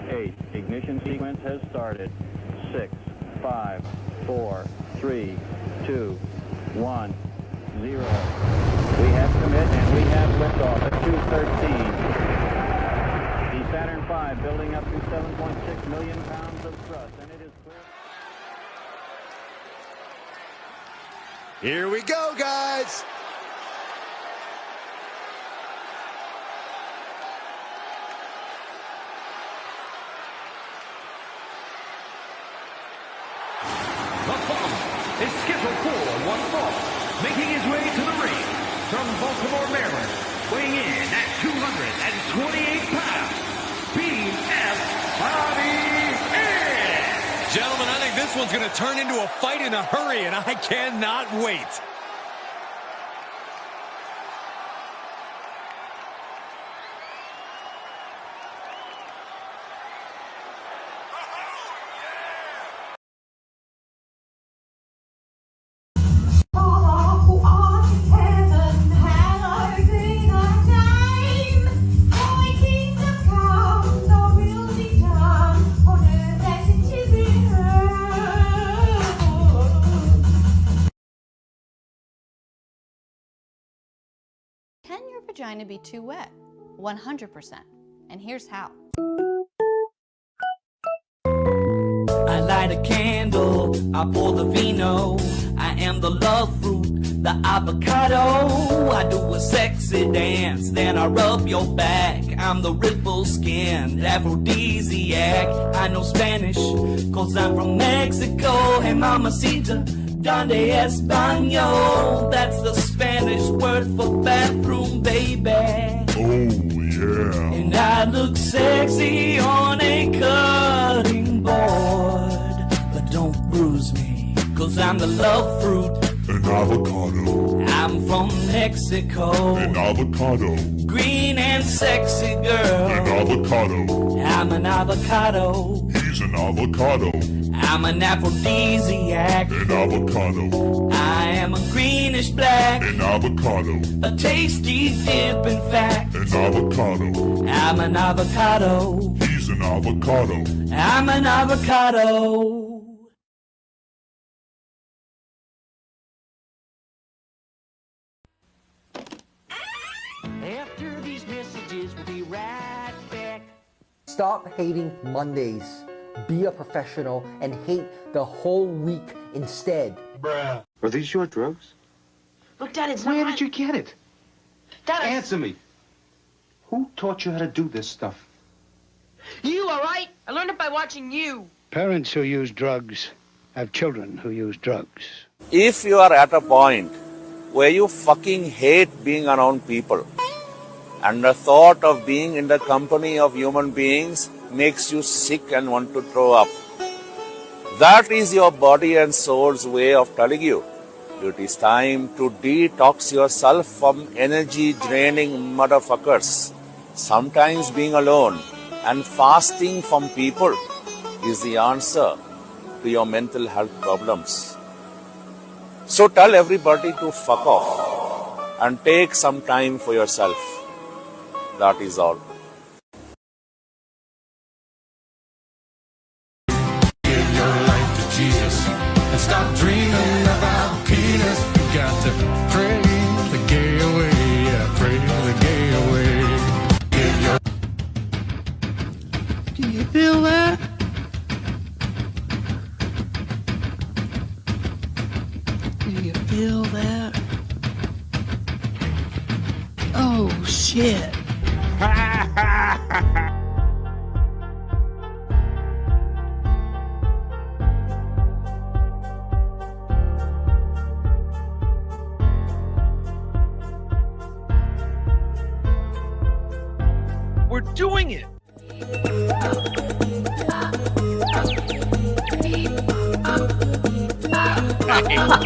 8. Ignition sequence has started. 6, 5, 4, 3, 2, 1, 0. We have commit and we have liftoff at 2:13. The Saturn V building up to 7.6 million pounds of thrust, and it is clear. Here we go, guys. The following is scheduled for one fall, making his way to the ring from Baltimore, Maryland, weighing in at 228 pounds, BF Bobby Eaton. Gentlemen, I think this one's going to turn into a fight in a hurry, and I cannot wait. Can your vagina be too wet? 100%. And here's how. I light a candle, I pour the vino. I am the love fruit, the avocado. I do a sexy dance, then I rub your back. I'm the ripple skinned aphrodisiac. I know Spanish, cause I'm from Mexico. Hey mamacita, donde español? That's the Spanish word for bathroom, baby. Oh, yeah. And I look sexy on a cutting board. But don't bruise me, cause I'm the love fruit. An avocado. I'm from Mexico. An avocado. Green and sexy girl. An avocado. I'm an avocado. He's an avocado. I'm an aphrodisiac. An avocado. I am a greenish black. An avocado. A tasty dip, in fact. An avocado. I'm an avocado. He's an avocado. I'm an avocado. After these messages, we'll be right back. Stop hating Mondays. Be a professional and hate the whole week instead. Bruh. Are these your drugs? Look, Dad, it's Where not... did you get it? Dad, Answer me. Who taught you how to do this stuff? You, all right? I learned it by watching you. Parents who use drugs have children who use drugs. If you are at a point where you fucking hate being around people, and the thought of being in the company of human beings makes you sick and want to throw up, that is your body and soul's way of telling you it is time to detox yourself from energy-draining motherfuckers. Sometimes being alone and fasting from people is the answer to your mental health problems. So tell everybody to fuck off and take some time for yourself. That is all. Give your life to Jesus and stop dreaming about penis. You got to pray the gay away, yeah, pray the gay away. Give your... Do you feel that? Do you feel that? Oh, shit. We're doing it.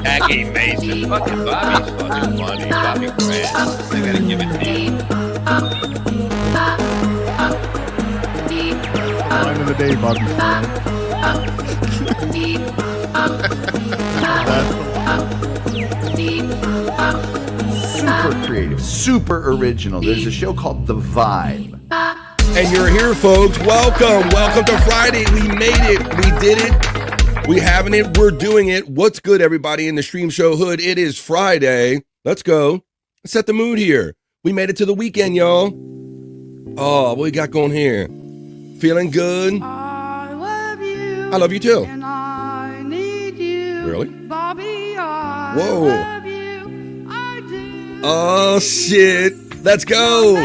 Jackie Mason, fucking Bobby's fucking funny. Bobby Grant, I gotta give it to you. Line of the day, Bobby. Super creative, super original. There's a show called The Vibe. And you're here, folks. Welcome. Welcome to Friday. We made it. We did it. We having it. We're doing it. What's good, everybody in the Stream Show hood? It is Friday. Let's go. Let's set the mood here. We made it to the weekend, y'all. Oh, what we got going here? Feeling good? I love you too. And I need you. Really? Bobby, I Whoa. love you. I do. Oh, shit. Let's go.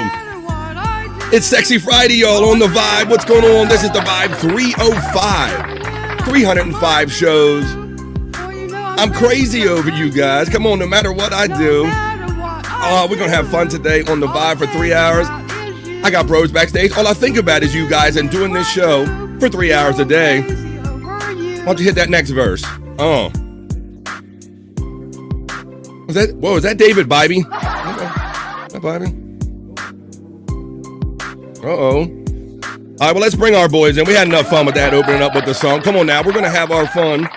It's Sexy Friday, y'all, on The Vibe. What's going on? This is The Vibe 305. 305 shows. I'm crazy over you guys. Come on, no matter what I do. Oh, we're going to have fun today on The Vibe for 3 hours. I got bros backstage. All I think about is you guys and doing this show for 3 hours a day. Why don't you hit that next verse? Oh. Was that David Bybee? Hi, Bybee. Uh-oh. All right, well, let's bring our boys in. We had enough fun with that, opening up with the song. Come on now, we're going to have our fun.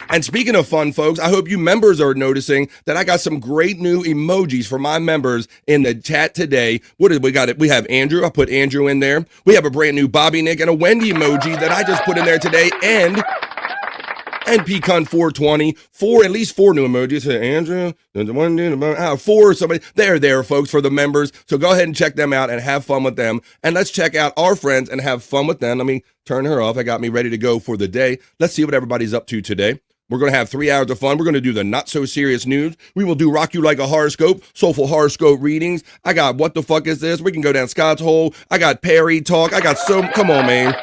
And speaking of fun, folks, I hope you members are noticing that I got some great new emojis for my members in the chat today. What did we got? We have Andrew. I put Andrew in there. We have a brand new Bobby Nick and a Wendy emoji that I just put in there today. And Pecan 420, at least four new emojis. Andrew, there's one new, four, somebody. They're there, folks, for the members. So go ahead and check them out and have fun with them. And let's check out our friends and have fun with them. Let me turn her off. I got me ready to go for the day. Let's see what everybody's up to today. We're going to have 3 hours of fun. We're going to do the not so serious news. We will do Rock You Like a Horoscope, soulful horoscope readings. I got What the Fuck Is This? We can go down Scott's Hole. I got Perry Talk. I got come on, man.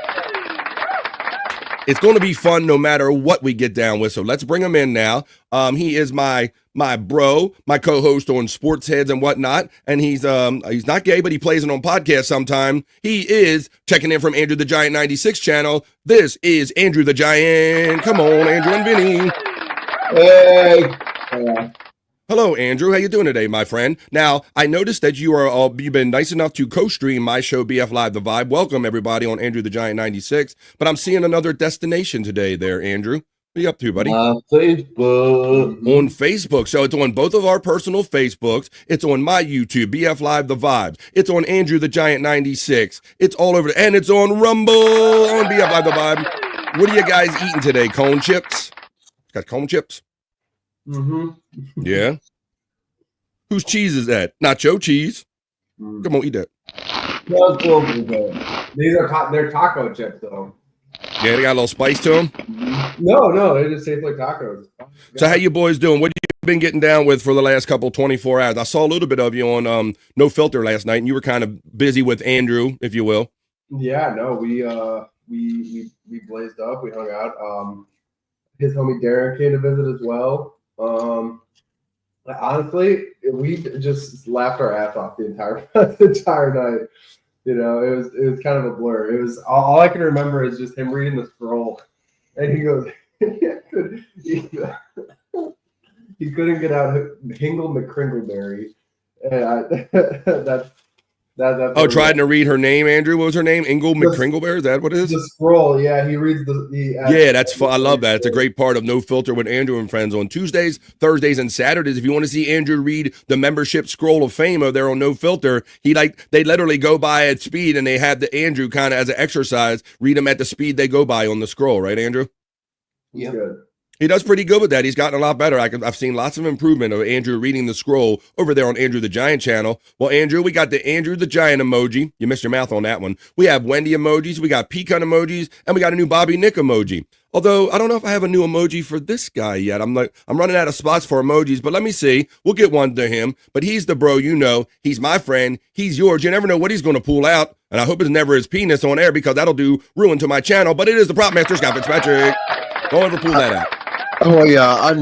It's going to be fun no matter what we get down with. So let's bring him in now. He is my bro, my co-host on Sports Heads and whatnot. And he's not gay, but he plays it on podcasts sometime. He is checking in from Andrew the Giant 96 channel. This is Andrew the Giant. Come on, Andrew and Vinny. Hey. Hello, Andrew. How you doing today, my friend? Now, I noticed that you've been nice enough to co-stream my show, BF Live The Vibe. Welcome, everybody, on Andrew the Giant 96. But I'm seeing another destination today there, Andrew. What are you up to, buddy? Facebook. On Facebook. So it's on both of our personal Facebooks. It's on my YouTube, BF Live The Vibes. It's on Andrew the Giant 96. It's all over. And it's on Rumble on BF Live The Vibe. What are you guys eating today? Cone chips? Got cone chips? Mm-hmm. Yeah. Whose cheese is that? Nacho cheese. Come on, eat that. No, cool. They're taco chips, though. Yeah, they got a little spice to them. No, they just taste like tacos. So how you boys doing? What have you been getting down with for the last couple 24 hours? I saw a little bit of you on No Filter last night, and you were kind of busy with Andrew, if you will. Yeah, no, we blazed up. We hung out. His homie Darren came to visit as well. Honestly, we just laughed our ass off the entire night. You know, it was kind of a blur. It was all I can remember is just him reading the scroll, and he goes, he couldn't get out Hingle McCringleberry, and that's trying to read her name, Andrew. What was her name? Ingle McCringleberry? Is that what it is? The scroll, yeah. He reads yeah, that's fun. I love that. It's a great part of No Filter with Andrew and friends on Tuesdays, Thursdays, and Saturdays. If you want to see Andrew read the membership scroll of fame over there on No Filter, they literally go by at speed, and they have the Andrew kind of as an exercise, read them at the speed they go by on the scroll, right, Andrew? Yeah. Good. He does pretty good with that. He's gotten a lot better. I've seen lots of improvement of Andrew reading the scroll over there on Andrew the Giant channel. Well, Andrew, we got the Andrew the Giant emoji. You missed your mouth on that one. We have Wendy emojis. We got pecan emojis. And we got a new Bobby Nick emoji. Although, I don't know if I have a new emoji for this guy yet. I'm running out of spots for emojis, but let me see. We'll get one to him. But he's the bro, you know. He's my friend. He's yours. You never know what he's going to pull out. And I hope it's never his penis on air because that'll do ruin to my channel. But it is the Prop Master, Scott Fitzpatrick. Don't ever pull that out. Oh yeah, I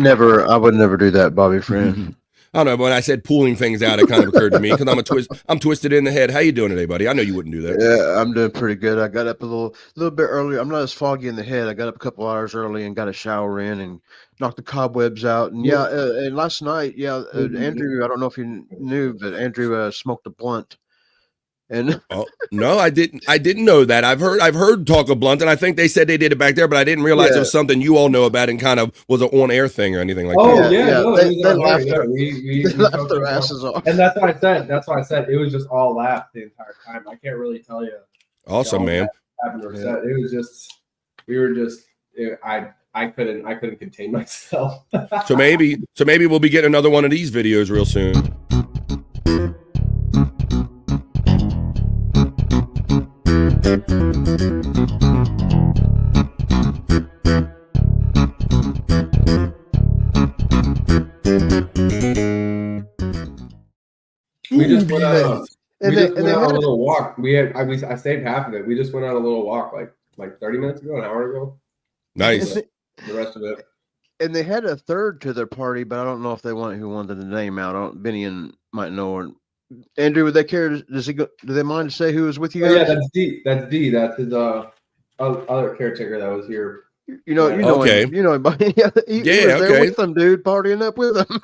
would never do that, Bobby friend. I don't know, but when I said pulling things out, it kind of occurred to me because I'm twisted in the head. How you doing today, buddy? I know you wouldn't do that. Yeah, I'm doing pretty good. I got up a little bit earlier. I'm not as foggy in the head. I got up a couple hours early and got a shower in and knocked the cobwebs out. And and last night, Andrew, I don't know if you knew, but Andrew smoked a blunt. And no, I didn't know that. I've heard talk of blunt, and I think they said they did it back there, but I didn't realize it was something you all know about and kind of was an on-air thing or anything like that. We laughed their asses off, and that's why I said it was just all laugh the entire time. I can't really tell you Awesome, man. Happened to our set. It was just, I couldn't contain myself. So maybe we'll be getting another one of these videos real soon. We just went on a little walk. I saved half of it. We just went on a little walk like 30 minutes ago, an hour ago. Nice. The rest of it. And they had a third to their party, but I don't know if they wanted the name out. Benny might know. Or Andrew, would they care? Do they mind to say who was with you guys? Yeah, that's D. That's D. That's his other caretaker that was here. You know okay. him. You know him. He was there with them, dude, partying up with them.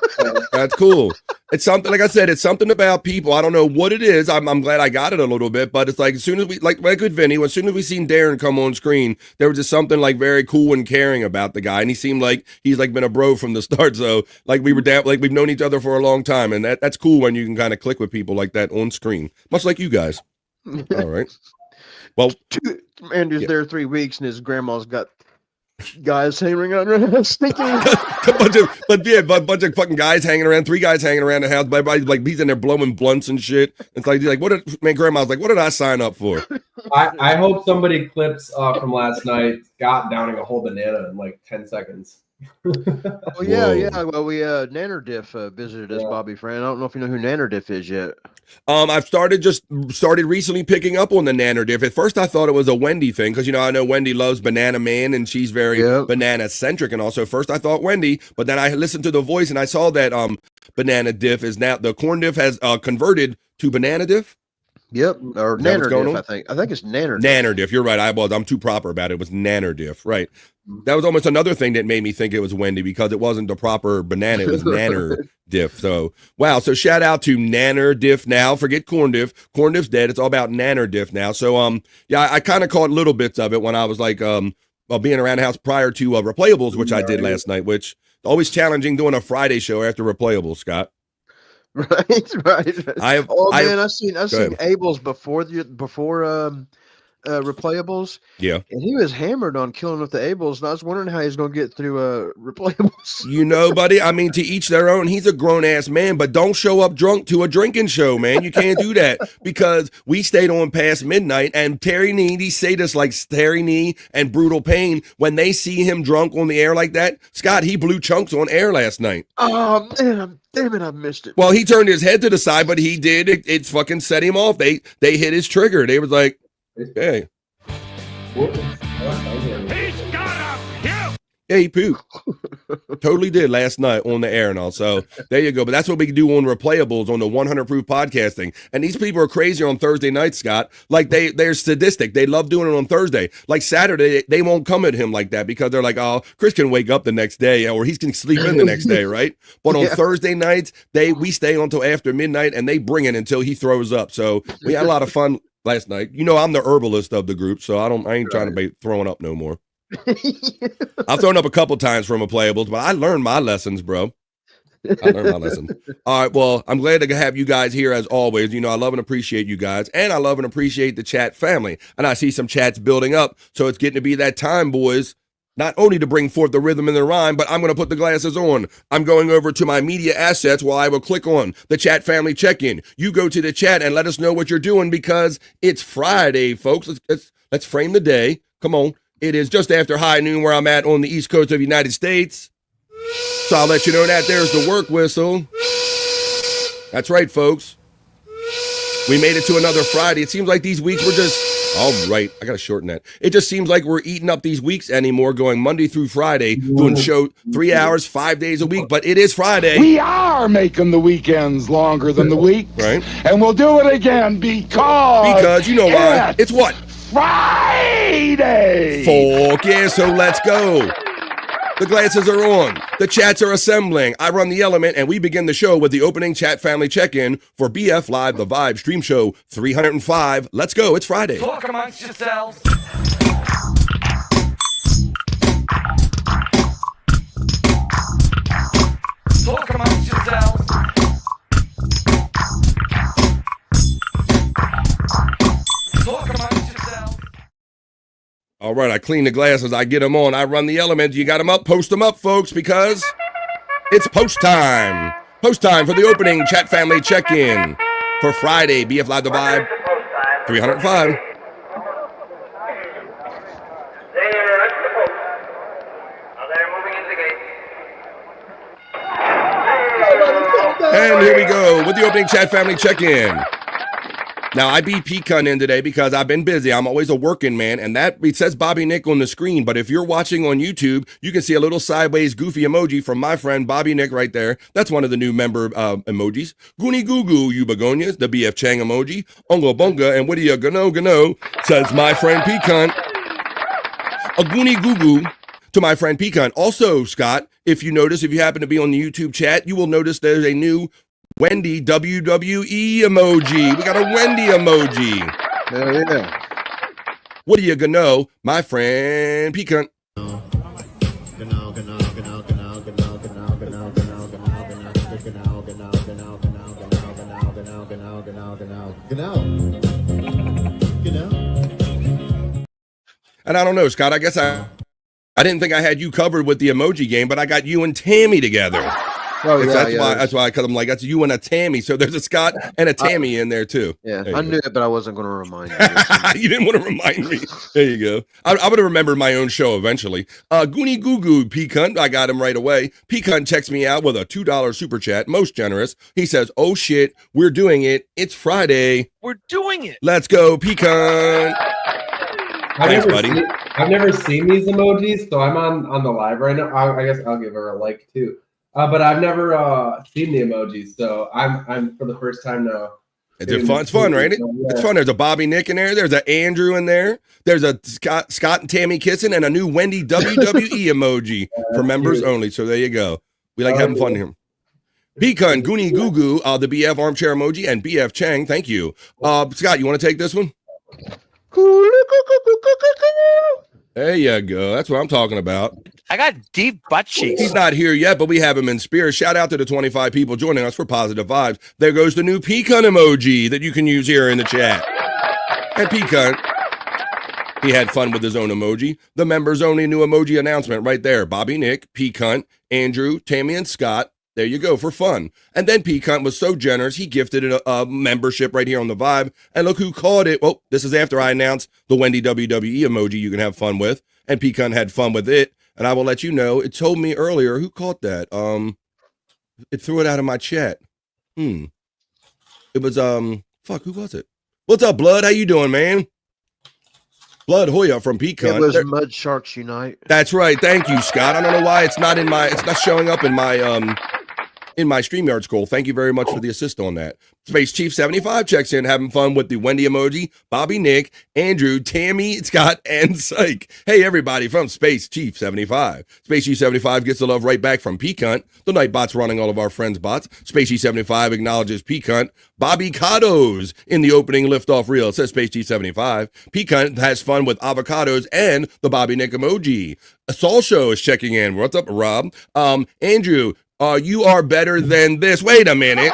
That's cool. It's something, like I said, it's something about people. I don't know what it is. I'm glad I got it a little bit, but it's like as soon as we, like with Vinny, as soon as we seen Darren come on screen, there was just something like very cool and caring about the guy, and he seemed like he's like been a bro from the start. So like we were down, like we've known each other for a long time, and that's cool when you can kind of click with people like that on screen, much like you guys. All right. Well, Andrew's there 3 weeks, and his grandma's got guys hanging around her house thinking a bunch of fucking guys hanging around, 3 guys hanging around the house, like he's in there blowing blunts and shit. It's like grandma's like, what did I sign up for? I hope somebody clips from last night Scott downing a whole banana in like 10 seconds. Oh yeah. Well, we Nannerdiff visited us, Bobby Fran. I don't know if you know who Nannerdiff is yet. I've started recently picking up on the Nannerdiff. At first I thought it was a Wendy thing, because I know Wendy loves Banana Man and she's very banana centric, and also first I thought Wendy, but then I listened to the voice and I saw that Banana Diff is now, the corn diff has converted to Banana Diff. Yep, or Nannerdiff, I think it's Nannerdiff. Nannerdiff, you're right. I'm too proper about it. It was Nannerdiff, right. That was almost another thing that made me think it was Wendy, because it wasn't the proper banana, it was Nannerdiff. So, wow. So shout out to Nannerdiff now. Forget Corn Diff. Corn Diff's dead. It's all about Nannerdiff now. So, yeah, I kind of caught little bits of it when I was like being around the house prior to Replayables, which I did last night, which always challenging doing a Friday show after Replayables, Scott. Right. I've seen Abel's before Replayables. Yeah. And he was hammered on killing with the Abels, and I was wondering how he's going to get through Replayables. Buddy, I mean, to each their own. He's a grown-ass man, but don't show up drunk to a drinking show, man. You can't do that, because we stayed on past midnight, and Terry Nee, these sadists like Terry Nee and Brutal Pain, when they see him drunk on the air like that, Scott, he blew chunks on air last night. Oh, man, damn it, I missed it. Well, he turned his head to the side, but he did. It fucking set him off. They hit his trigger. They was like, hey. He's got him! Yeah, he pooped. Totally did last night on the air and all. So there you go. But that's what we can do on Replayables on the 100 Proof Podcasting. And these people are crazy on Thursday night, Scott. Like they're sadistic. They love doing it on Thursday. Like Saturday, they won't come at him like that, because they're like, oh, Chris can wake up the next day, or he's going to sleep in the next day, right? But on Thursday nights, we stay until after midnight, and they bring it until he throws up. So we had a lot of fun last night. I'm the herbalist of the group, so I ain't trying to be throwing up no more. I've thrown up a couple times from Replayables, but I learned my lessons, bro. I learned my lesson. All right, well, I'm glad to have you guys here as always. I love and appreciate you guys, and I love and appreciate the chat family. And I see some chats building up, so it's getting to be that time, boys. Not only to bring forth the rhythm and the rhyme, but I'm going to put the glasses on. I'm going over to my media assets while I will click on the chat family check-in. You go to the chat and let us know what you're doing, because it's Friday, folks. Let's frame the day. Come on. It is just after high noon where I'm at on the East Coast of the United States. So I'll let you know that there's the work whistle. That's right, folks. We made it to another Friday. It seems like these weeks were just... All right, I got to shorten that. It just seems like we're eating up these weeks anymore, going Monday through Friday, doing show 3 hours, 5 days a week. But it is Friday. We are making the weekends longer than the weeks. Right. And we'll do it again because you know why. It's what? Friday! Fuck yeah, so let's go. The glasses are on. The chats are assembling. I run the element, and we begin the show with the opening chat family check-in for BF Live, the Vibe Stream Show 305. Let's go. It's Friday. Talk amongst yourselves. Talk amongst yourselves. Talk amongst yourselves. All right, I clean the glasses. I get them on. I run the element. You got them up? Post them up, folks, because it's post time. Post time for the opening chat family check-in for Friday. BF Live the Vibe 305. And here we go with the opening chat family check-in. Now, I beat Pecan in today because I've been busy. I'm always a working man, and that it says Bobby Nick on the screen. But if you're watching on YouTube, you can see a little sideways goofy emoji from my friend Bobby Nick right there. That's one of the new member emojis. Goonie Goo Goo, you begonias, the BF Chang emoji. Unga Bunga, and what do you gano, says my friend Pecan. A Goonie Goo Goo to my friend Pecan. Also, Scott, if you notice, if you happen to be on the YouTube chat, you will notice there's a new Wendy WWE emoji. We got a Wendy emoji. Yeah. What do you know, my friend Pecan? And I don't know, Scott, I guess I didn't think I had you covered with the emoji game, but I got you and Tammy together. Oh, yeah, that's why, because I'm like, that's you and a Tammy. So there's a Scott and a Tammy in there too. Yeah, I knew it, but I wasn't going to remind you. You didn't want to remind me. There you go. I'm going to remember my own show eventually. Goonie Goo Goo Pecan, I got him right away. Pecan checks me out with a $2 super chat, most generous. He says, oh shit, we're doing it. It's Friday. We're doing it. Let's go, Pecan. Thanks, buddy. I've never seen these emojis, so I'm on the live right now. I guess I'll give her a like too. But I've never seen the emojis, so I'm for the first time now. It's fun. It's fun, right? It's fun. There's a Bobby Nick in there. There's an Andrew in there. There's a Scott and Tammy kissing, and a new Wendy WWE emoji for members only. So there you go. We like having fun here. Pecan, Goonie Goo Goo, the BF armchair emoji, and BF Chang. Thank you. Scott, you want to take this one? There you go. That's what I'm talking about. I got deep butt cheeks. He's not here yet, but we have him in spirit. Shout out to the 25 people joining us for positive vibes. There goes the new Pecan emoji that you can use here in the chat. And Pecan, he had fun with his own emoji. The members only new emoji announcement right there. Bobby Nick, Pecan, Andrew, Tammy, and Scott. There you go for fun. And then Pecan was so generous, he gifted a membership right here on the Vibe. And look who caught it. Well, this is after I announced the Wendy WWE emoji you can have fun with. And Pecan had fun with it. And I will let you know, it told me earlier who caught that. It threw it out of my chat. It was fuck, who was it? What's up, Blood? How you doing, man? Blood Hoya from Pecan. It was Mud Sharks Unite. That's right. Thank you, Scott. I don't know why it's not showing up in my StreamYard scroll. Thank you very much for the assist on that. Space Chief 75 checks in, having fun with the Wendy emoji, Bobby Nick, Andrew, Tammy, Scott, and Psych. Hey, everybody from Space Chief 75. Space Chief 75 gets the love right back from Pecan. The Nightbot's running all of our friends' bots. Space Chief 75 acknowledges Pecan. Bobby Cados in the opening liftoff reel. It says Space Chief 75. Pecan has fun with avocados and the Bobby Nick emoji. A Saul Show is checking in. What's up, Rob? Andrew, you are better than this. Wait a minute.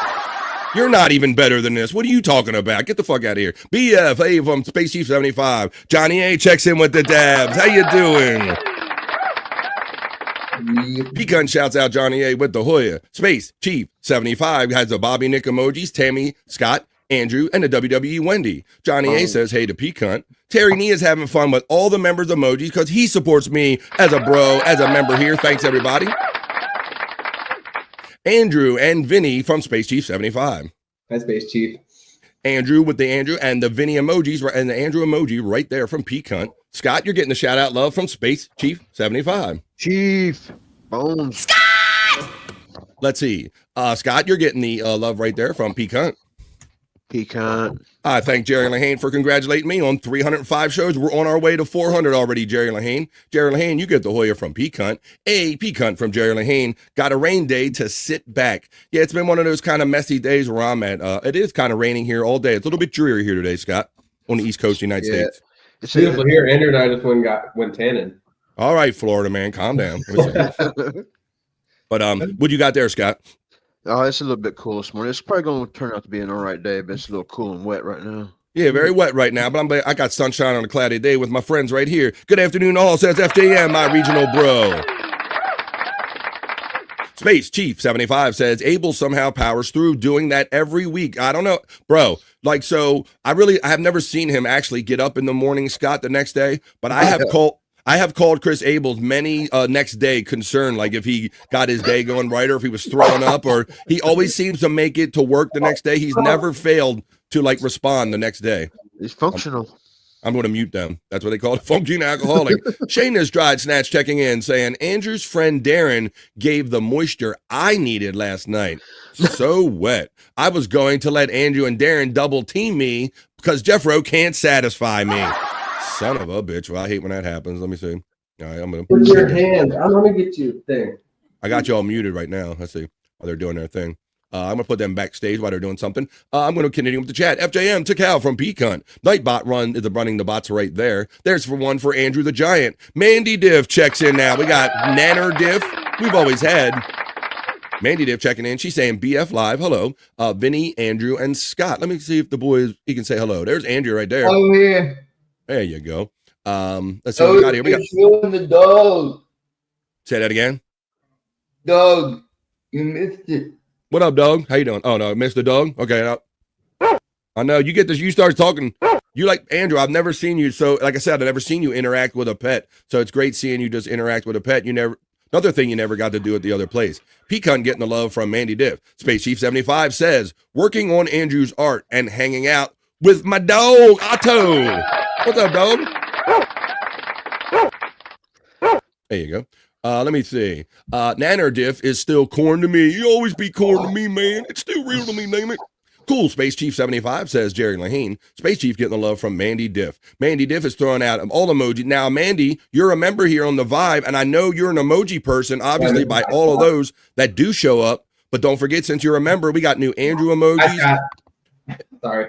You're not even better than this. What are you talking about? Get the fuck out of here. BF, hey, from Space Chief 75. Johnny A checks in with the dabs. How you doing? Pecan shouts out Johnny A with the Hoya. Space Chief 75 has the Bobby Nick emojis, Tammy, Scott, Andrew, and the WWE Wendy. Johnny A says hey to Pecan. Terry Nee is having fun with all the members' emojis because he supports me as a bro, as a member here. Thanks, everybody. Andrew and Vinny from Space Chief 75. Hi, Space Chief. Andrew with the Andrew and the Vinny emojis and the Andrew emoji right there from Pecan. Scott, you're getting the shout out love from Space Chief 75. Chief. Boom. Scott! Let's see. Scott, you're getting the love right there from Pecan. Pecan. I thank Jerry Lahane for congratulating me on 305 shows. We're on our way to 400 already, Jerry Lahane. Jerry Lahane, you get the Hoya from Pecan. A Pecan from Jerry Lahane. Got a rain day to sit back. Yeah, it's been one of those kind of messy days where I'm at. It is kind of raining here all day. It's a little bit dreary here today, Scott, on the East Coast of the United States. It's beautiful here. Andrew and I just went tanning. All right, Florida man, calm down. But what you got there, Scott? Oh, it's a little bit cool this morning. It's probably going to turn out to be an all right day, but it's a little cool and wet right now. Yeah, very wet right now, but I got sunshine on a cloudy day with my friends right here. Good afternoon, all, says FJM, my regional bro. Space Chief 75 says Abel somehow powers through doing that every week. I don't know, bro. Like, so I have never seen him actually get up in the morning, Scott, the next day, but I have called Chris Abel's many next day concern, like if he got his day going right or if he was throwing up, or he always seems to make it to work the next day. He's never failed to like respond the next day. He's functional. I'm going to mute them. That's what they call it, functioning alcoholic. Shane has tried snatch checking in, saying Andrew's friend Darren gave the moisture I needed last night. So wet. I was going to let Andrew and Darren double team me because Jeffro can't satisfy me. Son of a bitch. Well, I hate when that happens. Let me see. All right, I'm going to put your hand. I'm going to get you a thing. I got you all muted right now. Let's see while they're doing their thing. I'm going to put them backstage while they're doing something. I'm going to continue with the chat. FJM to Cal from Pecan. Nightbot running the bots right there. There's for one for Andrew the Giant. Mandy Diff checks in now. We got Nanner Diff. We've always had Mandy Diff checking in. She's saying BF Live. Hello. Vinny, Andrew, and Scott. Let me see if the boys, he can say hello. There's Andrew right there. Oh, yeah. There you go. Let's see what we got here. We got the dog. Say that again. Dog, you missed it. What up, dog? How you doing? Oh no, Mr. Dog. Okay, I know you get this. You start talking. You like Andrew. I've never seen you. So, like I said, I've never seen you interact with a pet. So it's great seeing you just interact with a pet. Another thing you never got to do at the other place. Pecan getting the love from Mandy Diff. Space Chief 75 says working on Andrew's art and hanging out with my dog Otto. What's up, dog? There you go. Let me see. Nanner Diff is still corn to me. You always be corn to me, man. It's still real to me, name it. Cool, Space Chief 75, says Jerry Lahane. Space Chief getting the love from Mandy Diff. Mandy Diff is throwing out all emoji. Now, Mandy, you're a member here on The Vibe, and I know you're an emoji person, obviously, by all of those that do show up. But don't forget, since you're a member, we got new Andrew emojis. Sorry.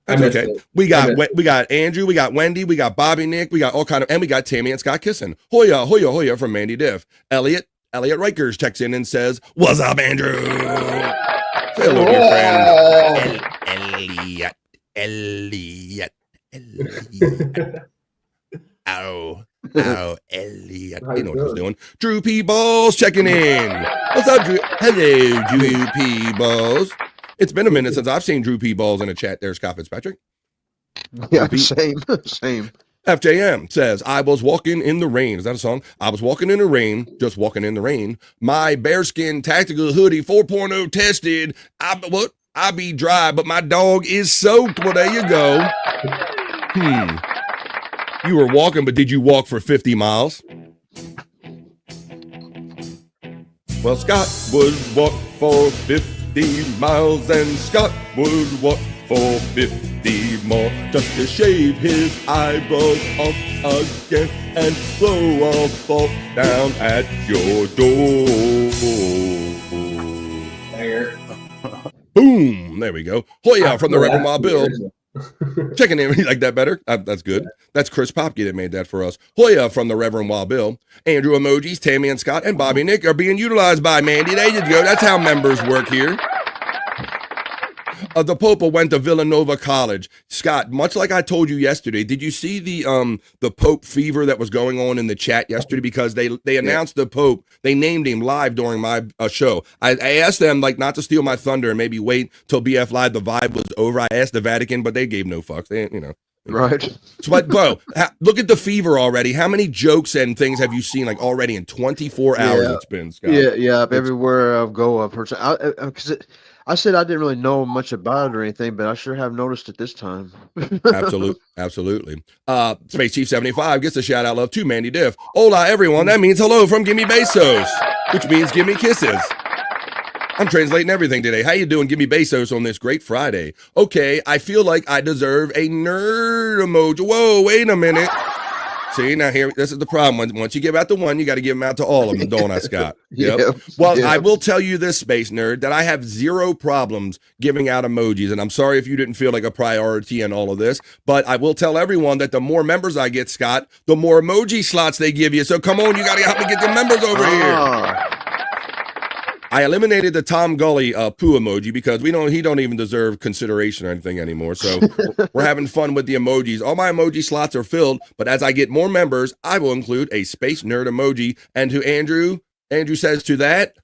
That's okay. We got Andrew, we got Wendy, we got Bobby Nick, we got all kind of, and we got Tammy and Scott kissing. Hoya, hoya, hoya from Mandy Diff. Elliot Rikers checks in and says, "What's up, Andrew?" Say hello to your friend. Elliot. Ow, Elliot. You know what he's doing. Drew P. Balls checking in. What's up, Drew? Hello, Drew P. Balls. It's been a minute since I've seen Drew P. Balls in a chat there, Scott Fitzpatrick. Yeah, same. FJM says, I was walking in the rain. Is that a song? I was walking in the rain, just walking in the rain. My bearskin tactical hoodie 4.0 tested. I be dry, but my dog is soaked. Well, there you go. You were walking, but did you walk for 50 miles? Well, Scott would walk for 50 miles, and Scott would walk for 50 more just to shave his eyebrows off again and blow a fault down at your door. There. Boom! There we go. Hoya from the Reverend Wild Bill. Checking in. You like that better? That's good. That's Chris Popke that made that for us. Hoya from the Reverend Wild Bill. Andrew emojis, Tammy and Scott, and Bobby Nick are being utilized by Mandy. There you go. That's how members work here. The Pope went to Villanova College. Scott, much like I told you yesterday, did you see the Pope fever that was going on in the chat yesterday? Because they announced the Pope, they named him live during my show. I asked them like not to steal my thunder and maybe wait till BF Live the Vibe was over. I asked the Vatican, but they gave no fucks. They, Right. So, but bro, look at the fever already. How many jokes and things have you seen like already in 24 hours? It's been, Scott. Yeah. Everywhere I go, I've heard. I said I didn't really know much about it or anything, but I sure have noticed it this time. Absolutely. Space Chief 75 gets a shout out love to Mandy Diff. Hola, everyone. That means hello from Gimme Besos, which means gimme kisses. I'm translating everything today. How you doing? Gimme Besos on this great Friday. Okay, I feel like I deserve a nerd emoji. Whoa, wait a minute. See, now here, this is the problem. Once you give out to one, you got to give them out to all of them, don't I, Scott? Yep. Well, I will tell you this, Space Nerd, that I have zero problems giving out emojis, and I'm sorry if you didn't feel like a priority in all of this, but I will tell everyone that the more members I get, Scott, the more emoji slots they give you. So come on, you got to help me get the members over here. I eliminated the Tom Gully poo emoji because he don't even deserve consideration or anything anymore. So we're having fun with the emojis. All my emoji slots are filled, but as I get more members, I will include a Space Nerd emoji. And to Andrew says to that,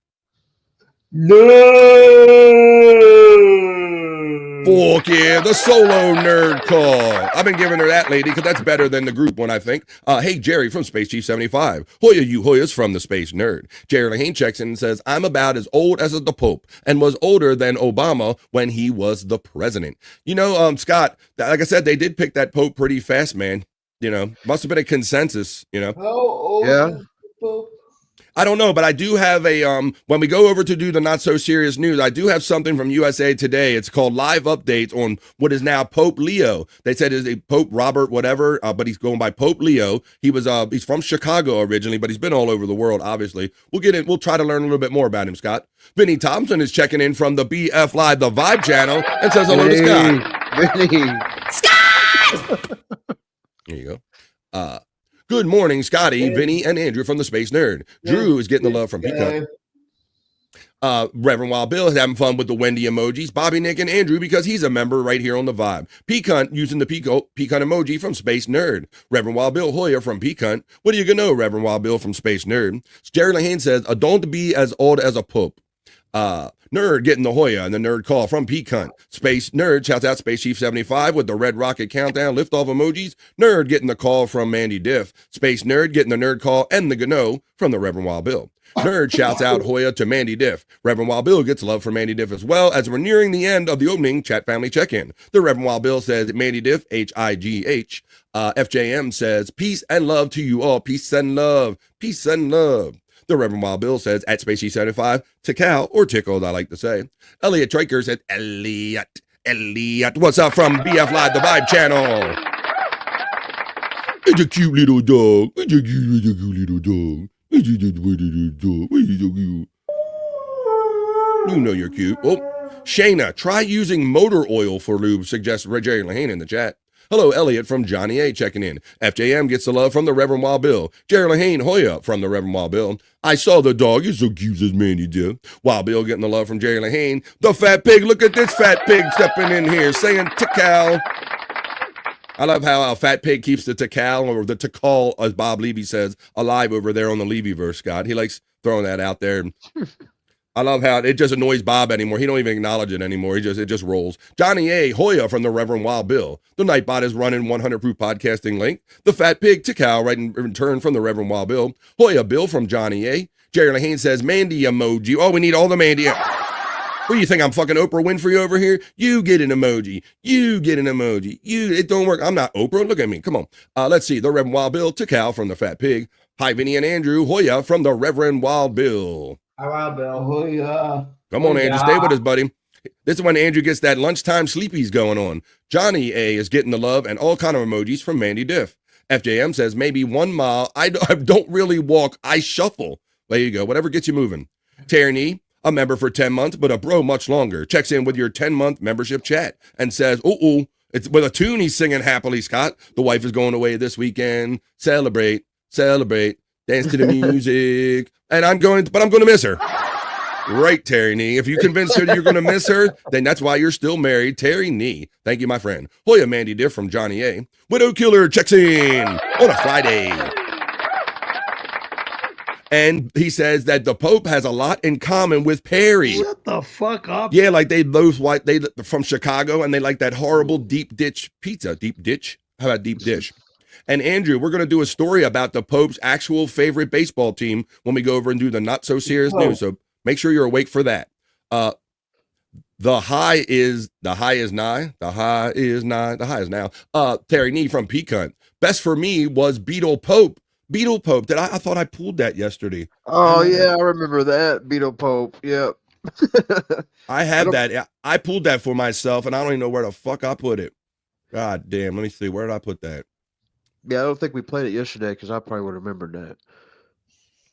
fuck yeah, the solo nerd call. I've been giving her that, lady, because that's better than the group one, I think. Hey, Jerry from Space Chief 75. Hoya, you Hoyas from the Space Nerd. Jerry Lahane checks in and says, I'm about as old as the Pope and was older than Obama when he was the president. Scott, like I said, they did pick that Pope pretty fast, man. Must have been a consensus, How old Yeah. is the Pope? I don't know, but I do have a, when we go over to do the not so serious news, I do have something from USA Today. It's called live updates on what is now Pope Leo. They said is a Pope Robert, whatever, but he's going by Pope Leo. He's from Chicago originally, but he's been all over the world, obviously. We'll try to learn a little bit more about him, Scott. Vinny Thompson is checking in from the BF Live, the Vibe channel, and says hello to Scott. Vinny. There you go. Good morning, Scotty, Vinny, and Andrew from the Space Nerd. Drew is getting the love from Peacock. Reverend Wild Bill is having fun with the Wendy emojis. Bobby, Nick, and Andrew because he's a member right here on the Vibe. Peacunt using the Peacunt emoji from Space Nerd. Reverend Wild Bill Hoya from Peacunt. What are you gonna know, Reverend Wild Bill from Space Nerd? Jerry Lahane says, don't be as old as a Pope. Nerd getting the Hoya and the nerd call from Peacunt. Space Nerd shouts out Space Chief 75 with the red rocket countdown liftoff emojis. Nerd getting the call from Mandy Diff. Space Nerd getting the nerd call and the Gano from the Reverend Wild Bill. Nerd shouts out Hoya to Mandy Diff. Reverend Wild Bill gets love from Mandy Diff as well as we're nearing the end of the opening chat family check-in. The Reverend Wild Bill says Mandy Diff, H-I-G-H. FJM says peace and love to you all. Peace and love. Peace and love. The Reverend Wild Bill says, at Spacey 75, Tikal, or tickled, I like to say. Elliot Traker said, Elliot, what's up from BF Live, the Vibe channel? It's a cute little dog. It's a cute little dog. It's a cute little dog. It's so cute. You know you're cute. Oh, Shayna, try using motor oil for lube, suggests Jerry Lahane in the chat. Hello, Elliot from Johnny A checking in. FJM gets the love from the Reverend Wild Bill. Jerry Lahane Hoya from the Reverend Wild Bill. I saw the dog. It's so cute as Mandy did. Wild Bill getting the love from Jerry Lahane. The fat pig. Look at this fat pig stepping in here saying Tikal. I love how Fat Pig keeps the Tikal, or the Tikal, as Bob Levy says, alive over there on the Levy-verse, Scott. He likes throwing that out there. I love how it just annoys Bob anymore. He don't even acknowledge it anymore. It just rolls. Johnny A. Hoya from the Reverend Wild Bill. The Nightbot is running 100 Proof Podcasting link. The Fat Pig Tikal right in return from the Reverend Wild Bill. Hoya Bill from Johnny A. Jerry Lahane says Mandy emoji. Oh, we need all the Mandy. What do you think? I'm fucking Oprah Winfrey over here? You get an emoji. You get an emoji. It don't work. I'm not Oprah. Look at me. Come on. Let's see. The Reverend Wild Bill. Tikal from the Fat Pig. Hi, Vinny and Andrew. Hoya from the Reverend Wild Bill. Hi, Wild Bill. Hoya. Come on, Andrew. Stay with us, buddy. This is when Andrew gets that lunchtime sleepies going on. Johnny A is getting the love and all kind of emojis from Mandy Diff. FJM says maybe 1 mile. I don't really walk. I shuffle. There you go. Whatever gets you moving. Tierney, a member for 10 months, but a bro much longer, checks in with your 10-month membership chat and says, it's with a tune he's singing happily, Scott. The wife is going away this weekend. Celebrate, dance to the music. And I'm going to miss her. Right, Terry Nee. If you convince her that you're going to miss her, then that's why you're still married. Terry Nee. Thank you, my friend. Hoya Mandy Diff from Johnny A. Widow Killer checks in on a Friday. And he says that the Pope has a lot in common with Perry. Shut the fuck up. Yeah, like they from Chicago, and they like that horrible deep ditch pizza. Deep ditch? How about deep dish? And Andrew, we're going to do a story about the Pope's actual favorite baseball team when we go over and do the not so serious news. So make sure you're awake for that. The high is nigh. The high is now. Terry Nee from Peacunt. Best for me was Beetle Pope. Beetle Pope. I thought I pulled that yesterday. Oh yeah, I remember that Beetle Pope. Yep. I have that. I pulled that for myself, and I don't even know where the fuck I put it. God damn. Let me see. Where did I put that? Yeah, I don't think we played it yesterday because I probably would have remembered that.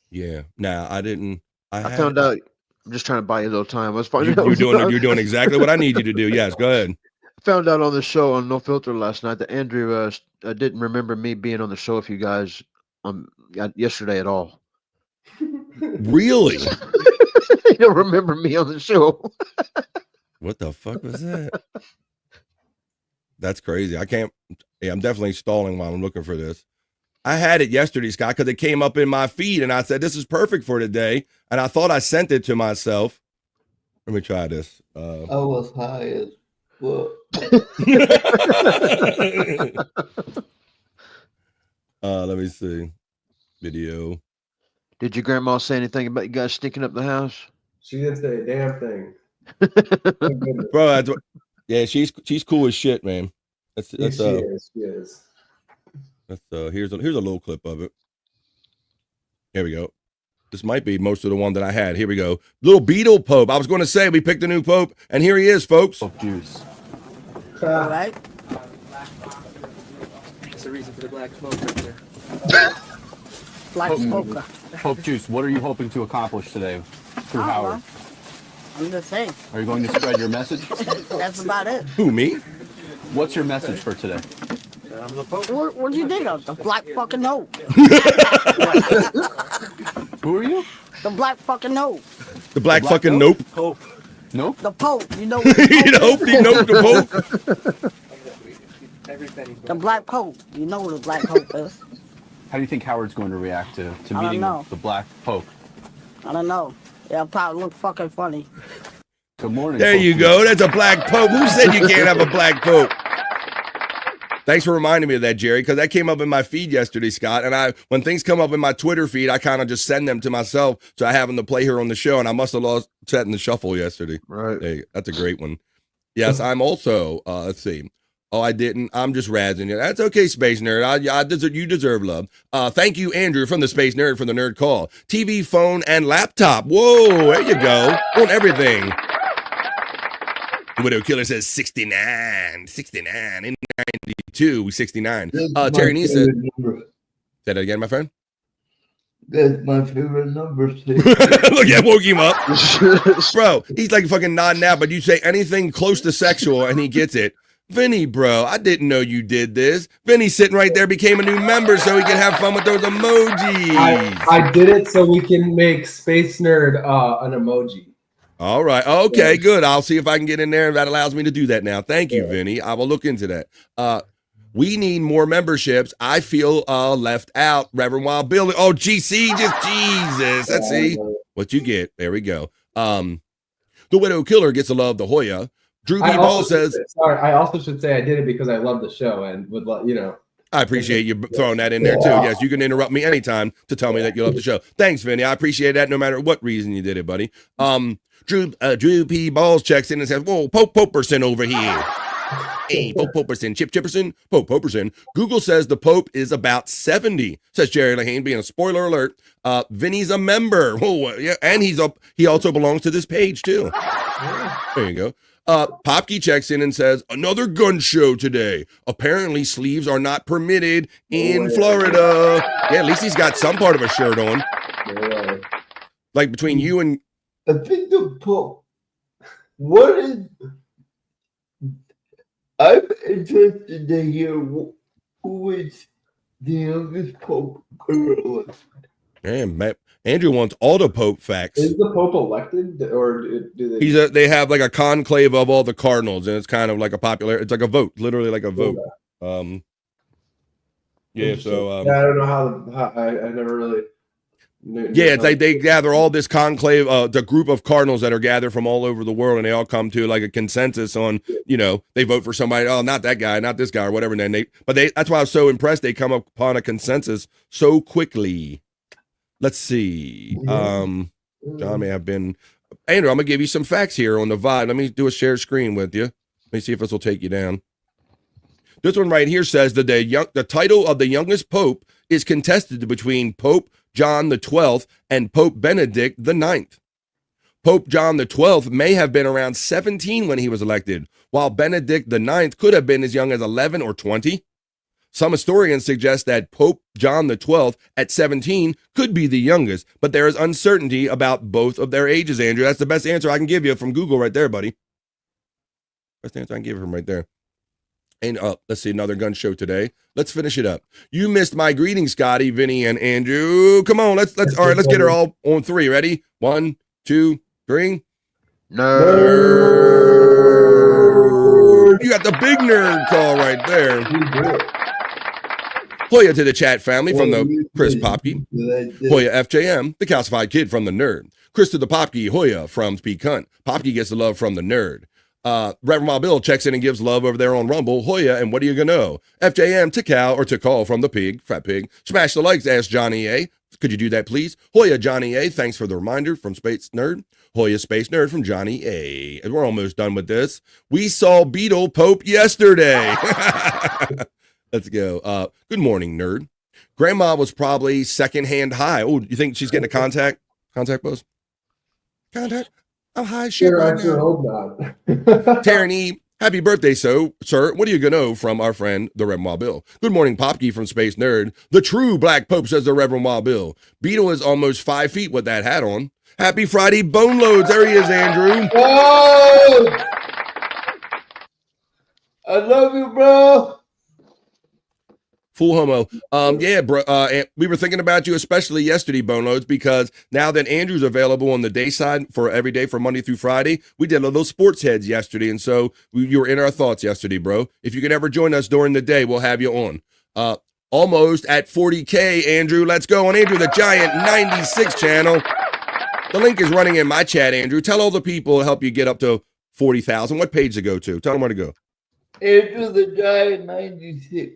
Yeah. Nah, I didn't. I found out. I'm just trying to buy you a little time. You're doing exactly what I need you to do. Yes, go ahead. I found out on the show on No Filter last night that Andrew didn't remember me being on the show with you guys yesterday at all. Really? You don't remember me on the show. What the fuck was that? That's crazy. I can't. Yeah, I'm definitely stalling while I'm looking for this. I had it yesterday, Scott, because it came up in my feed, and I said, this is perfect for today. And I thought I sent it to myself. Let me try this. I was high as fuck. Let me see. Video. Did your grandma say anything about you guys stinking up the house? She didn't say a damn thing. Bro, yeah, she's cool as shit, man. She is. Here's a little clip of it. Here we go. This might be most of the one that I had. Here we go. Little Beetle Pope. I was going to say we picked a new Pope, and here he is, folks. Pope Juice. All right. That's the reason for the black smoke right there. Black smoker. Pope Juice, what are you hoping to accomplish today through Howard? I'm just saying. Are you going to spread your message? That's about it. Who, me? What's your message for today? What'd you think of? The black fucking note. Who are you? The black fucking note. The black fucking nope. Pope. Nope. The Pope. You know. You know the Pope. The black Pope. You know what the black Pope is. How do you think Howard's going to react to I don't meeting know. the black Pope? I don't know. It'll probably look fucking funny. Good morning. There Pope you Juice. go. That's a black Pope. Who said you can't have a black Pope? Thanks for reminding me of that, Jerry, because that came up in my feed yesterday, Scott. And when things come up in my Twitter feed, I kind of just send them to myself, so I have them to play here on the show. And I must have lost set in the shuffle yesterday. Right. Hey, that's a great one. Yes, I'm also. Let's see. Oh, I didn't. I'm just razzing you. That's okay, Space Nerd. You deserve love. Thank you, Andrew, from the Space Nerd for the Nerd Call. TV, phone, and laptop. Whoa, there you go. On everything. The Widow Killer says 69. 69. In 92, 69. Terry Nee said. Say that again, my friend. That's my favorite number. Look, I woke him up. Bro, he's like fucking nodding out, but you say anything close to sexual and he gets it. Vinny, bro, I didn't know you did this. Vinny sitting right there became a new member so he can have fun with those emojis. I did it so we can make Space Nerd an emoji. All right. Okay, good. I'll see if I can get in there. That allows me to do that now. Thank you, Vinny. I will look into that. We need more memberships. I feel left out. Reverend Wild Bill. Oh, GC, just Jesus. Let's see what you get. There we go. The Widow Killer gets a love the Hoya. Drew B. Ball says. Sorry, I also should say I did it because I love the show and would let you know. I appreciate you throwing that in there too. Yes, you can interrupt me anytime to tell me that you love the show. Thanks, Vinny. I appreciate that no matter what reason you did it, buddy. Drew P. Balls checks in and says, whoa, Pope Poperson over here. Hey, Pope Poperson, Chip Chipperson, Pope Poperson. Google says the Pope is about 70, says Jerry Lahane, being a spoiler alert. Vinny's a member. Oh, yeah, and he also belongs to this page too. There you go. Popke checks in and says, another gun show today. Apparently sleeves are not permitted in Florida. Yeah, at least he's got some part of a shirt on. Like between you and... I think the Pope. What is... I'm interested to hear who is the youngest Pope currently. Man, Andrew wants all the Pope facts. Is the Pope elected, or do they? They have like a conclave of all the cardinals, and it's kind of like a popular. It's like a vote, literally like a vote. Yeah. So yeah, I don't know how I never really. Yeah, it's like they gather all this conclave, the group of cardinals that are gathered from all over the world, and they all come to like a consensus on, they vote for somebody. Oh, not that guy, not this guy, or whatever. And then that's why I was so impressed. They come upon a consensus so quickly. Let's see. John may have been. Andrew, I'm gonna give you some facts here on the VOD. Let me do a share screen with you. Let me see if this will take you down. This one right here says that the title of the youngest pope is contested between Pope John the 12th and Pope Benedict the 9th. Pope John the 12th may have been around 17 when he was elected, while Benedict the 9th could have been as young as 11 or 20. Some historians suggest that Pope John the 12th at 17 could be the youngest, but there is uncertainty about both of their ages, Andrew. That's the best answer I can give you from Google right there, buddy. Best answer I can give from right there. And let's see, another gun show today. Let's finish it up. You missed my greeting, Scotty, Vinny, and Andrew. Come on, let's all right, let's get her all on three. Ready? 1, 2, 3. Nerd. You got the big nerd call right there. Hoya to the chat family from the Chris Popke. Hoya FJM, the calcified kid from the nerd. Chris to the Popke, Hoya from Speak Hunt. Popke gets the love from the nerd. Reverend Wild Bill checks in and gives love over there on Rumble. Hoya, and what are you gonna know? FJM to Cal or to call from the pig, fat pig. Smash the likes, ask Johnny A. Could you do that, please? Hoya Johnny A. Thanks for the reminder from Space Nerd. Hoya Space Nerd from Johnny A. And we're almost done with this. We saw Beetle Pope yesterday. Let's go. Good morning, nerd. Grandma was probably secondhand high. Oh, you think she's getting a contact buzz? Contact? I'm high as shit right now. Hope not. Taryn E. Happy birthday, sir. What are you gonna know from our friend, the Reverend Wild Bill? Good morning, Popke from Space Nerd. The true Black Pope, says the Reverend Wild Bill. Beetle is almost 5 feet with that hat on. Happy Friday, Bone Loads. There he is, Andrew. Oh! I love you, bro. Full homo. Yeah, bro. We were thinking about you, especially yesterday, Bone Loads, because now that Andrew's available on the day side for every day from Monday through Friday, we did a little sports heads yesterday, and so you were in our thoughts yesterday, bro. If you can ever join us during the day, we'll have you on. Almost at 40K, Andrew. Let's go on Andrew the Giant 96 channel. The link is running in my chat, Andrew. Tell all the people to help you get up to 40,000. What page to go to? Tell them where to go. Andrew the Giant 96.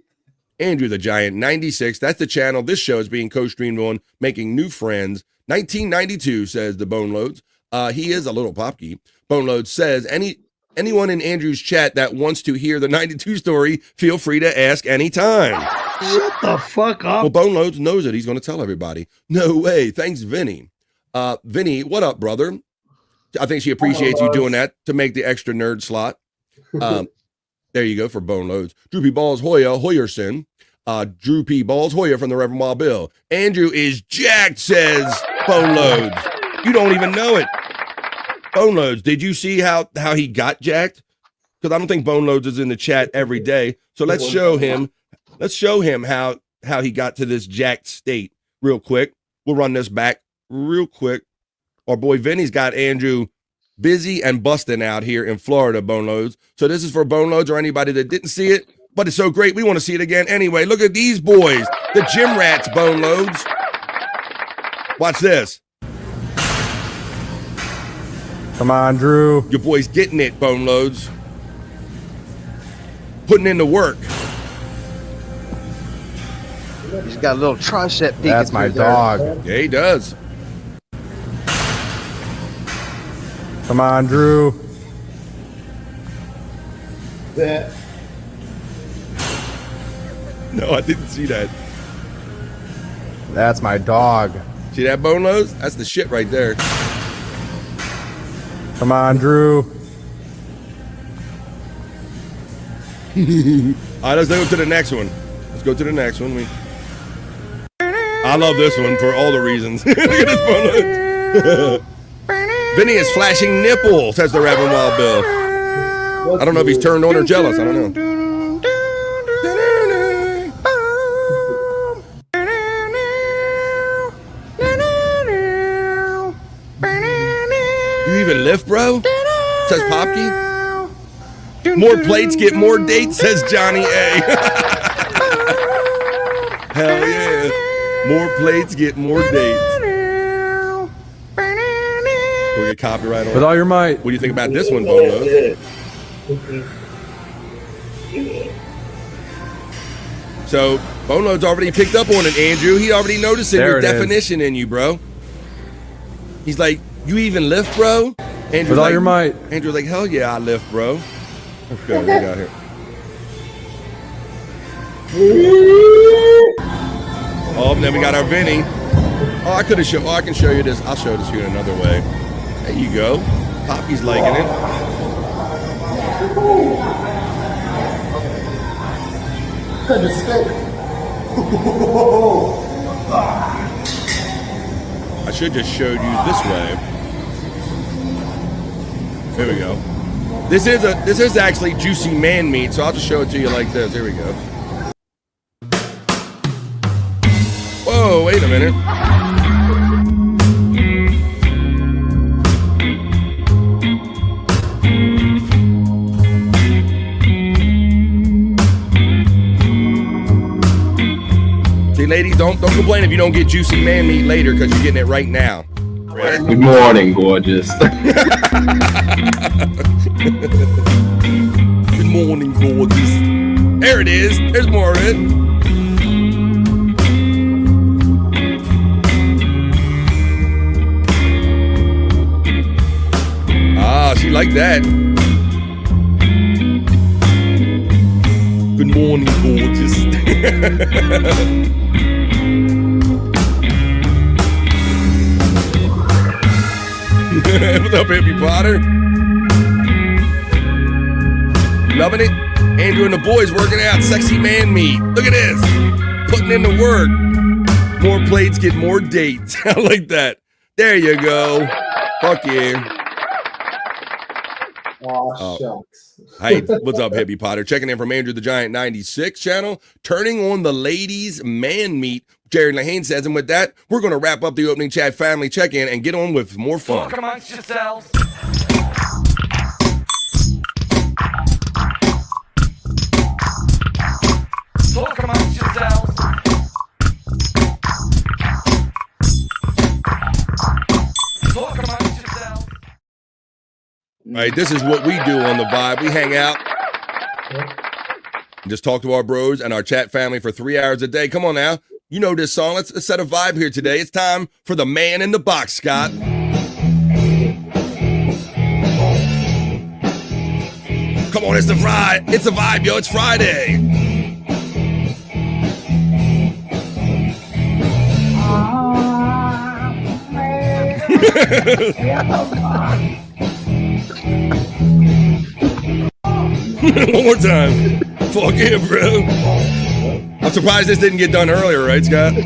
Andrew the Giant 96. That's the channel this show is being co-streamed on, making new friends. 1992, says the Bone Loads. He is a little Popke. Bone Loads says, anyone in Andrew's chat that wants to hear the 92 story, feel free to ask anytime. Shut the fuck up. Well, Bone Loads knows it. He's going to tell everybody. No way. Thanks, Vinny. Vinny, what up, brother? I think she appreciates you doing that to make the extra nerd slot. There you go for Bone Loads. Drew P. Balls Hoya Hoyerson. Drew P. Balls Hoya from the Reverend Wild Bill. Andrew is jacked, says Bone Loads. You don't even know it. Bone Loads, did you see how he got jacked? Because I don't think Bone Loads is in the chat every day. So let's show him. Let's show him how he got to this jacked state real quick. We'll run this back real quick. Our boy Vinny's got Andrew busy and busting out here in Florida, Bone Loads. So this is for Bone Loads or anybody that didn't see it, but it's so great we want to see it again anyway. Look at these boys, the gym rats, Bone Loads. Watch this. Come on, Drew. Your boy's getting it, Bone Loads. Putting in the work. He's got a little tricep peek. That's my dog. Yeah, he does. Come on, Drew. That. No, I didn't see that. That's my dog. See that, Bone Loads? That's the shit right there. Come on, Drew. All right, let's go to the next one. Let's go to the next one. I love this one for all the reasons. Look at this, Bone Loads. Vinny is flashing nipple, says the Reverend Wild Bill. I don't know if he's turned on or jealous. I don't know. You even lift, bro? Says Popke. More plates get more dates, says Johnny A. Hell yeah. More plates get more dates. We get copyright on With all your might. What do you think about this one, Bone Loads? So, Bone Loads already picked up on it, Andrew. He already noticed it. Your definition in you, bro. He's like, you even lift, bro? Andrew's With all like, your might. Andrew's like, hell yeah, I lift, bro. Let's go. What we got here? Oh, and then we got our Vinny. Oh, I could have shown. Oh, I can show you this. I'll show this to you in another way. There you go. Poppy's liking it. I should just showed you this way. Here we go. This is actually juicy man meat, so I'll just show it to you like this. Here we go. Whoa, wait a minute. don't complain if you don't get juicy man meat later because you're getting it right now. Good morning, gorgeous. Good morning, gorgeous. There it is. There's more of it. Ah, she liked that. Good morning, gorgeous. What's up, Hippie Potter? Loving it? Andrew and the boys working out. Sexy man meat. Look at this. Putting in the work. More plates get more dates. I like that. There you go. Fuck yeah. Oh, shucks. Hey, what's up, Hippie Potter? Checking in from Andrew the Giant 96 channel. Turning on the ladies' man meat. Jerry Lahane says, and with that, we're going to wrap up the opening chat family check-in and get on with more fun. Talk amongst yourselves. Talk amongst yourselves. Talk amongst yourselves. All right, this is what we do on the Vibe. We hang out, just talk to our bros and our chat family for 3 hours a day. Come on now. You know this song. Let's set a vibe here today. It's time for the man in the box, Scott. Come on, it's the Friday. It's a vibe, yo. It's Friday. One more time. Fuck yeah, bro. I'm surprised this didn't get done earlier, right, Scott? Yeah.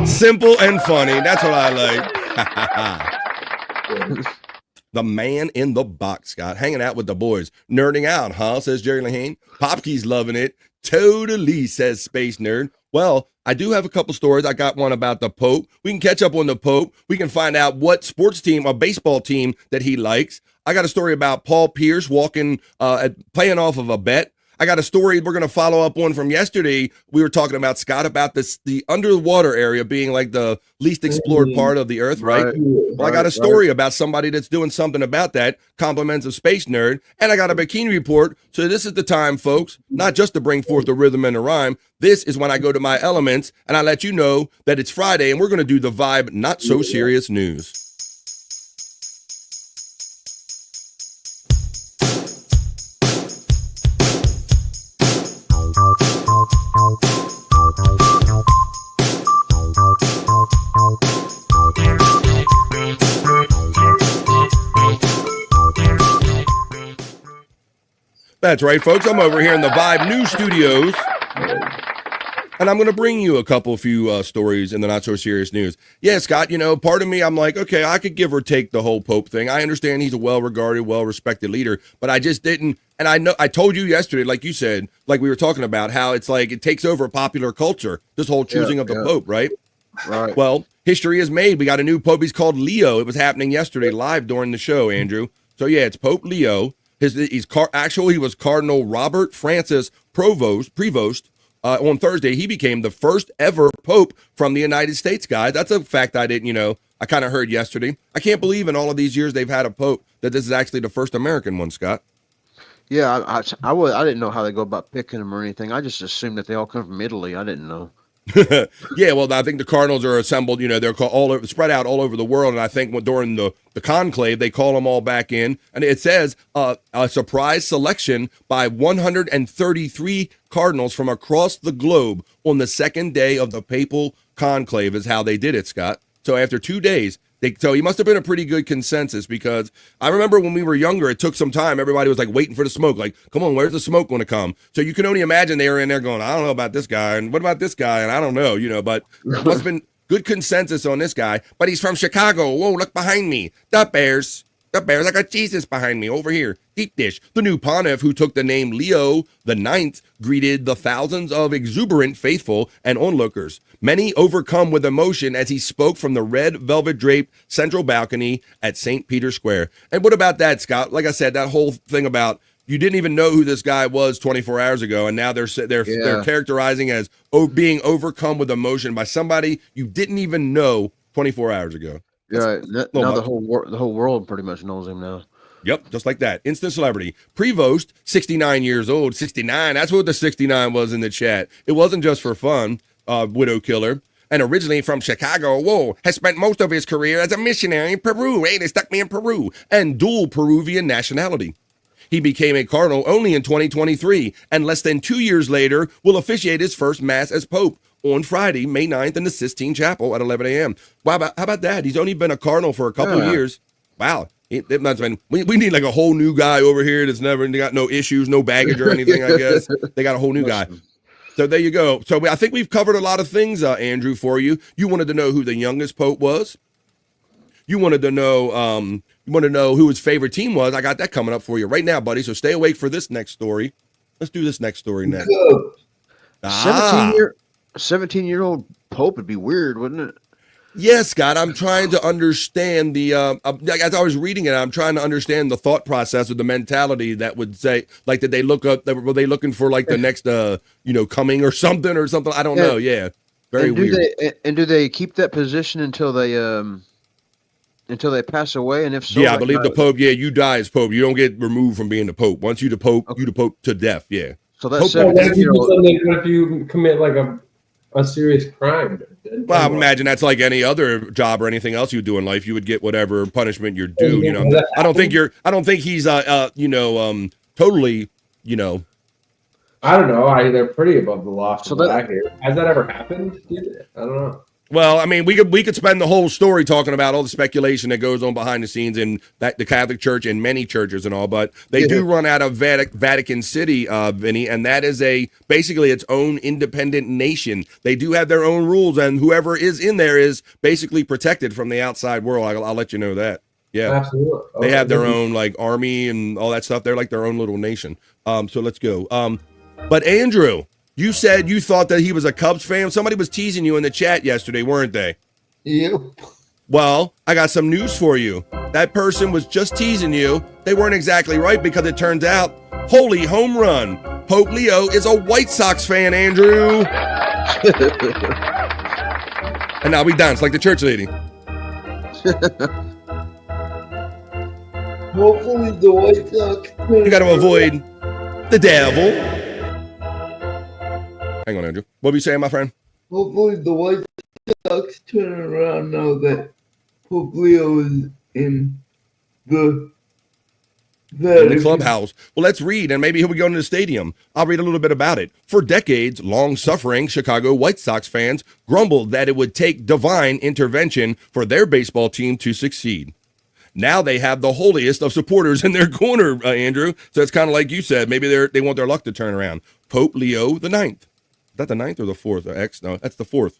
Simple and funny. That's what I like. The man in the box, Scott. Hanging out with the boys. Nerding out, huh? Says Jerry Lahane. Popkey's loving it. Totally, says Space Nerd. Well, I do have a couple stories. I got one about the Pope. We can catch up on the Pope. We can find out what sports team or baseball team that he likes. I got a story about Paul Pierce walking, playing off of a bet. I got a story we're going to follow up on from yesterday. We were talking about, Scott, about the underwater area being like the least explored part of the earth, right? Well, I got a story about somebody that's doing something about that. Compliments of Space Nerd. And I got a bikini report. So this is the time, folks, not just to bring forth the rhythm and the rhyme. This is when I go to my elements and I let you know that it's Friday and we're going to do the Vibe Not So Serious News. That's right, folks. I'm over here in the Vibe News Studios, and I'm going to bring you a few stories in the Not So Serious News. Yeah, Scott, part of me, I'm like, okay, I could give or take the whole Pope thing. I understand he's a well-regarded, well-respected leader, but I just didn't. And I told you yesterday, like you said, like we were talking about, how it's like it takes over popular culture, this whole choosing of the Pope, right? Right. Well, history is made. We got a new Pope. He's called Leo. It was happening yesterday live during the show, Andrew. So, yeah, it's Pope Leo. He was Cardinal Robert Francis Prevost. On Thursday, he became the first ever Pope from the United States, guys. That's a fact I didn't, I kind of heard yesterday. I can't believe in all of these years they've had a Pope that this is actually the first American one, Scott. Yeah, I didn't know how they go about picking them or anything. I just assumed that they all come from Italy. I didn't know. Yeah, well, I think the cardinals are assembled. They're spread out all over the world, and I think during the conclave they call them all back in, and it says a surprise selection by 133 cardinals from across the globe on the second day of the papal conclave is how they did it, Scott. So after 2 days. So he must have been a pretty good consensus, because I remember when we were younger, it took some time. Everybody was like waiting for the smoke. Like, come on, where's the smoke going to come? So you can only imagine they were in there going, I don't know about this guy. And what about this guy? And I don't know, but it must have been good consensus on this guy. But he's from Chicago. Whoa, look behind me. The Bears. the Bears. I got Jesus behind me over here. Deep dish. The new pontiff, who took the name Leo the Ninth, greeted the thousands of exuberant faithful and onlookers, many overcome with emotion as he spoke from the red velvet draped central balcony at St. Peter's Square. And what about that, Scott? Like I said, that whole thing about you didn't even know who this guy was 24 hours ago, and now they're characterizing as being overcome with emotion by somebody you didn't even know 24 hours ago. Yeah, now the whole world pretty much knows him now. Yep, just like that. Instant celebrity. Prevost, 69 years old. 69, that's what the 69 was in the chat. It wasn't just for fun, widow killer. And originally from Chicago, has spent most of his career as a missionary in Peru. Hey, they stuck me in Peru. And dual Peruvian nationality. He became a cardinal only in 2023, and less than 2 years later will officiate his first mass as pope on Friday, May 9th in the Sistine Chapel at 11 a.m. Wow, how about that? He's only been a cardinal for a couple of years. Wow. We need like a whole new guy over here that's never got no issues, no baggage or anything, I guess. They got a whole new guy. So there you go. So I think we've covered a lot of things, Andrew, for you. You wanted to know who the youngest pope was. You wanted to know who his favorite team was. I got that coming up for you right now, buddy. So stay awake for this next story. Let's do this next story next. 17-year-old pope would be weird, wouldn't it? Yes, Scott. I'm trying to understand the. As I was reading it, I'm trying to understand the thought process or the mentality that would say, like, did they look up? Were they looking for like the next, coming or something? I don't know. Yeah, very weird. Do they keep that position until they pass away? And if so, yeah, I believe the pope. Yeah, you die as pope. You don't get removed from being the pope. Once you the pope, you the pope to death. Yeah. So that's what if you commit like a serious crime? Well, I imagine that's like any other job or anything else you do in life. You would get whatever punishment you're due. I don't think he's totally. I don't know. They're pretty above the law. So has that ever happened? I don't know. Well, I mean, we could spend the whole story talking about all the speculation that goes on behind the scenes in the Catholic Church and many churches and all, but they do run out of Vatican City, Vinny, and that is basically its own independent nation. They do have their own rules, and whoever is in there is basically protected from the outside world. I'll let you know that. Yeah, absolutely. They have their own like army and all that stuff. They're like their own little nation. So let's go. But Andrew, you said you thought that he was a Cubs fan. Somebody was teasing you in the chat yesterday, weren't they? Yep. Well, I got some news for you. That person was just teasing you. They weren't exactly right because it turns out, holy home run, Pope Leo is a White Sox fan, Andrew. And now we dance like the church lady. Hopefully the White Sox. You got to avoid the devil. Hang on, Andrew. What were you saying, my friend? Hopefully the White Sox turn around now that Pope Leo is in the clubhouse. Well, let's read, and maybe he'll be going to the stadium. I'll read a little bit about it. For decades, long-suffering Chicago White Sox fans grumbled that it would take divine intervention for their baseball team to succeed. Now they have the holiest of supporters in their corner, Andrew. So it's kind of like you said. Maybe they want their luck to turn around. Pope Leo the Ninth. Is that the 9th or the 4th? No, that's the 4th.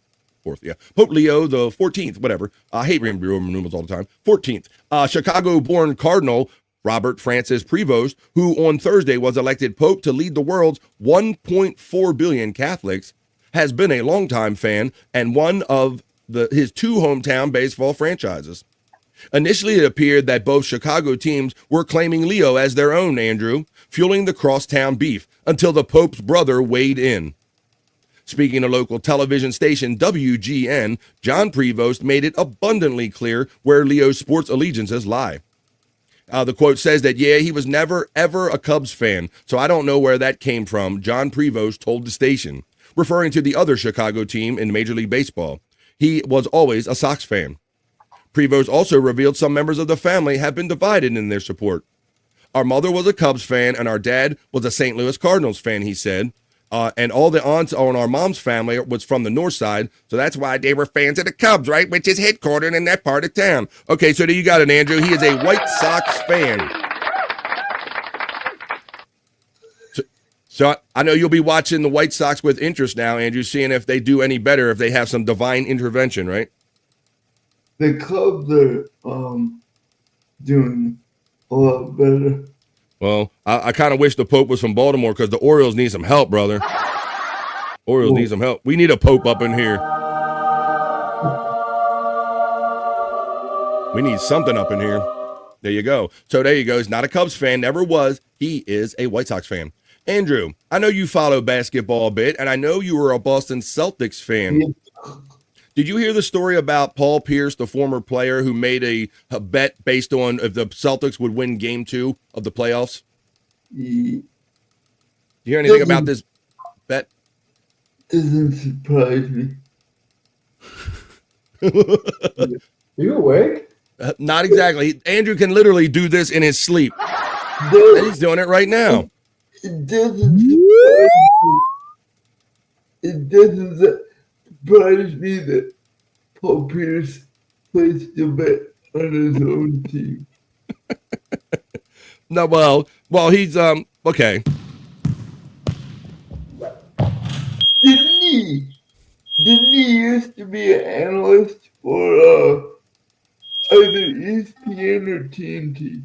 Yeah. Pope Leo the 14th, whatever. I hate Roman numerals all the time. 14th. Chicago-born Cardinal Robert Francis Prevost, who on Thursday was elected Pope to lead the world's 1.4 billion Catholics, has been a longtime fan and one of his two hometown baseball franchises. Initially, it appeared that both Chicago teams were claiming Leo as their own, Andrew, fueling the crosstown beef until the Pope's brother weighed in. Speaking to local television station WGN, John Prevost made it abundantly clear where Leo's sports allegiances lie. The quote says that, he was never, ever a Cubs fan, so I don't know where that came from, John Prevost told the station, referring to the other Chicago team in Major League Baseball. He was always a Sox fan. Prevost also revealed some members of the family have been divided in their support. Our mother was a Cubs fan and our dad was a St. Louis Cardinals fan, he said. And all the aunts on our mom's family was from the north side, so that's why they were fans of the Cubs, right? Which is headquartered in that part of town. Okay, so there you got it, Andrew. He is a White Sox fan. So I know you'll be watching the White Sox with interest now, Andrew, seeing if they do any better, if they have some divine intervention, right? The Cubs are doing a lot better. Well, I kind of wish the Pope was from Baltimore because the Orioles need some help, brother. Orioles need some help. We need a Pope up in here. We need something up in here. There you go. So there you go. He's not a Cubs fan, never was. He is a White Sox fan. Andrew, I know you follow basketball a bit, and I know you were a Boston Celtics fan. Yeah. Did you hear the story about Paul Pierce, the former player who made a bet based on if the Celtics would win Game 2 of the playoffs? Yeah. Do you hear anything about this bet? Doesn't surprise me. You awake? Not exactly. Andrew can literally do this in his sleep. No, And he's doing it right now. it doesn't surprise me. It doesn't surprise me that Paul Pierce placed a bet on his own team. No, well, he's okay. Didn't he used to be an analyst for either ESPN or TNT?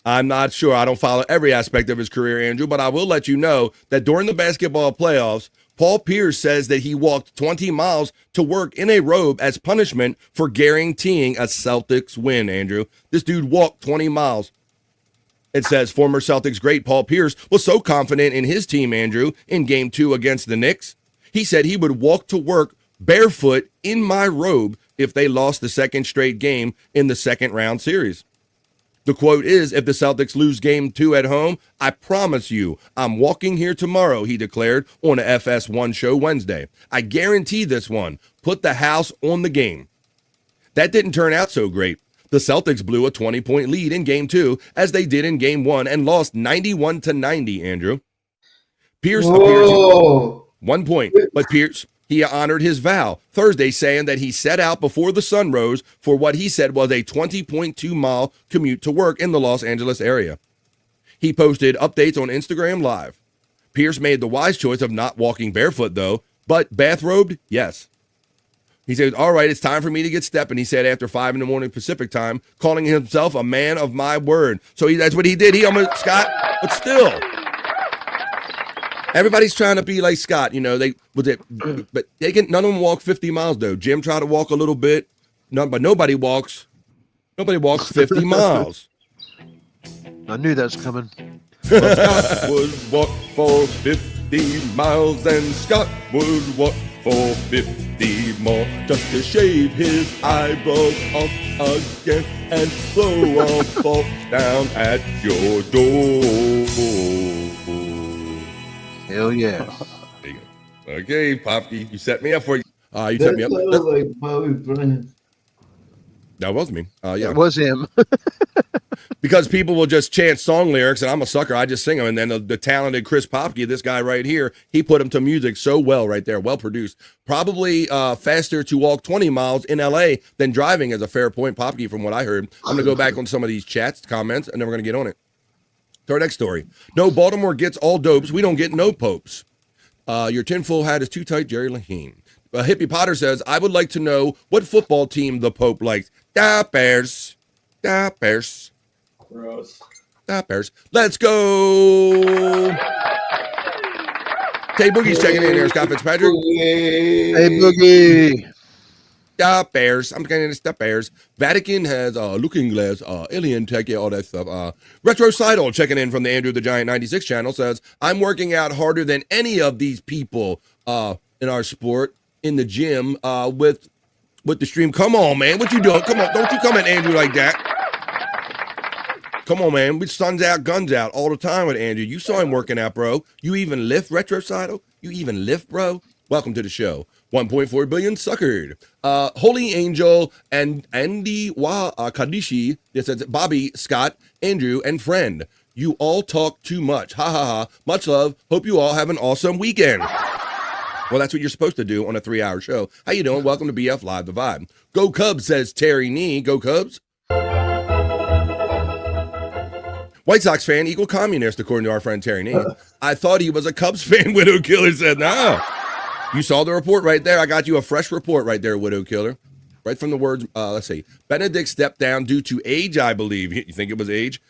I'm not sure. I don't follow every aspect of his career, Andrew, but I will let you know that during the basketball playoffs, Paul Pierce says that he walked 20 miles to work in a robe as punishment for guaranteeing a Celtics win, Andrew. This dude walked 20 miles. It says former Celtics great Paul Pierce was so confident in his team, Andrew, in Game 2 against the Knicks. He said he would walk to work barefoot in my robe if they lost the second straight game in the second round series. The quote is, if the Celtics lose Game 2 at home, I promise you, I'm walking here tomorrow, he declared on a FS1 show Wednesday. I guarantee this one. Put the house on the game. That didn't turn out so great. The Celtics blew a 20-point lead in Game 2, as they did in Game 1, and lost 91-90, Andrew. Pierce appears 1 point, but Pierce, he honored his vow Thursday, saying that he set out before the sun rose for what he said was a 20.2-mile commute to work in the Los Angeles area. He posted updates on Instagram Live. Pierce made the wise choice of not walking barefoot, though, but bathrobed, yes. He said, all right, it's time for me to get stepping, he said after 5 a.m. Pacific time, calling himself a man of my word. So that's what he did. He almost, Scott, but still. Everybody's trying to be like Scott, you know, but they can, none of them walk 50 miles, though. Jim tried to walk a little bit, but nobody walks 50 miles. I knew that was coming. Scott would walk for 50 miles, and Scott would walk for 50 more just to shave his eyebrows off again and blow off bolts down at your door. Hell yeah. There you go. Okay, Popky, you set me up for you. You set me up. Like Bobby Bryant. That was me. Yeah. It was him. Because people will just chant song lyrics, and I'm a sucker. I just sing them. And then the talented Chris Popke, this guy right here, he put them to music so well right there, well produced. Probably faster to walk 20 miles in L.A. than driving is a fair point, Popke, from what I heard. I'm going to go back on some of these chats, comments, and then we're going to get on it. To our next story. No, Baltimore gets all dopes. We don't get no popes. Your tinfoil hat is too tight, Jerry Laheen. Hippie Potter says, I would like to know what football team the Pope likes. Da Bears. Da Bears. Gross. Da Bears. Let's go. Tay Boogie's checking in there, Scott Fitzpatrick. Hey, Boogie. Da Bears. I'm getting into the Bears. Vatican has Looking Glass, Alien Tech, yeah, all that stuff. Retrocidal checking in from the Andrew the Giant 96 channel says, I'm working out harder than any of these people in our sport in the gym with the stream. Come on, man. What you doing? Come on. Don't you come at Andrew like that. Come on, man. We sun's out, guns out all the time with Andrew. You saw him working out, bro. You even lift, Retrocidal? You even lift, bro? Welcome to the show. 1.4 billion suckered. Holy Angel and Andy Kadishi. This is Bobby, Scott, Andrew, and friend. You all talk too much. Ha ha ha. Much love. Hope you all have an awesome weekend. Well, that's what you're supposed to do on a 3-hour show. How you doing? Welcome to BF Live, The Vibe. Go Cubs, says Terry Nee. Go Cubs. White Sox fan equal communist, according to our friend Terry Nee. I thought he was a Cubs fan, Widow Killer said. No. You saw the report right there. I got you a fresh report right there, Widow Killer. Right from the words, let's see. Benedict stepped down due to age, I believe. You think it was age?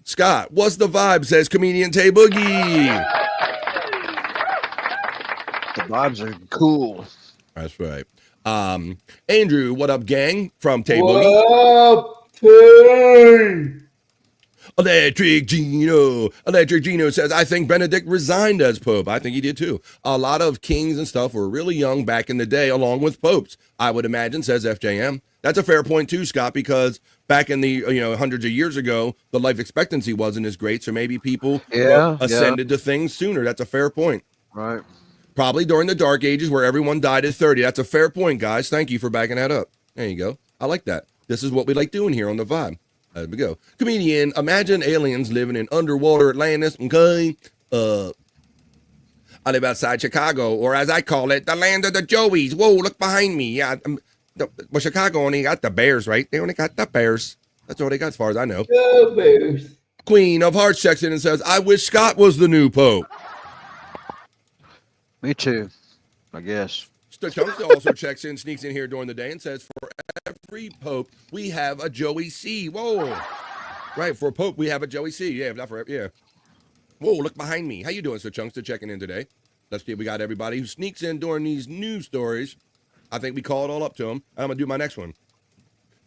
Scott, what's the vibe? Says comedian Tay Boogie. The vibes are cool. That's right. Andrew, what up, gang? From Tay What Boogie. up, Tay? Electric Gino says, I think Benedict resigned as Pope. I think he did too. A lot of kings and stuff were really young back in the day, along with popes, I would imagine, says FJM. That's a fair point too, Scott, because back in the hundreds of years ago, the life expectancy wasn't as great, so maybe people ascended to things sooner. That's a fair point. Right. Probably during the Dark Ages where everyone died at 30. That's a fair point, guys. Thank you for backing that up. There you go. I like that. This is what we like doing here on The Vibe. There we go. Comedian, imagine aliens living in underwater Atlantis. Okay. I live outside Chicago, or as I call it, the land of the Joeys. Whoa, look behind me. Yeah. Well, Chicago only got the Bears, right? They only got the Bears. That's all they got as far as I know. The Bears. Queen of Hearts checks in and says, I wish Scott was the new Pope. Me too, I guess. Chunks also checks in, sneaks in here during the day and says, for every Pope, we have a Joey C. Whoa. Right, for a Pope, we have a Joey C. Yeah, not for, yeah. Whoa, look behind me. How you doing, Sir Chunks? Checking in today. Let's see if we got everybody who sneaks in during these news stories. I think we call it all up to them. I'm going to do my next one.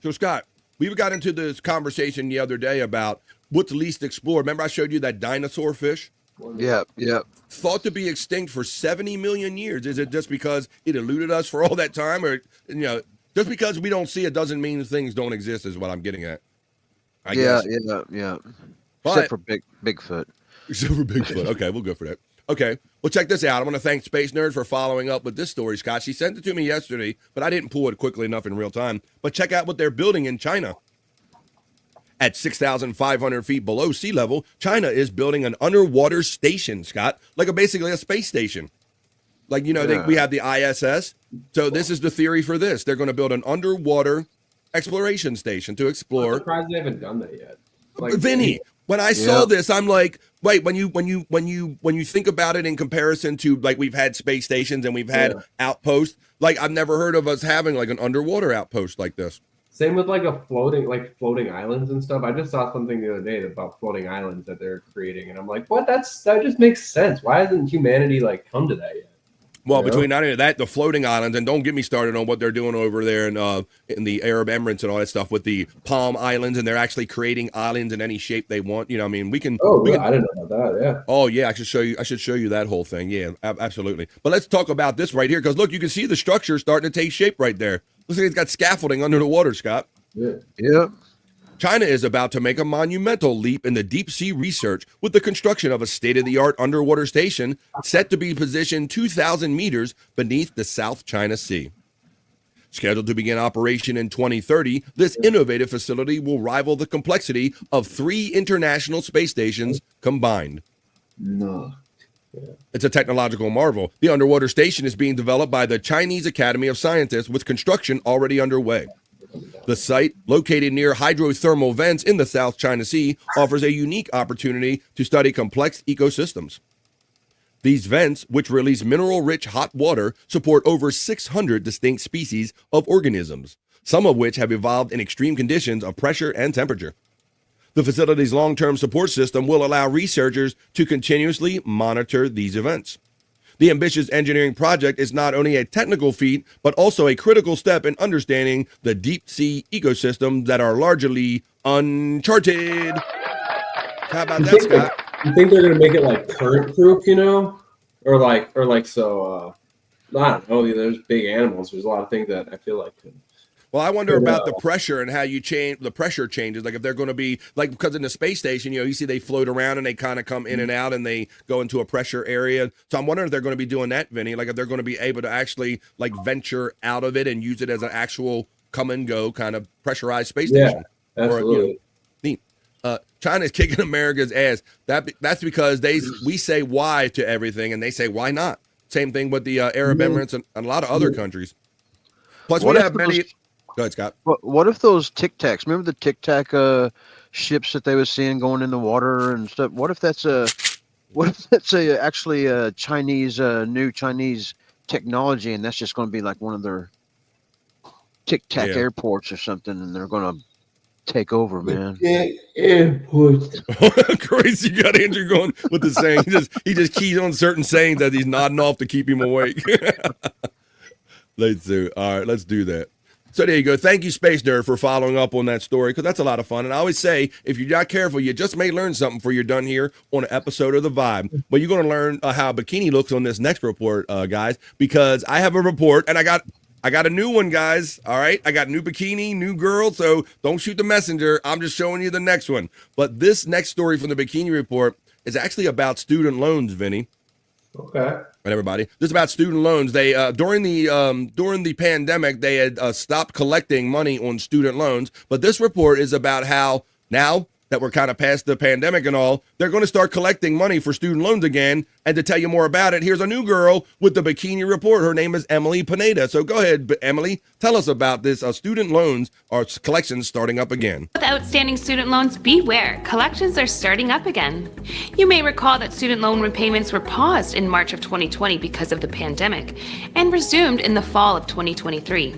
So, Scott, we got into this conversation the other day about what's least explored. Remember I showed you that dinosaur fish? Yeah. Thought to be extinct for 70 million years. Is it just because it eluded us for all that time? Or, just because we don't see it doesn't mean things don't exist is what I'm getting at. I guess. Yeah. But, Except for Bigfoot. Except for Bigfoot. Okay, we'll go for that. Okay, well, check this out. I want to thank Space Nerd for following up with this story, Scott. She sent it to me yesterday, but I didn't pull it quickly enough in real time. But check out what they're building in China. At 6,500 feet below sea level, China is building an underwater station, Scott, like basically a space station. Like, we have the ISS. So this is the theory for this. They're going to build an underwater exploration station to explore. I'm surprised they haven't done that yet. Vinny, when I saw this, I'm like, wait, when you think about it in comparison to like we've had space stations and we've had outposts, like I've never heard of us having like an underwater outpost like this. Same with like floating islands and stuff. I just saw something the other day about floating islands that they're creating, and I'm like, what? That just makes sense. Why hasn't humanity come to that yet? Well, between not only that, the floating islands, and don't get me started on what they're doing over there in the Arab Emirates and all that stuff with the Palm Islands, and they're actually creating islands in any shape they want. I mean, we can. Oh, I didn't know about that. Yeah. Oh, yeah. I should show you that whole thing. Yeah, absolutely. But let's talk about this right here, because look, you can see the structure starting to take shape right there. Looks like it's got scaffolding under the water, Scott. Yeah. China is about to make a monumental leap in the deep sea research with the construction of a state-of-the-art underwater station set to be positioned 2,000 meters beneath the South China Sea. Scheduled to begin operation in 2030, this innovative facility will rival the complexity of 3 international space stations combined. No. It's a technological marvel. The underwater station is being developed by the Chinese Academy of Sciences with construction already underway. The site, located near hydrothermal vents in the South China Sea, offers a unique opportunity to study complex ecosystems. These vents, which release mineral-rich hot water, support over 600 distinct species of organisms, some of which have evolved in extreme conditions of pressure and temperature. The facility's long-term support system will allow researchers to continuously monitor these events. The ambitious engineering project is not only a technical feat, but also a critical step in understanding the deep sea ecosystems that are largely uncharted. How about that, Scott? You think they're going to make it current proof, or so, I don't know. There's big animals. There's a lot of things that I feel like could. Well, I wonder about the pressure and how you change the pressure changes. Like if they're going to be because in the space station, you see they float around and they kind of come in and out and they go into a pressure area. So I'm wondering if they're going to be doing that, Vinny. Like if they're going to be able to actually venture out of it and use it as an actual come and go kind of pressurized space station. Absolutely. Neat. China's kicking America's ass. That's because we say why to everything and they say why not. Same thing with the Arab Emirates and a lot of other countries. Plus, we have many. Go ahead, Scott. What if those Tic Tacs? Remember the Tic Tac ships that they were seeing going in the water and stuff? What if that's actually a Chinese new Chinese technology, and that's just going to be like one of their Tic Tac airports or something, and they're going to take over, man. Crazy, you got Andrew going with the saying. He just keys on certain sayings that he's nodding off to keep him awake. Let's do. All right, let's do that. So there you go. Thank you, Space Nerd, for following up on that story, because that's a lot of fun. And I always say, if you're not careful, you just may learn something before you're done here on an episode of The Vibe. But you're going to learn how a bikini looks on this next report, guys, because I have a report, and I got a new one, guys. All right, I got new bikini, new girl. So don't shoot the messenger. I'm just showing you the next one. But this next story from the Bikini Report is actually about student loans, Vinny. Okay. And everybody, this is about student loans. They during the pandemic, they had stopped collecting money on student loans. But this report is about how now that we're kind of past the pandemic and all, they're going to start collecting money for student loans again. And to tell you more about it, here's a new girl with the Bikini Report. Her name is Emily Pineda. So go ahead, Emily, tell us about this student loans or collections starting up again. With outstanding student loans, beware. Collections are starting up again. You may recall that student loan repayments were paused in March of 2020 because of the pandemic and resumed in the fall of 2023.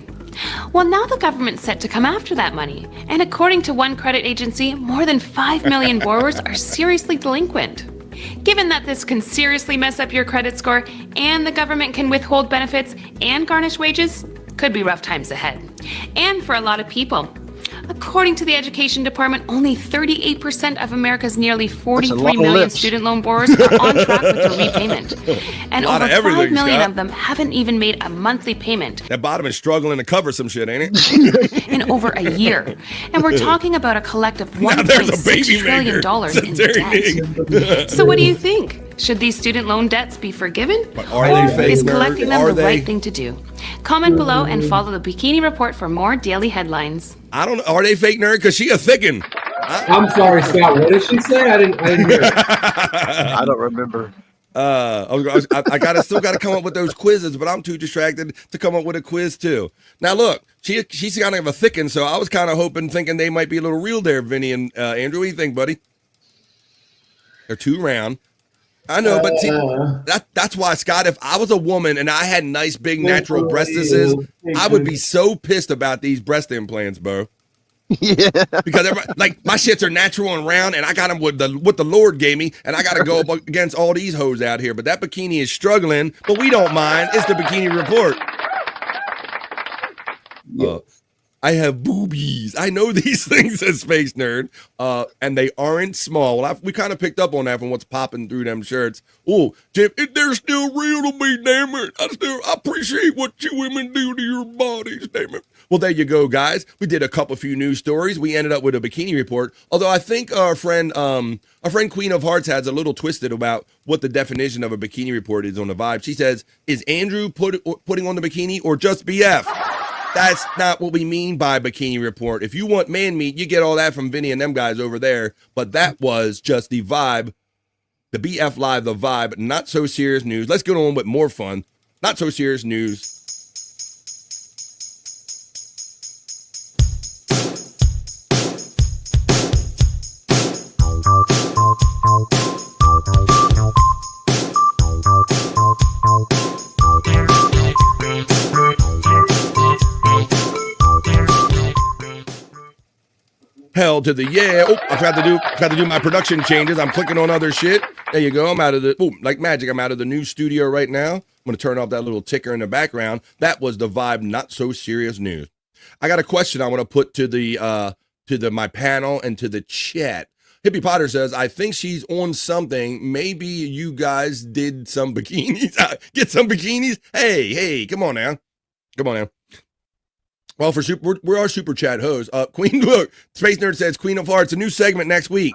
Well, now the government's set to come after that money. And according to one credit agency, more than 5 million borrowers are seriously delinquent. Given that this can seriously mess up your credit score and the government can withhold benefits and garnish wages, could be rough times ahead. And for a lot of people. According to the Education Department, only 38% of America's nearly 43 million student loan borrowers are on track with their repayment. And over 5 million of them haven't even made a monthly payment. That bottom is struggling to cover some shit, ain't it? In over a year. And we're talking about a collective $1.6 trillion in debt. So what do you think? Should these student loan debts be forgiven? Are they fake? Is collecting them the right thing to do? Comment below and follow the Bikini Report for more daily headlines. I don't know. Are they fake, nerd? Because she a thickin'. I'm sorry, Scott. What did she say? I didn't hear it. I don't remember. I still gotta come up with those quizzes, but I'm too distracted to come up with a quiz too. Now look, she's kind of a thickin', so I was kind of thinking they might be a little real there, Vinny and Andrew. What do you think, buddy? They're too round. I know, but see, that's why, Scott, if I was a woman and I had nice, big, natural breastises, I would be so pissed about these breast implants, bro. Yeah. Because like my shits are natural and round, and I got them with what the Lord gave me, and I got to go up against all these hoes out here. But that bikini is struggling, but we don't mind. It's the Bikini Report. I have boobies. I know these things as Space Nerd, and they aren't small. Well, we kind of picked up on that from what's popping through them shirts. Oh, Jim, they're still real to me, damn it. I appreciate what you women do to your bodies, damn it. Well, there you go, guys. We did a few news stories. We ended up with a Bikini Report. Although I think our friend Queen of Hearts has a little twisted about what the definition of a Bikini Report is on the Vibe. She says, "Is Andrew putting on the bikini or just BF?" That's not what we mean by Bikini Report. If you want man meat, you get all that from Vinny and them guys over there. But that was just the Vibe, the BF Live, the Vibe, not so serious news. Let's get on with more fun. Not so serious news. Hell to the yeah. Oh, I forgot to do my production changes. I'm clicking on other shit. There you go. I'm out of like magic. I'm out of the new studio right now. I'm going to turn off that little ticker in the background. That was the Vibe not so serious news. I got a question I want to put to my panel and to the chat. Hippie Potter says, I think she's on something. Maybe you guys did some bikinis. Get some bikinis. Hey, come on now. Well, we're our super chat host. Queen, look, Space Nerd says Queen of Hearts, a new segment next week.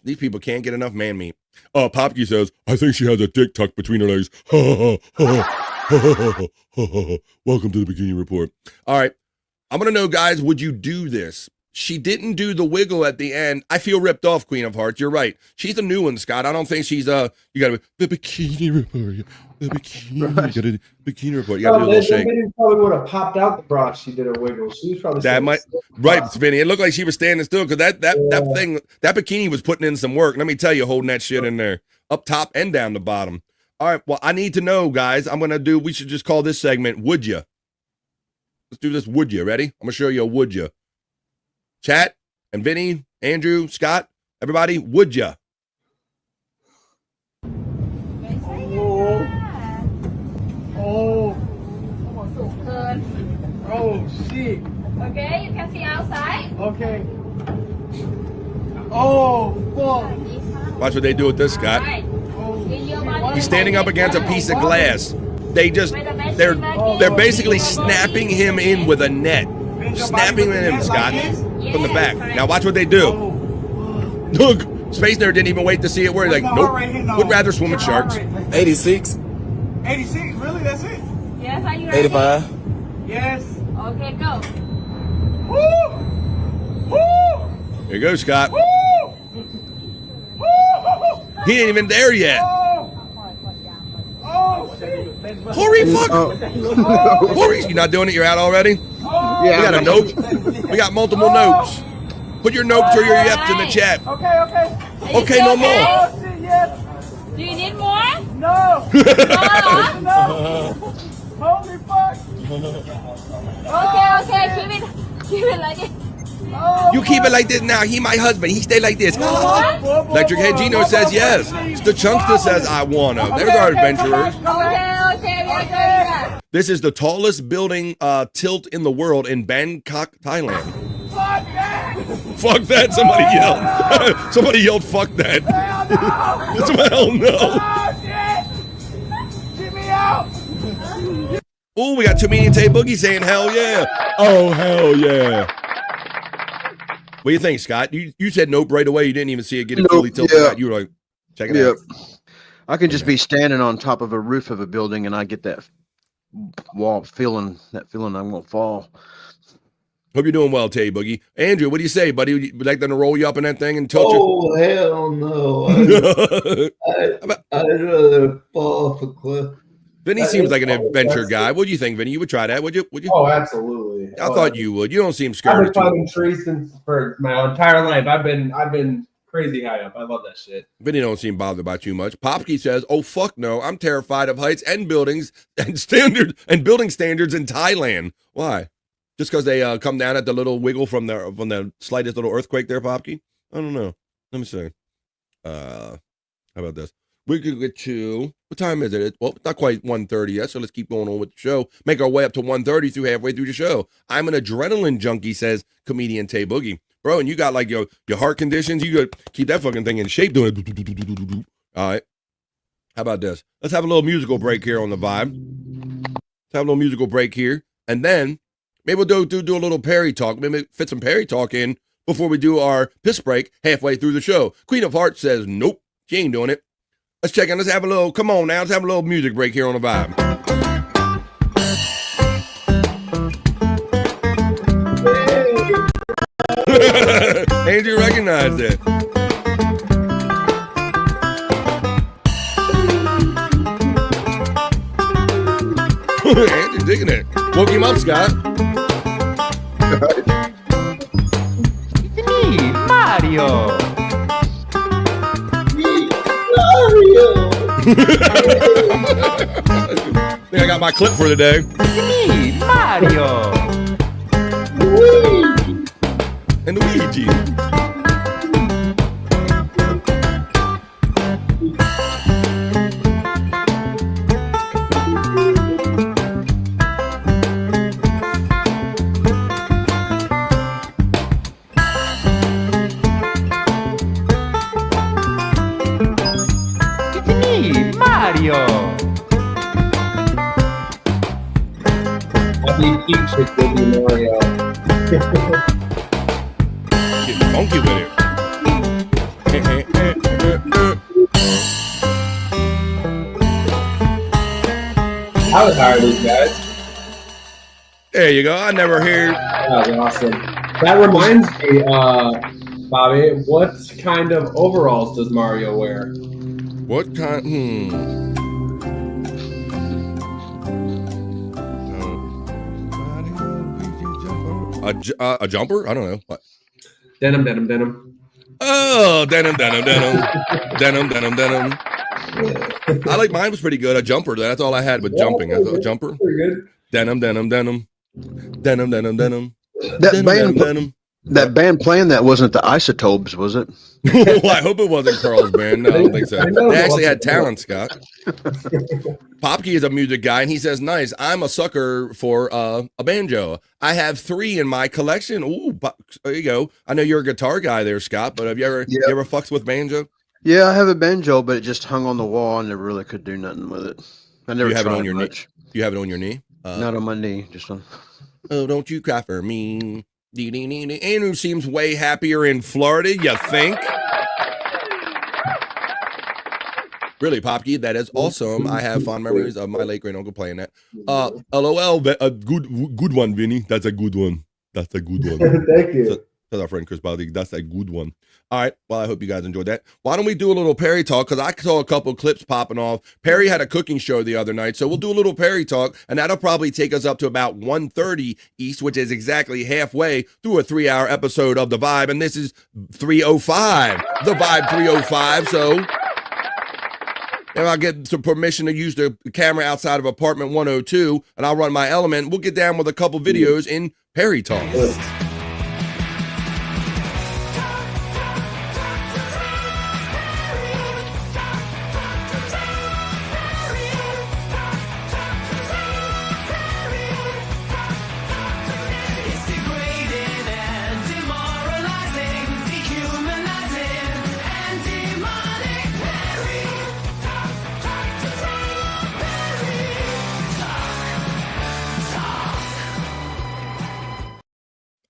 These people can't get enough man meat. Popke says, I think she has a dick tucked between her legs. Welcome to the Bikini Report. All right. I'm going to know, guys, would you do this? She didn't do the wiggle at the end. I feel ripped off, Queen of Hearts. You're right. She's a new one, Scott. I don't think she's you got to the Bikini Report. The Bikini Report. You got to do a little shake. They probably would have popped out the bra. She did a wiggle. She was probably right, Vinny. It looked like she was standing still because that bikini was putting in some work. Let me tell you, holding that shit in there, up top and down the bottom. All right. Well, I need to know, guys. We should just call this segment "Would Ya." Let's do this. Would ya? Ready? I'm gonna show you a would ya. Chat and Vinny, Andrew, Scott, everybody, would ya? Oh, shit. Okay, you can see outside. Okay. Oh, fuck. Watch what they do with this, Scott. He's standing up against a piece of glass. They're basically snapping him in with a net. Snapping him in, Scott, from the back. Now watch what they do. Look, Space Nerd didn't even wait to see it where he's like, nope, would rather swim with sharks. 86. 86, really? That's it? Yes, are you ready? 85. Yes. Okay, go. Woo! Woo! Here you go, Scott. Woo! He ain't even there yet. Oh, shit. Hurry, fuck. Hurry, you not doing it? You're out already? Oh, We got a note. We got multiple notes. Put your notes or your yeps in the chat. Okay. Okay, no more. Oh, shit, yes. Do you need more? No. No. Holy fuck. Okay, keep it like it. You keep it like this now. He my husband. He stay like this. Electric Head Gino says yes. The Chunkster says I wanna. There's our adventurers. Okay. This is the tallest building tilt in the world in Bangkok, Thailand. Fuck that! Somebody yelled. Somebody yelled, "Fuck that!" Hell no. Get me out. Oh, we got Tomini Tay Boogie saying hell yeah. Oh, hell yeah. What do you think, Scott? You said nope right away. You didn't even see it get it fully tilted out. You were like, check it out. I can just be standing on top of a roof of a building and I get that feeling I'm going to fall. Hope you're doing well, Tay Boogie. Andrew, what do you say, buddy? Would you like them to roll you up in that thing and tilt you? Oh, hell no. I'd rather fall off a cliff. Vinny seems like an adventure guy. What do you think, Vinny? You would try that, would you? Oh, absolutely. I thought you would. You don't seem I've scared. been climbing trees for my entire life. I've been crazy high up. I love that shit. Vinny don't seem bothered by too much. Popke says, "Oh fuck no, I'm terrified of heights and buildings and building standards in Thailand. Why? Just because they come down at the little wiggle from the slightest little earthquake there, Popke? I don't know. Let me see. How about this? We could get to, what time is it? Well, it's not quite 1:30 yet, so let's keep going on with the show. Make our way up to 1:30 through halfway through the show. I'm an adrenaline junkie, says comedian Tay Boogie. Bro, and you got like your heart conditions. You got to keep that fucking thing in shape doing it. All right. How about this? Let's have a little musical break here on the vibe. Let's have a little musical break here. And then maybe we'll do a little Perry talk. Maybe fit some Perry talk in before we do our piss break halfway through the show. Queen of Hearts says, nope, she ain't doing it. Let's check in. Let's have a little, come on now. Let's have a little music break here on the vibe. Andrew recognized it. Andrew digging it. Woke him up, Scott. It's me, Mario. I think I got my clip for the day. Me, Mario. And Luigi. Mario. I think Peach should be Mario. Getting funky with it. I was hired these guys. There you go. I never heard. That was awesome. That reminds me, Bobby, what kind of overalls does Mario wear? What kind? A jumper? I don't know. What? Denim. Oh, denim. Denim. I like mine was pretty good. A jumper. That's all I had with jumping. I thought a jumper. Pretty good. Denim. That band, That band playing that wasn't the Isotopes, was it? Well, I hope it wasn't Carl's band. No, I don't think so. They actually had talent, Scott. Popkey is a music guy, and he says, nice. I'm a sucker for a banjo. I have 3 in my collection. Ooh, there you go. I know you're a guitar guy there, Scott, but have you ever fucked with banjo? Yeah, I have a banjo, but it just hung on the wall and never really could do nothing with it. I never you have tried it on your much. knee. You have it on your knee? Not on my knee, just on. Oh, don't you cry for me. Andrew seems way happier in Florida, you think? Really, Popkey, that is awesome. I have fond memories of my late great uncle playing that. LOL, a good one, Vinny. That's a good one. That's a good one. Thank you. That's our friend Chris Baldi. That's a good one. All right. Well, I hope you guys enjoyed that. Why don't we do a little Perry talk? Because I saw a couple clips popping off. Perry had a cooking show the other night, so we'll do a little Perry talk, and that'll probably take us up to about 1:30 East, which is exactly halfway through a 3-hour episode of The Vibe, and this is 3:05. The Vibe 3:05. So if I get some permission to use the camera outside of apartment 102, and I'll run my element, we'll get down with a couple videos in Perry talk.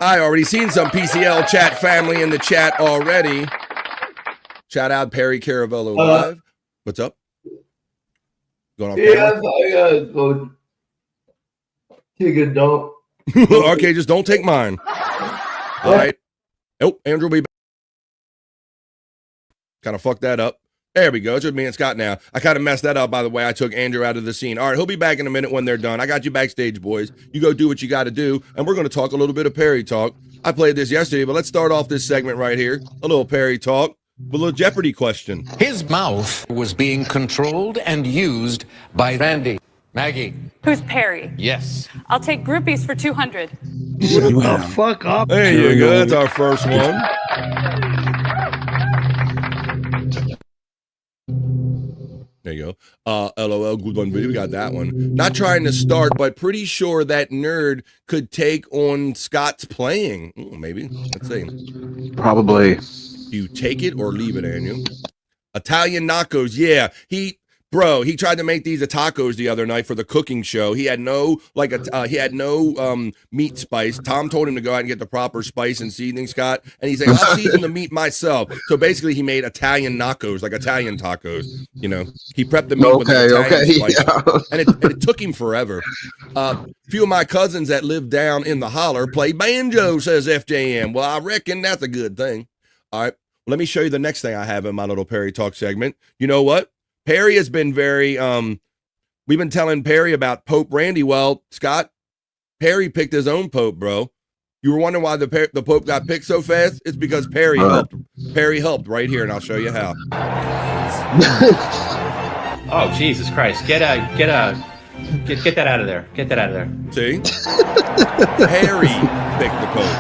I already seen some PCL chat family in the chat already. Shout out Perry Caravello Live. What's up? Going on? Yeah, I gotta go take a dump. Okay, just don't take mine. All right. Oh, Andrew will be back. Kind of fucked that up. There we go. It's just me and Scott now. I kind of messed that up, by the way. I took Andrew out of the scene. All right, he'll be back in a minute when they're done. I got you backstage, boys. You go do what you got to do, and we're going to talk a little bit of Perry talk. I played this yesterday, but let's start off this segment right here. A little Perry talk with a little Jeopardy question. His mouth was being controlled and used by Randy. Maggie. Who's Perry? Yes. I'll take groupies for 200. Oh, fuck up. There you go. That's our first one. There you go. LOL, good one video. We got that one. Not trying to start, but pretty sure that nerd could take on Scott's playing. Ooh, maybe. Let's see. Probably. Do you take it or leave it, Anu? Italian nachos. Yeah. He tried to make these tacos the other night for the cooking show. He had no meat spice. Tom told him to go out and get the proper spice and seasoning, Scott. And he's like, I'll season the meat myself. So basically he made Italian nachos, like Italian tacos. You know, he prepped the meat with Italian spice. Yeah. And it took him forever. Few of my cousins that live down in the holler play banjo, says FJM. Well, I reckon that's a good thing. All right. Let me show you the next thing I have in my little Perry Talk segment. You know what? Perry has been very, we've been telling Perry about Pope Randy. Well, Scott, Perry picked his own Pope, bro. You were wondering why the Pope got picked so fast? It's because Perry helped. Perry helped right here, and I'll show you how. Oh, Jesus Christ. Get that out of there. Get that out of there. See? Perry picked the Pope.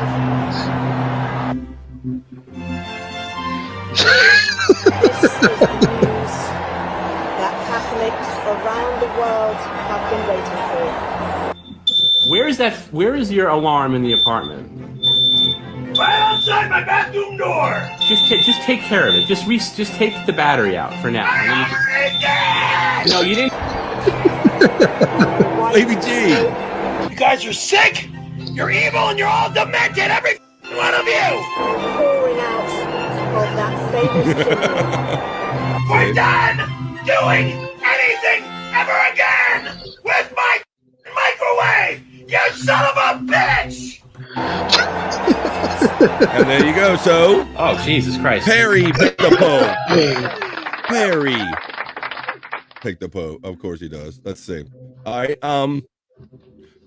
That Catholics around the world have been waiting for. Where is your alarm in the apartment? Right outside my bathroom door! Just take care of it. Just take the battery out for now. No, you didn't. Lady G. You guys are sick! You're evil and you're all demented! Every one of you! Pouring out of that famous We're done doing anything ever again with my microwave! You son of a bitch! And there you go. So, oh Jesus Christ, Perry picked the Pope. Perry picked the Pope. Of course he does. Let's see. All right.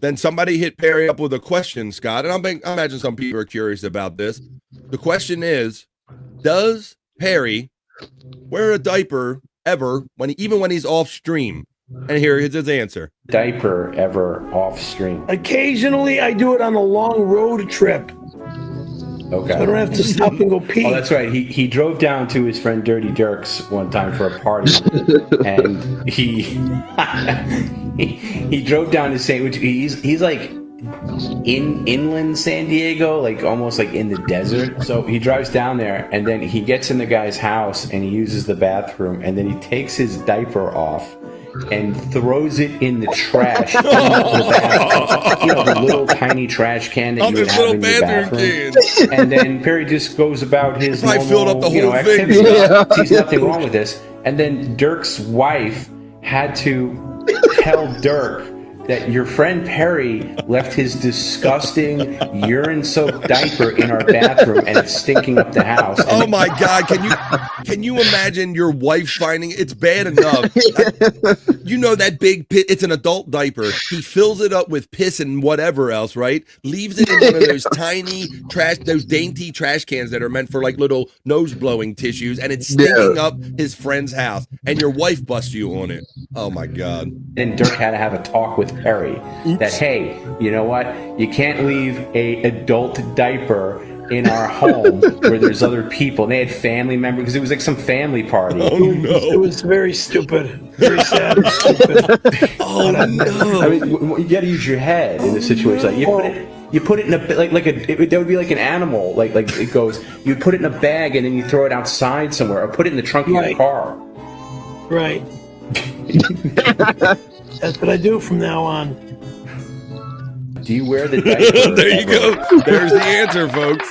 Then somebody hit Perry up with a question, Scott, and I imagine some people are curious about this. The question is, does Perry wear a diaper ever even when he's off stream? And here's his answer. Diaper ever off stream? Occasionally I do it on a long road trip. Okay. So I don't have to stop and go pee. Oh, that's right. He drove down to his friend Dirty Dirk's one time for a party, and he drove down to St. Which he's like in inland San Diego, like almost like in the desert. So he drives down there, and then he gets in the guy's house and he uses the bathroom, and then he takes his diaper off and throws it in the trash. In the bathroom. You know, the little tiny trash can that you would have in your bathroom. And then Perry just goes about his normal, filled up the whole activity. thing. Yeah. Sees nothing wrong with this. And then Dirk's wife had to tell Dirk that your friend Perry left his disgusting urine-soaked diaper in our bathroom and it's stinking up the house. Oh my God! Can you imagine your wife finding it's bad enough? You know that big pit. It's an adult diaper. He fills it up with piss and whatever else, right? Leaves it in one of those tiny trash, those dainty trash cans that are meant for like little nose blowing tissues, and it's stinking up his friend's house. And your wife busts you on it. Oh my God! And Dirk had to have a talk with Perry that, hey, you know what? You can't leave a adult diaper in our home where there's other people. And they had family members because it was like some family party. Oh no! It was very stupid, very sad and stupid. Oh no! I mean, you got to use your head in a situation like you put it in a that would be like an animal. Like it goes. You put it in a bag and then you throw it outside somewhere, or put it in the trunk of your car. Right. That's what I do from now on. Do you wear the diaper? There you go. There's the answer, folks.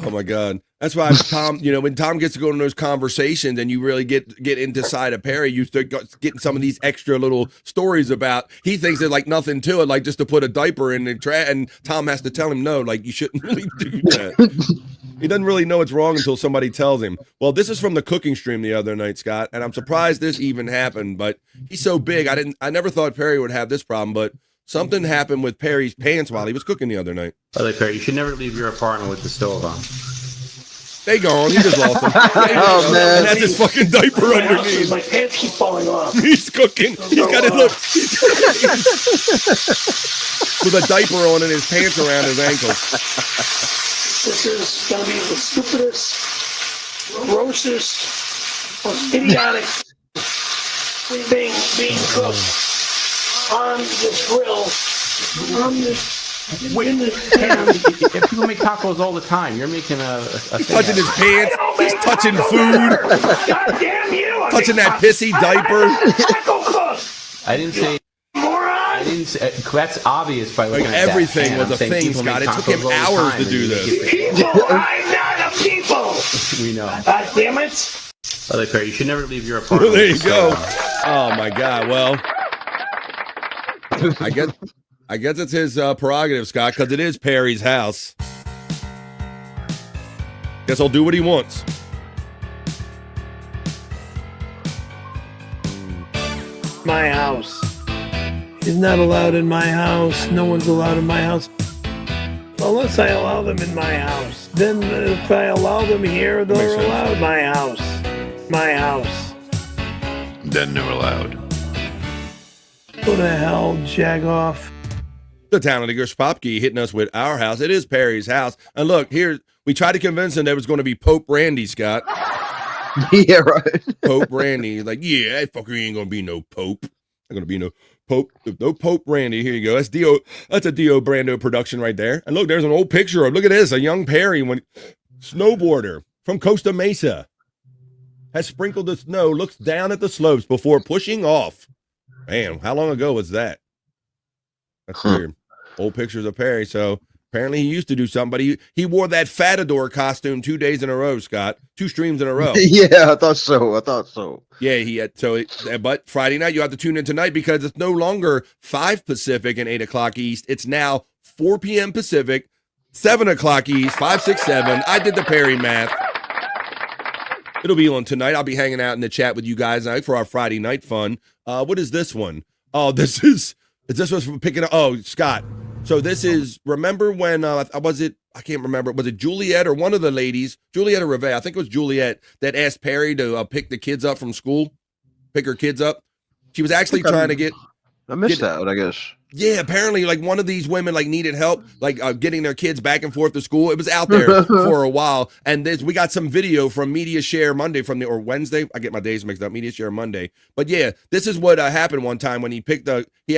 Oh my God. That's why Tom, when Tom gets to go in those conversations and you really get into side of Perry, you start getting some of these extra little stories about, he thinks there's like nothing to it, like just to put a diaper in the trash, and Tom has to tell him, no, like you shouldn't really do that. He doesn't really know it's wrong until somebody tells him. Well, this is from the cooking stream the other night, Scott, and I'm surprised this even happened, but he's so big. I never thought Perry would have this problem, but something happened with Perry's pants while he was cooking the other night. By the way, Perry, you should never leave your apartment with the stove on. They gone. He just lost them. Oh man! And that's his fucking diaper underneath. My pants keep falling off. He's cooking. He's got it. Look, with a diaper on and his pants around his ankles. This is going to be the stupidest, grossest, most idiotic thing being cooked on the grill, on the. In the If people make tacos all the time, you're making a He's touching his pants. He's touching food. God damn you! Touching that pissy diaper. I didn't say. I didn't say. That's obvious by looking like at everything that. was a thing, Scott. It took him hours to do this. People, I'm not a people. We know. God damn it! By the way, you should never leave your apartment. There you go. Oh my God. Well, I guess it's his prerogative, Scott, because it is Perry's house. Guess I'll do what he wants. My house. He's not allowed in my house. No one's allowed in my house. Unless I allow them in my house. Then if I allow them here, they're allowed my house. My house. Then they're allowed. Go to hell, Jagoff. The talented Gersh Popke hitting us with our house. It is Perry's house. And look, here, we tried to convince him there was going to be Pope Randy, Scott. Yeah, right. Pope Randy. Like, yeah, that fucker ain't going to be no Pope. Not going to be no Pope. No Pope Randy. Here you go. That's a Dio Brando production right there. And look, there's an old picture of, look at this, a young Perry, snowboarder from Costa Mesa. Has sprinkled the snow, looks down at the slopes before pushing off. Man, how long ago was that? That's weird. Old pictures of Perry. So apparently he used to do something, but he wore that Fatador costume 2 days in a row, Scott. 2 streams in a row. Yeah, I thought so. Yeah, he had. But Friday night, you have to tune in tonight because it's no longer 5 Pacific and 8 o'clock East. It's now 4 p.m. Pacific, 7 o'clock East, 5, 6, 7. I did the Perry math. It'll be on tonight. I'll be hanging out in the chat with you guys tonight for our Friday night fun. What is this one? Oh, this was from picking up. Oh, Scott. So this is, remember when, I can't remember. Was it Juliet or one of the ladies, Juliet or Reve? I think it was Juliet that asked Perry to pick the kids up from school, pick her kids up. She was actually trying to get. I missed that, I guess. Yeah, apparently, like one of these women like needed help, like getting their kids back and forth to school. It was out there for a while, and we got some video from Media Share Monday or Wednesday. I get my days mixed up. Media Share Monday, but yeah, this is what happened one time when he had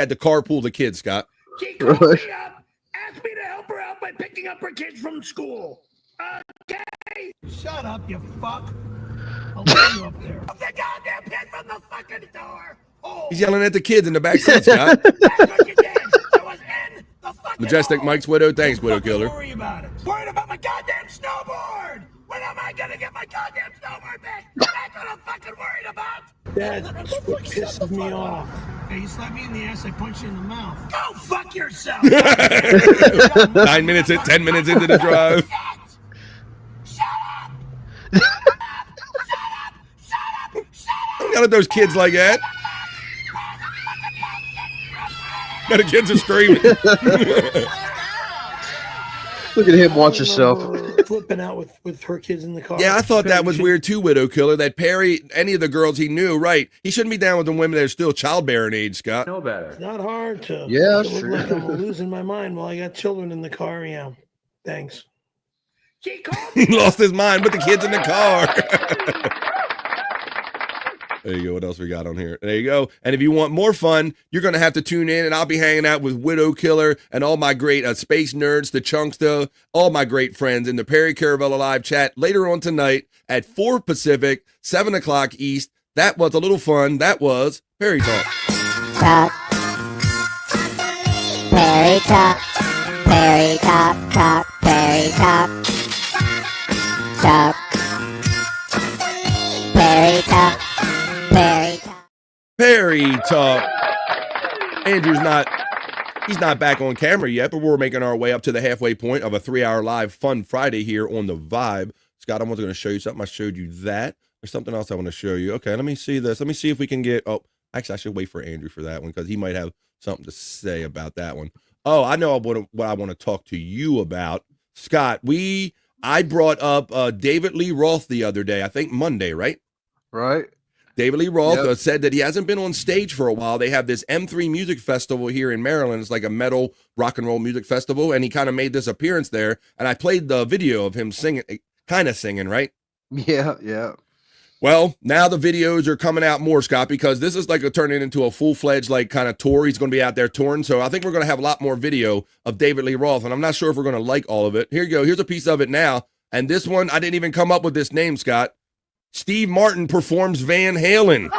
to carpool the kids. Scott. She called me up, asked me to help her out by picking up her kids from school. Okay, shut up, you fuck. I'll let you up there. Off the goddamn kid from the fucking door. Oh. He's yelling at the kids in the back seat, Scott. That's what you did. I was in the fucking Majestic Mike's widow. Thanks, Widow Killer. Worry about it. Worried about my goddamn snowboard. When am I gonna get my goddamn snowboard back? That's what I'm fucking worried about. That's what pisses me off. Hey, you slap me in the ass, I punch you in the mouth. Go fuck yourself. 10 minutes into the drive. Don't yell at those kids like that. Now the kids are screaming. Look at him watch yourself. Flipping out with her kids in the car. Yeah, I thought that was weird too, Widow Killer, that Perry, any of the girls he knew, right, he shouldn't be down with the women that are still childbearing age, Scott. No better. It's not hard to. Yeah, to look sure. like I'm losing my mind while I got children in the car. Yeah, thanks. He lost his mind with the kids in the car. There you go. What else we got on here? There you go. And if you want more fun, you're going to have to tune in, and I'll be hanging out with Widow Killer and all my great space nerds, the Chunksta, all my great friends in the Perry Caravella live chat later on tonight at 4 Pacific, 7 o'clock East. That was a little fun. That was Perry Talk. Talk. Perry Talk. Perry Talk. Talk. Perry Talk. Talk. Perry Talk. Perry Talk. Perry Talk. Andrew's he's not back on camera yet, but we're making our way up to the halfway point of a 3-hour live fun Friday here on The Vibe. Scott, I'm also going to show you something. I showed you that. There's something else I want to show you. Okay, let me see this. Let me see if we can get, actually, I should wait for Andrew for that one because he might have something to say about that one. Oh, I know what I want to talk to you about. Scott, I brought up David Lee Roth the other day, I think Monday, right? Right. David Lee Roth said that he hasn't been on stage for a while. They have this M3 Music Festival here in Maryland. It's like a metal rock and roll music festival, and he kind of made this appearance there. And I played the video of him singing, kind of singing, right? Yeah, yeah. Well, now the videos are coming out more, Scott, because this is like turning into a full-fledged like kind of tour. He's going to be out there touring, so I think we're going to have a lot more video of David Lee Roth, and I'm not sure if we're going to like all of it. Here you go. Here's a piece of it now, and this one, I didn't even come up with this name, Scott. Steve Martin performs Van Halen.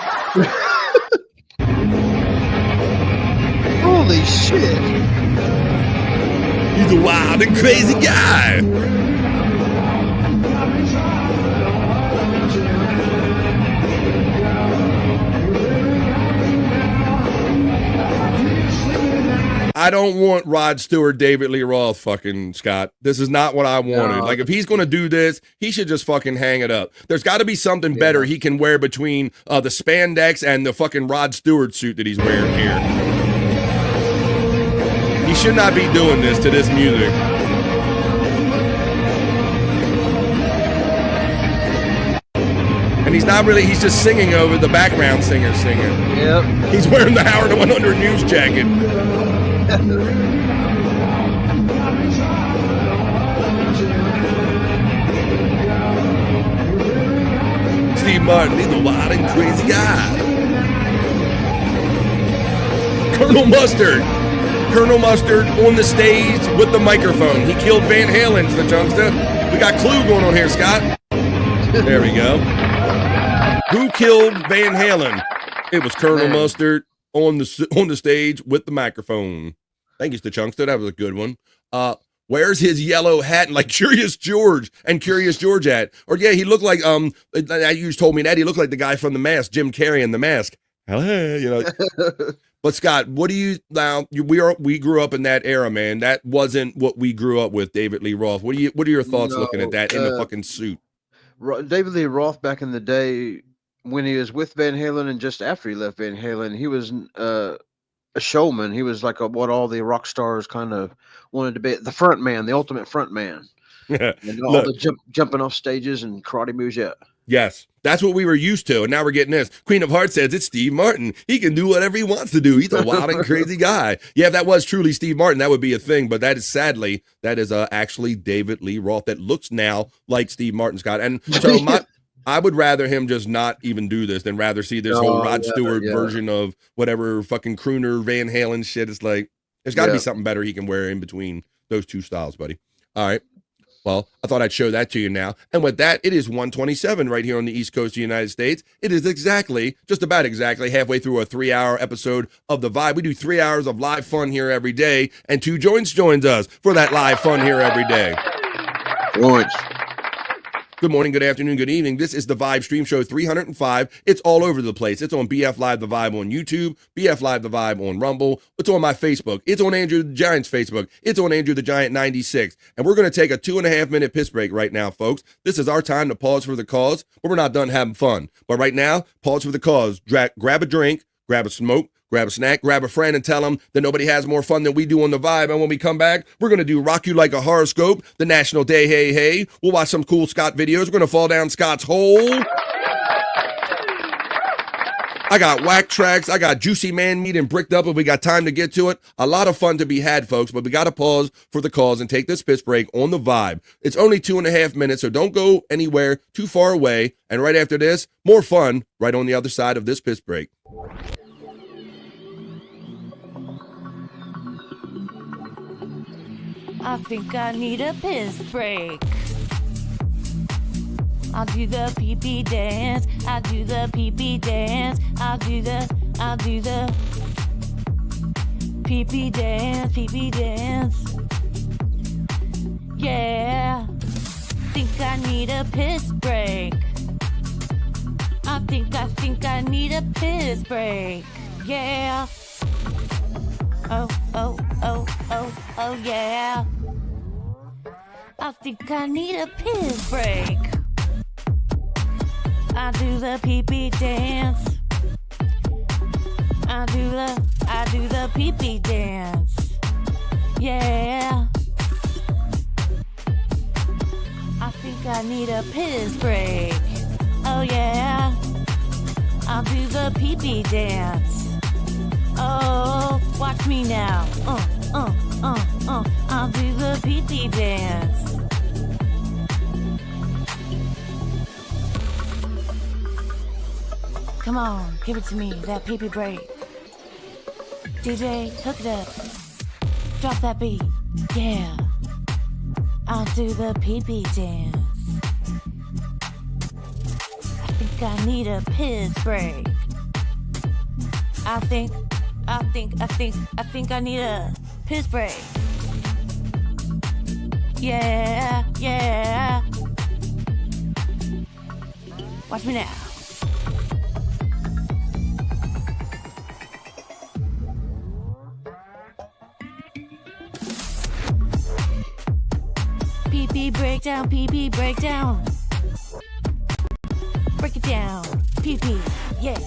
Holy shit. He's a wild and crazy guy. I don't want Rod Stewart, David Lee Roth, fucking Scott. This is not what I wanted. No. Like, if he's going to do this, he should just fucking hang it up. There's got to be something better he can wear between the spandex and the fucking Rod Stewart suit that he's wearing here. He should not be doing this to this music. And he's not really, he's just singing over the background singer singing. Yep. He's wearing the Howard 100 News jacket. Steve Martin, he's a wild and crazy guy. Colonel Mustard. Colonel Mustard on the stage with the microphone. He killed Van Halen's the Chunksta. We got Clue going on here, Scott. There we go. Who killed Van Halen? It was Colonel Mustard on the stage with the microphone. Thank you, Chunksta. That was a good one. Where's his yellow hat and like Curious George and Curious George hat? Or yeah, he looked like you just told me that he looked like the guy from The Mask, Jim Carrey in The Mask. Hello, you know. But Scott, what do you now? We grew up in that era, man. That wasn't what we grew up with. David Lee Roth. What are your thoughts looking at that in the fucking suit? David Lee Roth back in the day when he was with Van Halen and just after he left Van Halen, he was a showman. He was like what all the rock stars kind of wanted to be, the front man, the ultimate front man. And all the jumping off stages and karate moves. Yeah. Yes, that's what we were used to, and now we're getting this. Queen of Hearts says it's Steve Martin. He can do whatever he wants to do. He's a wild and crazy guy. Yeah, if that was truly Steve Martin, that would be a thing, but that is sadly, that is actually David Lee Roth that looks now like Steve Martin, Scott. And so I would rather him just not even do this than rather see this whole Rod Stewart version of whatever fucking crooner Van Halen shit. It's like, there's got to be something better he can wear in between those two styles, buddy. All right. Well, I thought I'd show that to you now. And with that, it is 1:27 right here on the East Coast of the United States. It is just about exactly halfway through a 3-hour episode of The Vibe. We do 3 hours of live fun here every day, and Two Joints joins us for that live fun here every day. Joints. Good morning, good afternoon, good evening. This is the Vibe Stream Show 305. It's all over the place. It's on BF Live The Vibe on YouTube, BF Live The Vibe on Rumble. It's on my Facebook. It's on Andrew the Giant's Facebook. It's on Andrew the Giant 96. And we're going to take a 2.5-minute piss break right now, folks. This is our time to pause for the cause, but we're not done having fun. But right now, pause for the cause. Grab a drink, grab a smoke, grab a snack, grab a friend, and tell them that nobody has more fun than we do on The Vibe. And when we come back, we're going to do Rock You Like a Horoscope, the National Day Hey Hey. We'll watch some cool Scott videos. We're going to fall down Scott's hole. I got whack tracks. I got juicy man meat and bricked up if we got time to get to it. A lot of fun to be had, folks, but we got to pause for the cause and take this piss break on The Vibe. It's only 2.5 minutes, so don't go anywhere too far away. And right after this, more fun right on the other side of this piss break. I think I need a piss break. I'll do the pee-pee dance. I'll do the pee-pee dance. I'll do the pee-pee dance, pee-pee dance. Yeah. Think I need a piss break. I think I need a piss break. Yeah. Oh, yeah. I think I need a piss break. I do the pee-pee dance. I do the pee-pee dance. Yeah. I think I need a piss break. Oh yeah. I'll do the pee-pee dance. Oh, watch me now. I'll do the pee-pee dance. Come on, give it to me, that pee-pee break. DJ, hook it up. Drop that beat. Yeah. I'll do the pee-pee dance. I think I need a piss break. I think I need a piss break. Yeah. Watch me now. Pee-pee breakdown, pee-pee breakdown. Break it down, pee-pee, yeah.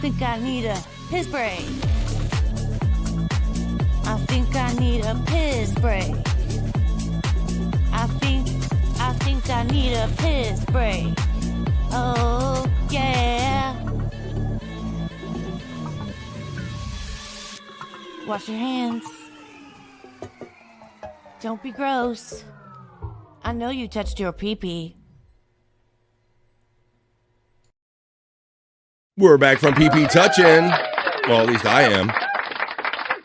Think I need a piss break. I think I need a piss break. I think I need a piss break. Oh, yeah. Wash your hands. Don't be gross. I know you touched your pee-pee. We're back from PP Touchin'. Well, at least I am.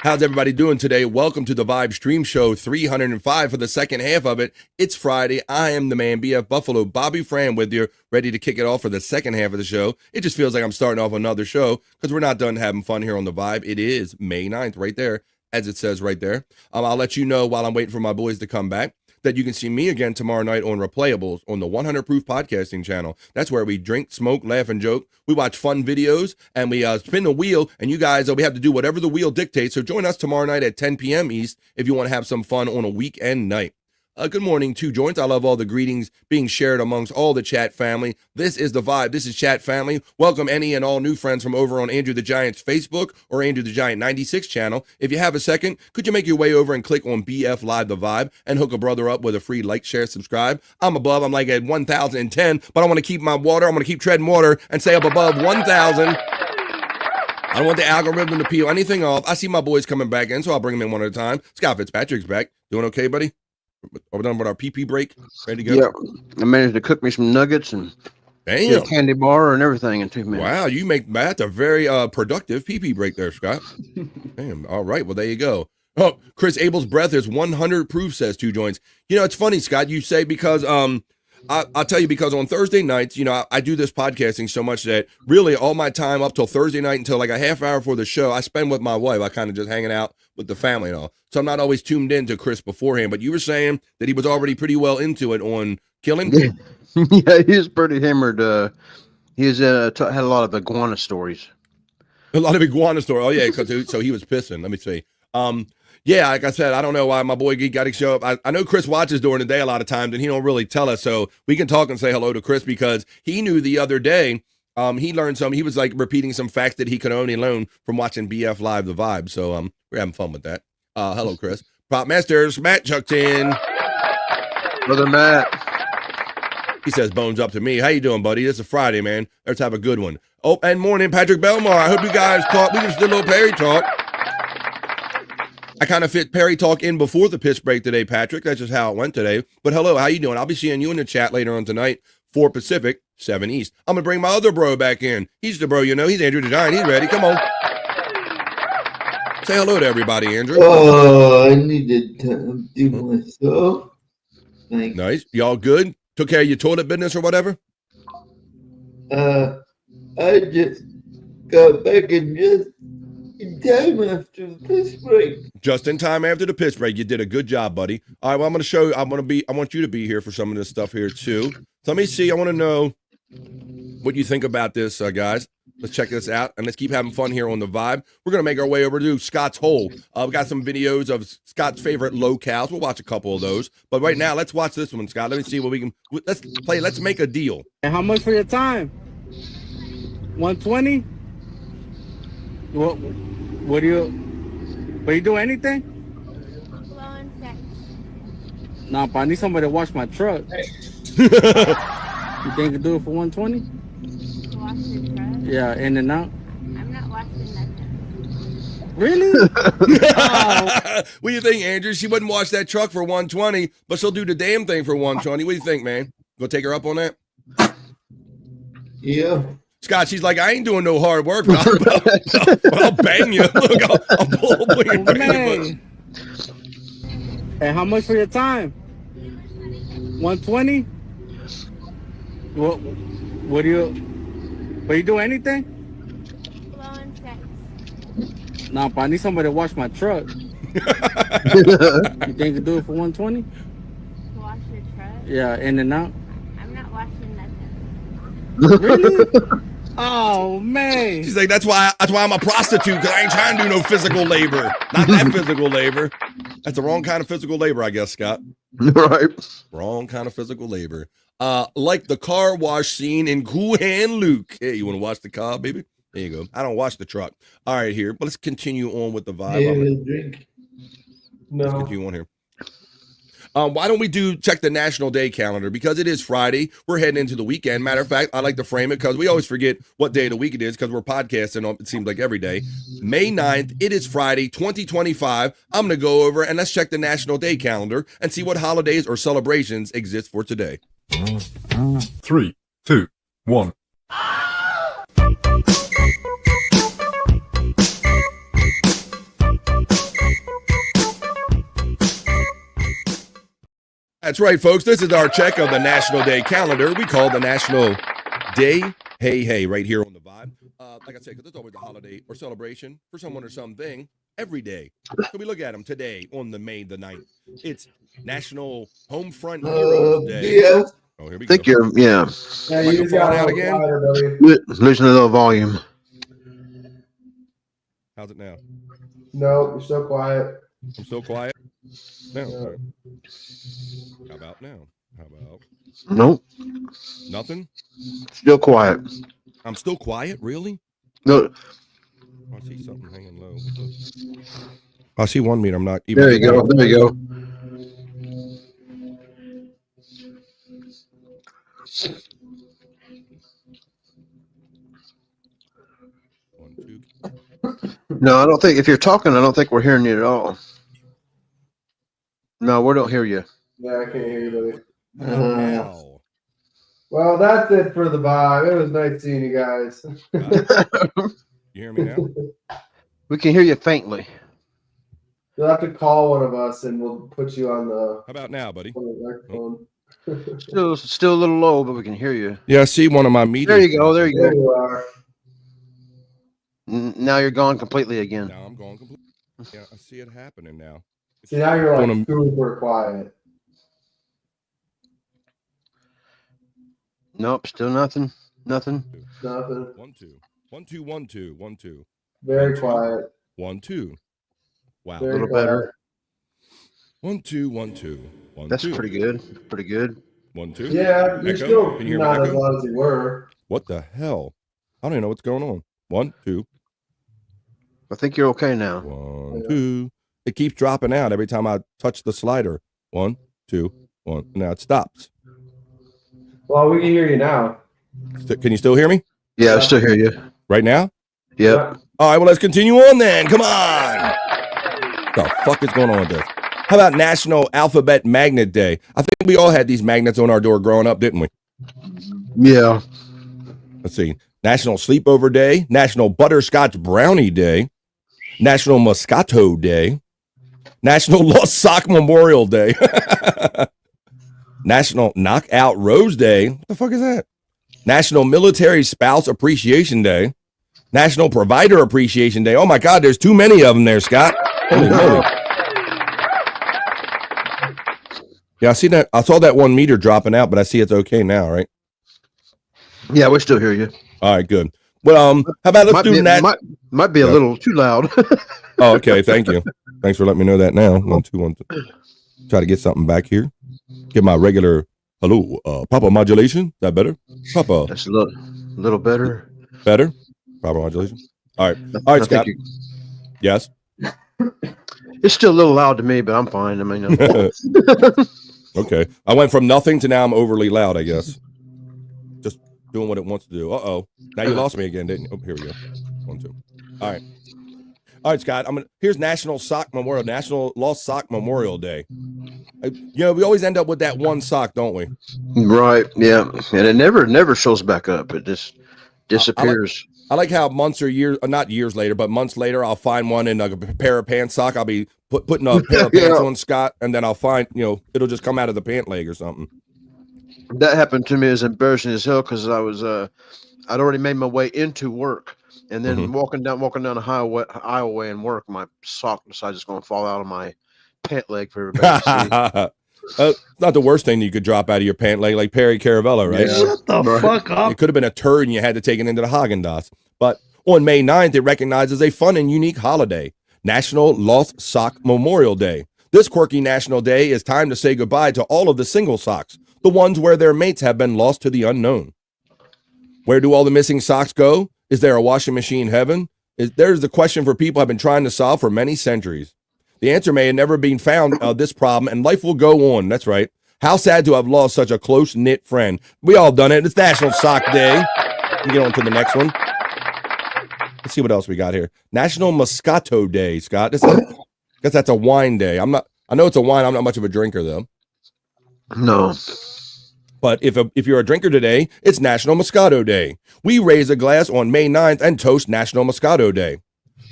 How's everybody doing today? Welcome to the Vibe Stream Show 305 for the second half of it. It's Friday. I am the man, BF Buffalo, Bobby Fran with you, ready to kick it off for the second half of the show. It just feels like I'm starting off another show because we're not done having fun here on the Vibe. It is May 9th right there, as it says right there. I'll let you know while I'm waiting for my boys to come back that you can see me again tomorrow night on Replayables on the 100 Proof Podcasting channel. That's where we drink, smoke, laugh, and joke. We watch fun videos, and we spin the wheel, and you guys, we have to do whatever the wheel dictates. So join us tomorrow night at 10 p.m. East if you want to have some fun on a weekend night. Good morning, Two Joints. I love all the greetings being shared amongst all the chat family. This is the vibe. This is chat family. Welcome any and all new friends from over on Andrew the Giant's Facebook or Andrew the Giant 96 channel. If you have a second, could you make your way over and click on BF Live the Vibe and hook a brother up with a free like, share, subscribe? I'm above. I'm like at 1,010, but I want to keep my water. I'm going to keep treading water and stay up above 1,000. I don't want the algorithm to peel anything off. I see my boys coming back in, so I'll bring them in one at a time. Scott Fitzpatrick's back. Doing okay, buddy? Are we done with our PP break? Ready to go? Yeah, I managed to cook me some nuggets and Damn. a candy bar and everything in 2 minutes. Wow, you make that a very productive PP break there, Scott. Damn. All right, well, there you go. Oh, Chris Abel's breath is 100 proof, says Two Joints. You know, it's funny, Scott, you say because I'll tell you, because on Thursday nights, you know, I do this podcasting so much that really all my time up till Thursday night until like a half hour before the show, I spend with my wife. I kind of just hanging out with the family and all. So I'm not always tuned in to Chris beforehand. But you were saying that he was already pretty well into it on Killing. Yeah, he's pretty hammered. He's had a lot of iguana stories. A lot of iguana stories. Oh, yeah, so he was pissing. Let me see. Yeah, like I said, I don't know why my boy got to show up. I know Chris watches during the day a lot of times, and he don't really tell us. So we can talk and say hello to Chris because he knew the other day. He learned some. He was like repeating some facts that he could only learn from watching BF Live the Vibe. So we're having fun with that. Hello, Chris. Prop Masters, Matt chucked in. Brother Matt. He says, bones up to me. How you doing, buddy? This is a Friday, man. Let's have a good one. Oh, and morning, Patrick Belmar. I hope you guys caught. We just did a little Perry talk. I kind of fit Perry talk in before the piss break today, Patrick. That's just how it went today. But hello, how you doing? I'll be seeing you in the chat later on tonight, 4 Pacific, 7 East. I'm going to bring my other bro back in. He's the bro, you know. He's Andrew the Giant. He's ready. Come on. Say hello to everybody, Andrew. Oh, I needed time to do myself. Thanks. Nice. Y'all good? Took care of your toilet business or whatever? I just got back in just in time after the piss break. Just in time after the piss break. You did a good job, buddy. All right, well, I'm going to show you. I want you to be here for some of this stuff here, too. So let me see. I want to know what you think about this, guys. Let's check this out, and let's keep having fun here on the Vibe. We're going to make our way over to Scott's Hole. We got some videos of Scott's favorite locales. We'll watch a couple of those. But right now, let's watch this one, Scott. Let me see what we can. Let's play. Let's make a deal. And how much for your time? 120? What do you do anything? Blowing sex. Nah, but I need somebody to wash my truck. You think you can do it for 120? Wash your truck? Yeah, in and out. I'm not washing nothing. Really? What do you think, Andrew? She wouldn't wash that truck for 120, but she'll do the damn thing for 120. What do you think, man? Go take her up on that? Yeah. Scott, she's like, I ain't doing no hard work. I'll bang you. Look, I'll pull your man. And how much for your time? 120? What do you do anything? Blowing sex. Nah, but I need somebody to wash my truck. You think you can do it for 120? Wash your truck? Yeah, in and out. I'm not washing nothing. Really? Oh man. She's like, that's why I'm a prostitute, because I ain't trying to do no physical labor. Not that physical labor. That's the wrong kind of physical labor, I guess, Scott. Right. Wrong kind of physical labor. Like the car wash scene in Cool Hand Luke. Hey, you want to wash the car, baby? There you go. I don't wash the truck. All right, here. But let's continue on with the vibe. Yeah, drink. No. Let's continue on here. Why don't we check the National Day calendar? Because it is Friday. We're heading into the weekend. Matter of fact, I like to frame it because we always forget what day of the week it is because we're podcasting, it seems like every day. May 9th, it is Friday, 2025. I'm going to go over and let's check the National Day calendar and see what holidays or celebrations exist for today. 3, 2, 1. That's right, folks. This is our check of the National Day calendar. We call the National Day Hey right here on the Vibe. Like I said, because there's always a holiday or celebration for someone or something every day. So we look at them today on the May the 9th. It's National Homefront Heroes Day. Yeah. Oh, here we Think go. you're, yeah. You falling out again? Losing a little volume. How's it now? No, you're so quiet. I'm so quiet. Now. All right. How about now? How about? Nope. Nothing? Still quiet. I'm still quiet? Really? No. I see something hanging low. I see 1 meter. I'm not even. There you go. There you go. No, I don't think. If you're talking, I don't think we're hearing you at all. No, we don't hear you. Yeah, I can't hear you, buddy. Wow. Well, that's it for the vibe. It was nice seeing you guys. You hear me now? We can hear you faintly. You'll have to call one of us, and we'll put you on the. How about now, buddy? On the microphone. Still a little low, but we can hear you. Yeah, I see one of my meters. There you go. There you There go. you are. Now you're gone completely again. Now I'm going completely. Yeah, I see it happening now. See, now you're like super quiet. Nope, still nothing. Nothing. Nothing. 1 2 1 2 1 2 1 2. Very quiet. 1 2. Wow. A little better. 1 2 1 2 1 That's 2. pretty good. Pretty good. 1 2. Yeah, you're Echo? still Can you hear my not as echo? loud as you were. What the hell? I don't even know what's going on. 1 2 I think you're okay now. 1 2. It keeps dropping out every time I touch the slider. 1 2 1. Now it stops. Well, we can hear you now. Can you still hear me? Yeah, I still hear you. Right now? Yep. All right, well, let's continue on then. Come on. What the fuck is going on with this? How about National Alphabet Magnet Day? I think we all had these magnets on our door growing up, didn't we? Yeah. Let's see. National Sleepover Day, National Butterscotch Brownie Day, National Moscato Day, National Lost Sock Memorial Day, National Knockout Rose Day. What the fuck is that? National Military Spouse Appreciation Day, National Provider Appreciation Day. Oh my God, there's too many of them there, Scott. Holy moly. Yeah, I see that. I saw that 1 meter dropping out, but I see it's okay now, right? Yeah, we still hear you. All right, good. Well, how about let's do that? Might be a little too loud. Oh, okay. Thank you. Thanks for letting me know that now. 1 2 1 2. Try to get something back here. Get my regular hello, proper modulation. Is that better? Proper. That's a little better. Better. Proper modulation. All right. All right, Scott. Yes. It's still a little loud to me, but I'm fine. I mean, okay. I went from nothing to now I'm overly loud, I guess. Just doing what it wants to do. Uh-oh. Now you lost me again, didn't you? Oh, here we go. 1 2. All right. All right, Scott. Here's National Sock Memorial, National Lost Sock Memorial Day. We always end up with that one sock, don't we? Right. Yeah. And it never shows back up. It just disappears. I like how months or years, not years later, but months later, I'll find one in a pair of pants sock. I'll be putting a pair of pants on Scott, and then I'll find, it'll just come out of the pant leg or something. That happened to me. As embarrassing as hell because I was, I'd already made my way into work, and then walking down the highway and work, my sock decided it's going to fall out of my pant leg for everybody to see. Not the worst thing you could drop out of your pant leg, like Perry Caravella, right? Yeah. Shut the fuck up. It could have been a turd and you had to take it into the Haagen-Dazs. But on May 9th, it recognizes a fun and unique holiday, National Lost Sock Memorial Day. This quirky national day is time to say goodbye to all of the single socks, the ones where their mates have been lost to the unknown. Where do all the missing socks go? Is there a washing machine heaven? There's the question for people have been trying to solve for many centuries. The answer may have never been found this problem, and life will go on. That's right. How sad to have lost such a close-knit friend. We all done it. It's National Sock Day. We get on to the next one. Let's see what else we got here. National Moscato Day, Scott. I guess that's a wine day. I know it's a wine. I'm not much of a drinker, though. No. But if you're a drinker today, it's National Moscato Day. We raise a glass on May 9th and toast National Moscato Day.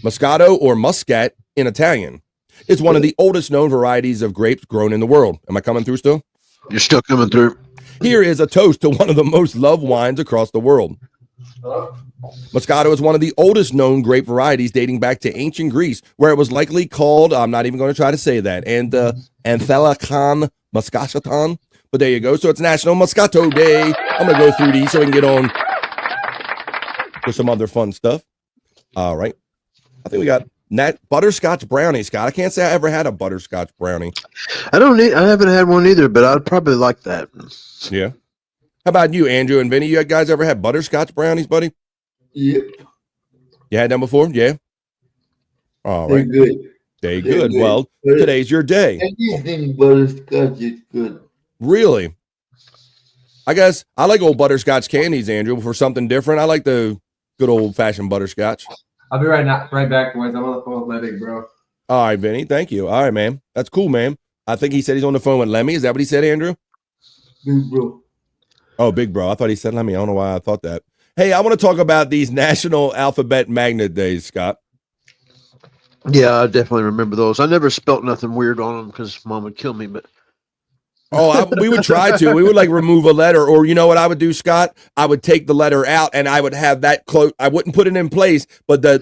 Moscato, or muscat in Italian, is one of the oldest known varieties of grapes grown in the world. Am I coming through still? You're still coming through. Here is a toast to one of the most loved wines across the world. Moscato is one of the oldest known grape varieties dating back to ancient Greece, where it was likely called, I'm not even going to try to say that, and Anthelacon Moscaton. But there you go. So it's National Moscato Day. I'm going to go through these so we can get on with some other fun stuff. All right. I think we got Butterscotch brownie, Scott. I can't say I ever had a butterscotch brownie. I haven't had one either, but I'd probably like that. Yeah. How about you, Andrew and Vinny? You guys ever had butterscotch brownies, buddy? Yep. You had them before? Yeah. All right. They're good. They're good. Well, today's your day. Anything butterscotch is good. Really? I guess I like old butterscotch candies, Andrew, for something different. I like the good old fashioned butterscotch. I'll be right back, boys. I'm on the phone with Lemmy, bro. All right, Vinny. Thank you. All right, man. That's cool, man. I think he said he's on the phone with Lemmy. Is that what he said, Andrew? Big bro. Oh, big bro. I thought he said Lemmy. I don't know why I thought that. Hey, I want to talk about these National Alphabet Magnet Days, Scott. Yeah, I definitely remember those. I never spelt nothing weird on them because Mom would kill me, but we would try to. We would like remove a letter, or you know what I would do, Scott? I would take the letter out and I would have that close. I wouldn't put it in place, but the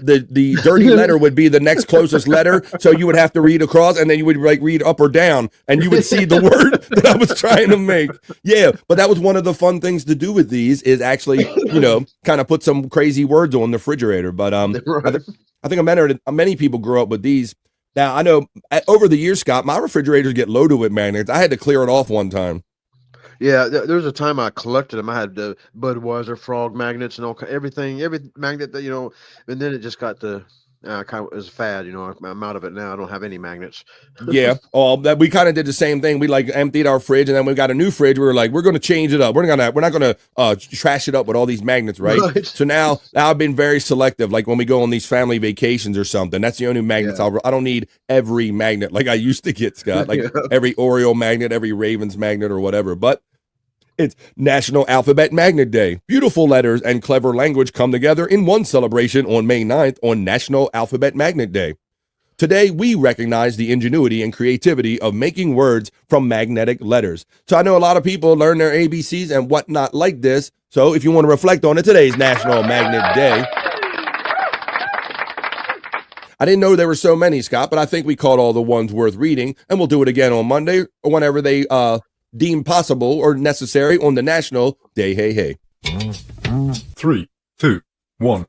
dirty letter would be the next closest letter. So you would have to read across, and then you would like read up or down, and you would see the word that I was trying to make. Yeah, but that was one of the fun things to do with these is actually, kind of put some crazy words on the refrigerator. But I think many people grow up with these. Now, I know over the years, Scott, my refrigerators get loaded with magnets. I had to clear it off one time. Yeah, there was a time I collected them. I had the Budweiser frog magnets and every magnet that, and then it just got to kind of as a fad, I'm out of it now. I don't have any magnets. Yeah. We kind of did the same thing. We like emptied our fridge, and then we got a new fridge. We were like, we're going to change it up. We're not going to trash it up with all these magnets, right? So now I've been very selective. Like when we go on these family vacations or something, that's the only magnets I don't need every magnet like I used to get, Scott. Like every Oriole magnet, every Ravens magnet, or whatever. But it's National Alphabet Magnet Day. Beautiful letters and clever language come together in one celebration on May 9th on National Alphabet Magnet Day. Today, we recognize the ingenuity and creativity of making words from magnetic letters. So I know a lot of people learn their ABCs and whatnot like this. So if you want to reflect on it, today's National Magnet Day. I didn't know there were so many, Scott, but I think we caught all the ones worth reading, and we'll do it again on Monday or whenever they deemed possible or necessary on the National Day. Hey. 3, 2, 1.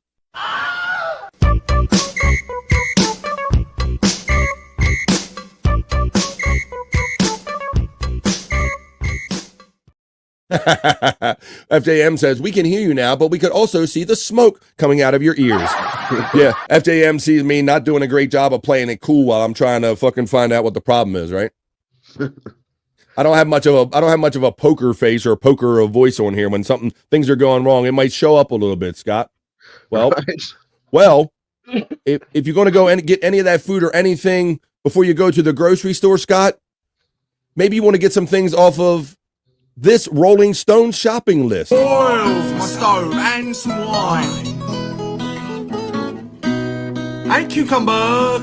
FJM says, we can hear you now, but we could also see the smoke coming out of your ears. Yeah, FJM sees me not doing a great job of playing it cool while I'm trying to fucking find out what the problem is, right? I don't have much of a poker face or a poker voice on here when things are going wrong. It might show up a little bit, Scott. Well, if you're going to go and get any of that food or anything before you go to the grocery store, Scott, maybe you want to get some things off of this Rolling Stone shopping list. Oil for my stove and some wine. And cucumber,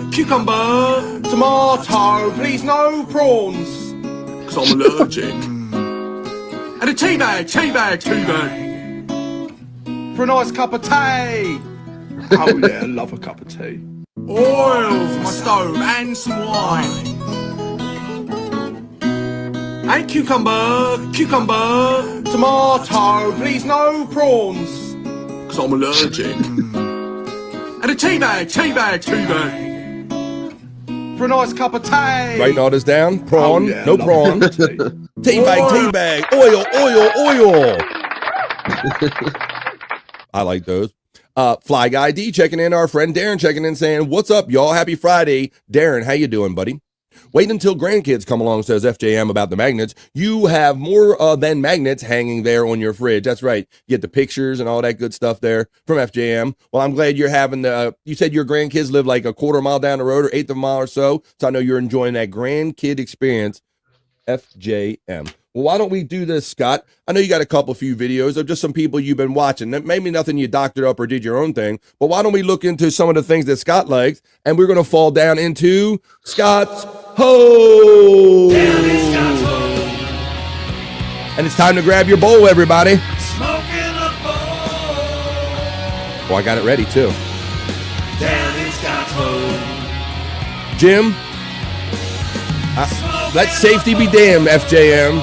tomato, please no prawns, 'cause I'm allergic. And a tea bag, for a nice cup of tea. Oh yeah, I love a cup of tea. Oil for my stove and some wine. And cucumber, tomato, please no prawns, 'cause I'm allergic. And a tea bag, for a nice cup of tea. Writing all this down. Prawn, yeah, no prawn. Tea bag. Oil. I like those. Fly Guy D checking in. Our friend Darren checking in saying, what's up, y'all? Happy Friday. Darren, how you doing, buddy? Wait until grandkids come along, says FJM about the magnets. You have more than magnets hanging there on your fridge. That's right. You get the pictures and all that good stuff there from FJM. Well, I'm glad you're having you said your grandkids live like a quarter mile down the road or eighth of a mile or so. So I know you're enjoying that grandkid experience, FJM. Well, why don't we do this, Scott? I know you got a few videos of just some people you've been watching. Maybe nothing you doctored up or did your own thing, but why don't we look into some of the things that Scott likes, and we're going to fall down into Scott's Hole. And it's time to grab your bowl, everybody. Smoking a bowl. Oh, I got it ready, too. Down in Scott's Hole. Jim, let safety be damned, FJM.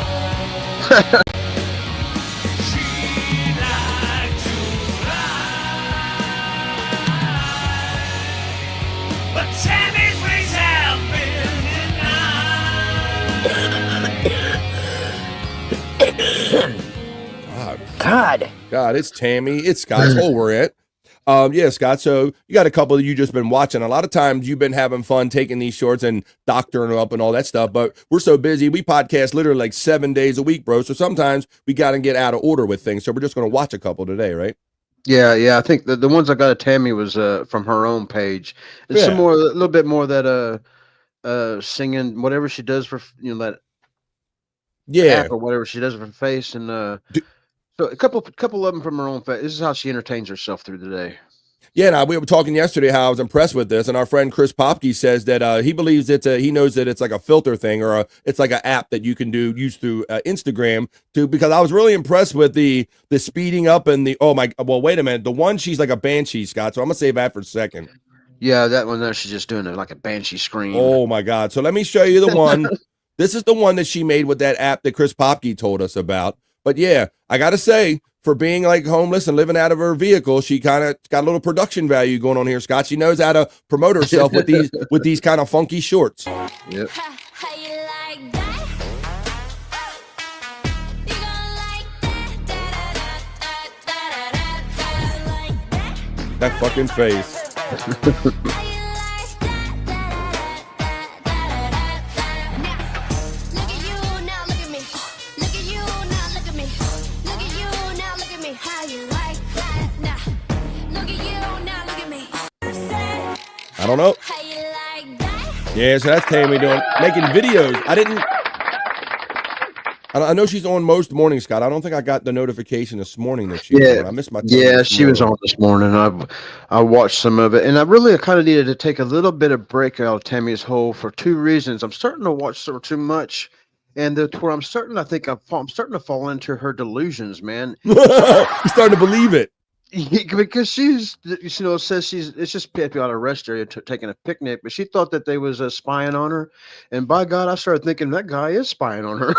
But God. God, it's Tammy. It's Scott's hole we're at. Yeah, Scott. So you got a couple that you just been watching. A lot of times you've been having fun taking these shorts and doctoring them up and all that stuff. But we're so busy. We podcast literally like 7 days a week, bro. So sometimes we got to get out of order with things. So we're just going to watch a couple today, right? Yeah. I think the ones I got at Tammy was from her own page. It's some more, a little bit more that singing whatever she does for that app or whatever she does with her face and so a couple of them from her own face. This is how she entertains herself through the day. Yeah, now we were talking yesterday how I was impressed with this, and our friend Chris Popke says that he believes he knows that it's like a filter thing or it's like an app that you can use through Instagram because I was really impressed with the speeding up and wait a minute, the one she's like a banshee, Scott. So I'm gonna save that for a second. Yeah, that one there, she's just doing it like a banshee scream. Oh my God! So let me show you the one. This is the one that she made with that app that Chris Popke told us about. But yeah, I got to say, for being like homeless and living out of her vehicle, she kind of got a little production value going on here, Scott. She knows how to promote herself with these kind of funky shorts. Yep. That fucking face. I don't know. Yeah, so that's Tammy making videos. I know she's on most mornings, Scott. I don't think I got the notification this morning that she was on. I missed my time. Yeah, she was on this morning. I watched some of it, and I kind of needed to take a little bit of break out of Tammy's hole for two reasons. I'm starting to watch her too much, and where I'm starting to fall into her delusions, man. You're starting to believe it. Because she's, says it's just people out of rest area taking a picnic, but she thought that they was spying on her, and by God, I started thinking that guy is spying on her.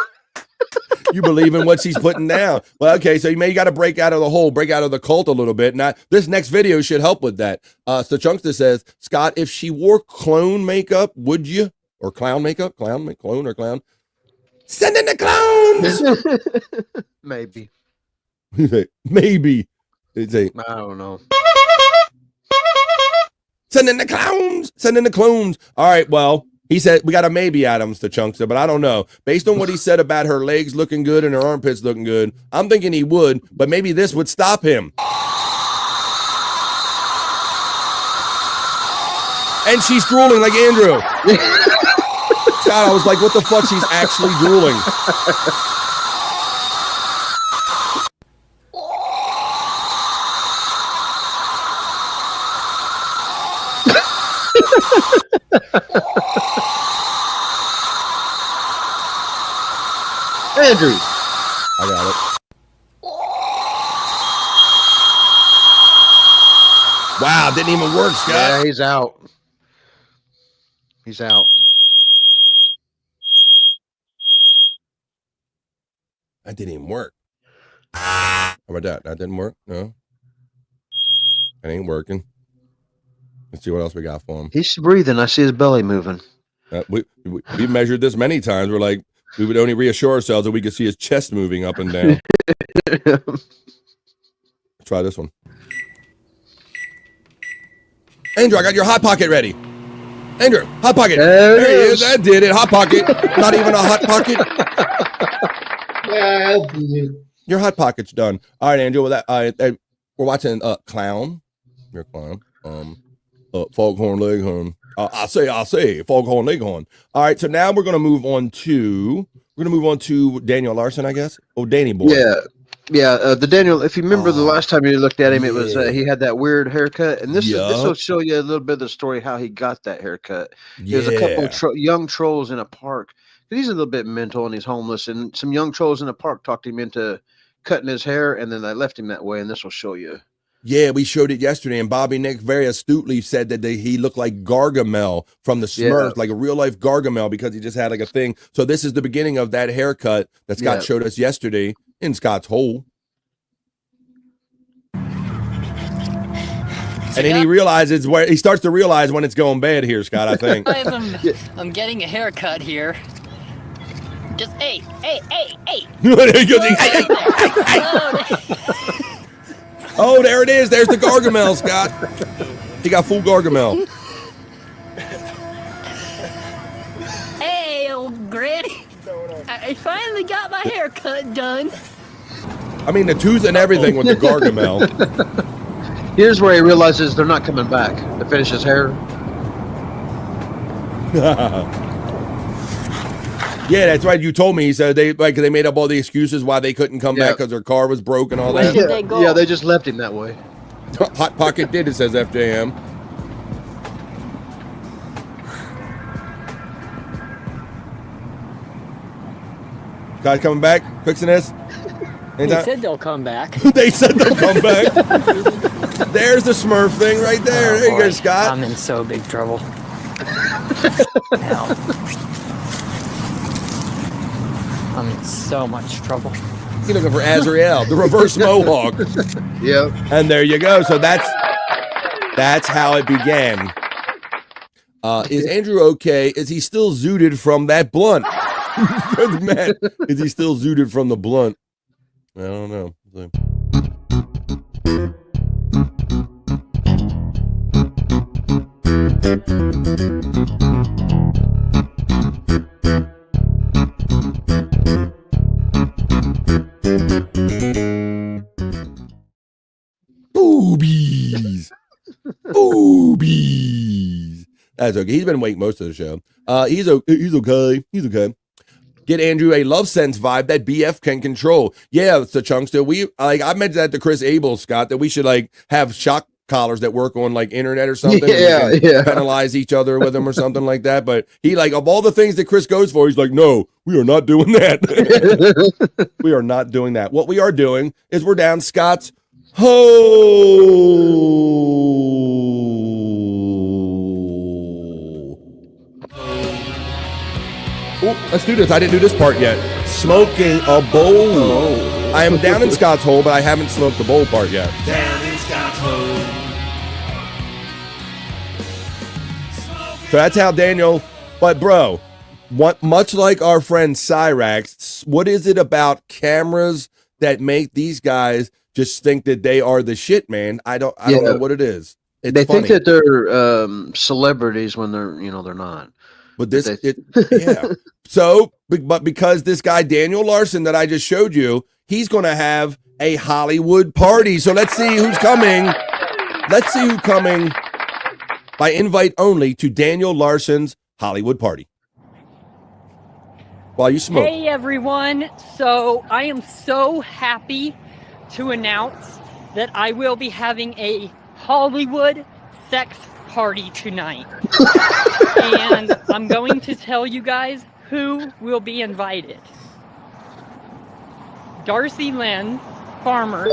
You believe in what she's putting down. Well, okay, so you got to break out of the hole, break out of the cult a little bit. Now, this next video should help with that. So Chunkster says, Scott, if she wore clone makeup, would you? Or clown makeup? Clone or clown? Send in the clowns! Maybe. Maybe. I don't know. Send in the clowns. Send in the clones. All right, well, he said we got a maybe Adams to Chunkster, but I don't know. Based on what he said about her legs looking good and her armpits looking good, I'm thinking he would, but maybe this would stop him. And she's drooling like Andrew. God, I was like, what the fuck? She's actually drooling. Andrew. I got it. Wow, didn't even work, Scott. Yeah, he's out. He's out. That didn't even work. How about that? That didn't work? No. It ain't working. Let's see what else we got for him. He's breathing. I see his belly moving. We measured this many times. We're like, we would only reassure ourselves that we could see his chest moving up and down. Try this one. Andrew, I got your Hot Pocket ready. Andrew, Hot Pocket. There he is. That did it. Hot Pocket. Not even a Hot Pocket. Yeah, your Hot Pocket's done. All right, Andrew. Well, we're watching Clown. You're a clown. Foghorn Leghorn. I say Foghorn Leghorn. All right, so now we're gonna move on to Daniel Larson, I guess. Oh, Danny boy. Yeah. The Daniel. If you remember the last time you looked at him, it was he had that weird haircut, and this will show you a little bit of the story how he got that haircut. There's a couple of young trolls in a park. He's a little bit mental and he's homeless, and some young trolls in a park talked him into cutting his hair, and then they left him that way. And this will show you. Yeah, we showed it yesterday, and Bobby Nick very astutely said that he looked like Gargamel from the Smurfs, like a real-life Gargamel, because he just had like a thing. So this is the beginning of that haircut that Scott showed us yesterday in Scott's hole. And then he starts to realize when it's going bad here, Scott, I think. I'm getting a haircut here. Just hey. Oh, there it is. There's the Gargamel, Scott. He got full Gargamel. Hey, old granny. I finally got my haircut done. I mean, the tooth and everything with the Gargamel. Here's where he realizes they're not coming back to finish his hair. Yeah, that's right. You told me. He said they made up all the excuses why they couldn't come back because their car was broke and all that. Yeah, they just left him that way. Hot Pocket did, it says FJM. Guys coming back? Fixing this? They said they'll come back. They said they'll come back. There's the Smurf thing right there. There you go, Scott. I'm in so big trouble. I'm in so much trouble. You're looking for Azrael, the reverse mohawk. Yeah. And there you go. So that's how it began. Is Andrew okay? Is he still zooted from that blunt? Matt, is he still zooted from the blunt? I don't know. Boobies. Boobies. That's okay. He's been awake most of the show. He's okay. He's okay. Get Andrew a love sense vibe that BF can control. Yeah, it's a chunkster. I mentioned that to Chris Abel, Scott, that we should have shock collars that work on internet or something. Yeah, and yeah. Penalize each other with them or something like that. But he of all the things that Chris goes for, he's like, no, we are not doing that. We are not doing that. What we are doing is we're down Scott's Oh, let's do this. I didn't do this part yet. Smoking a bowl. Oh. I am down in Scott's hole, but I haven't smoked the bowl part yet. Down in Scott's hole. So that's how Daniel, but bro, much like our friend Cyrax, what is it about cameras that make these guys just think that they are the shit, man? I don't know what it is. It's funny. Think that they're celebrities when they're not. But yeah. So, but because this guy, Daniel Larson, that I just showed you, he's going to have a Hollywood party. So let's see who's coming. Let's see who's coming by invite only to Daniel Larson's Hollywood party. While you smoke. Hey, everyone. So I am so happy to announce that I will be having a Hollywood sex party tonight. And I'm going to tell you guys who will be invited. Darcy Lynn Farmer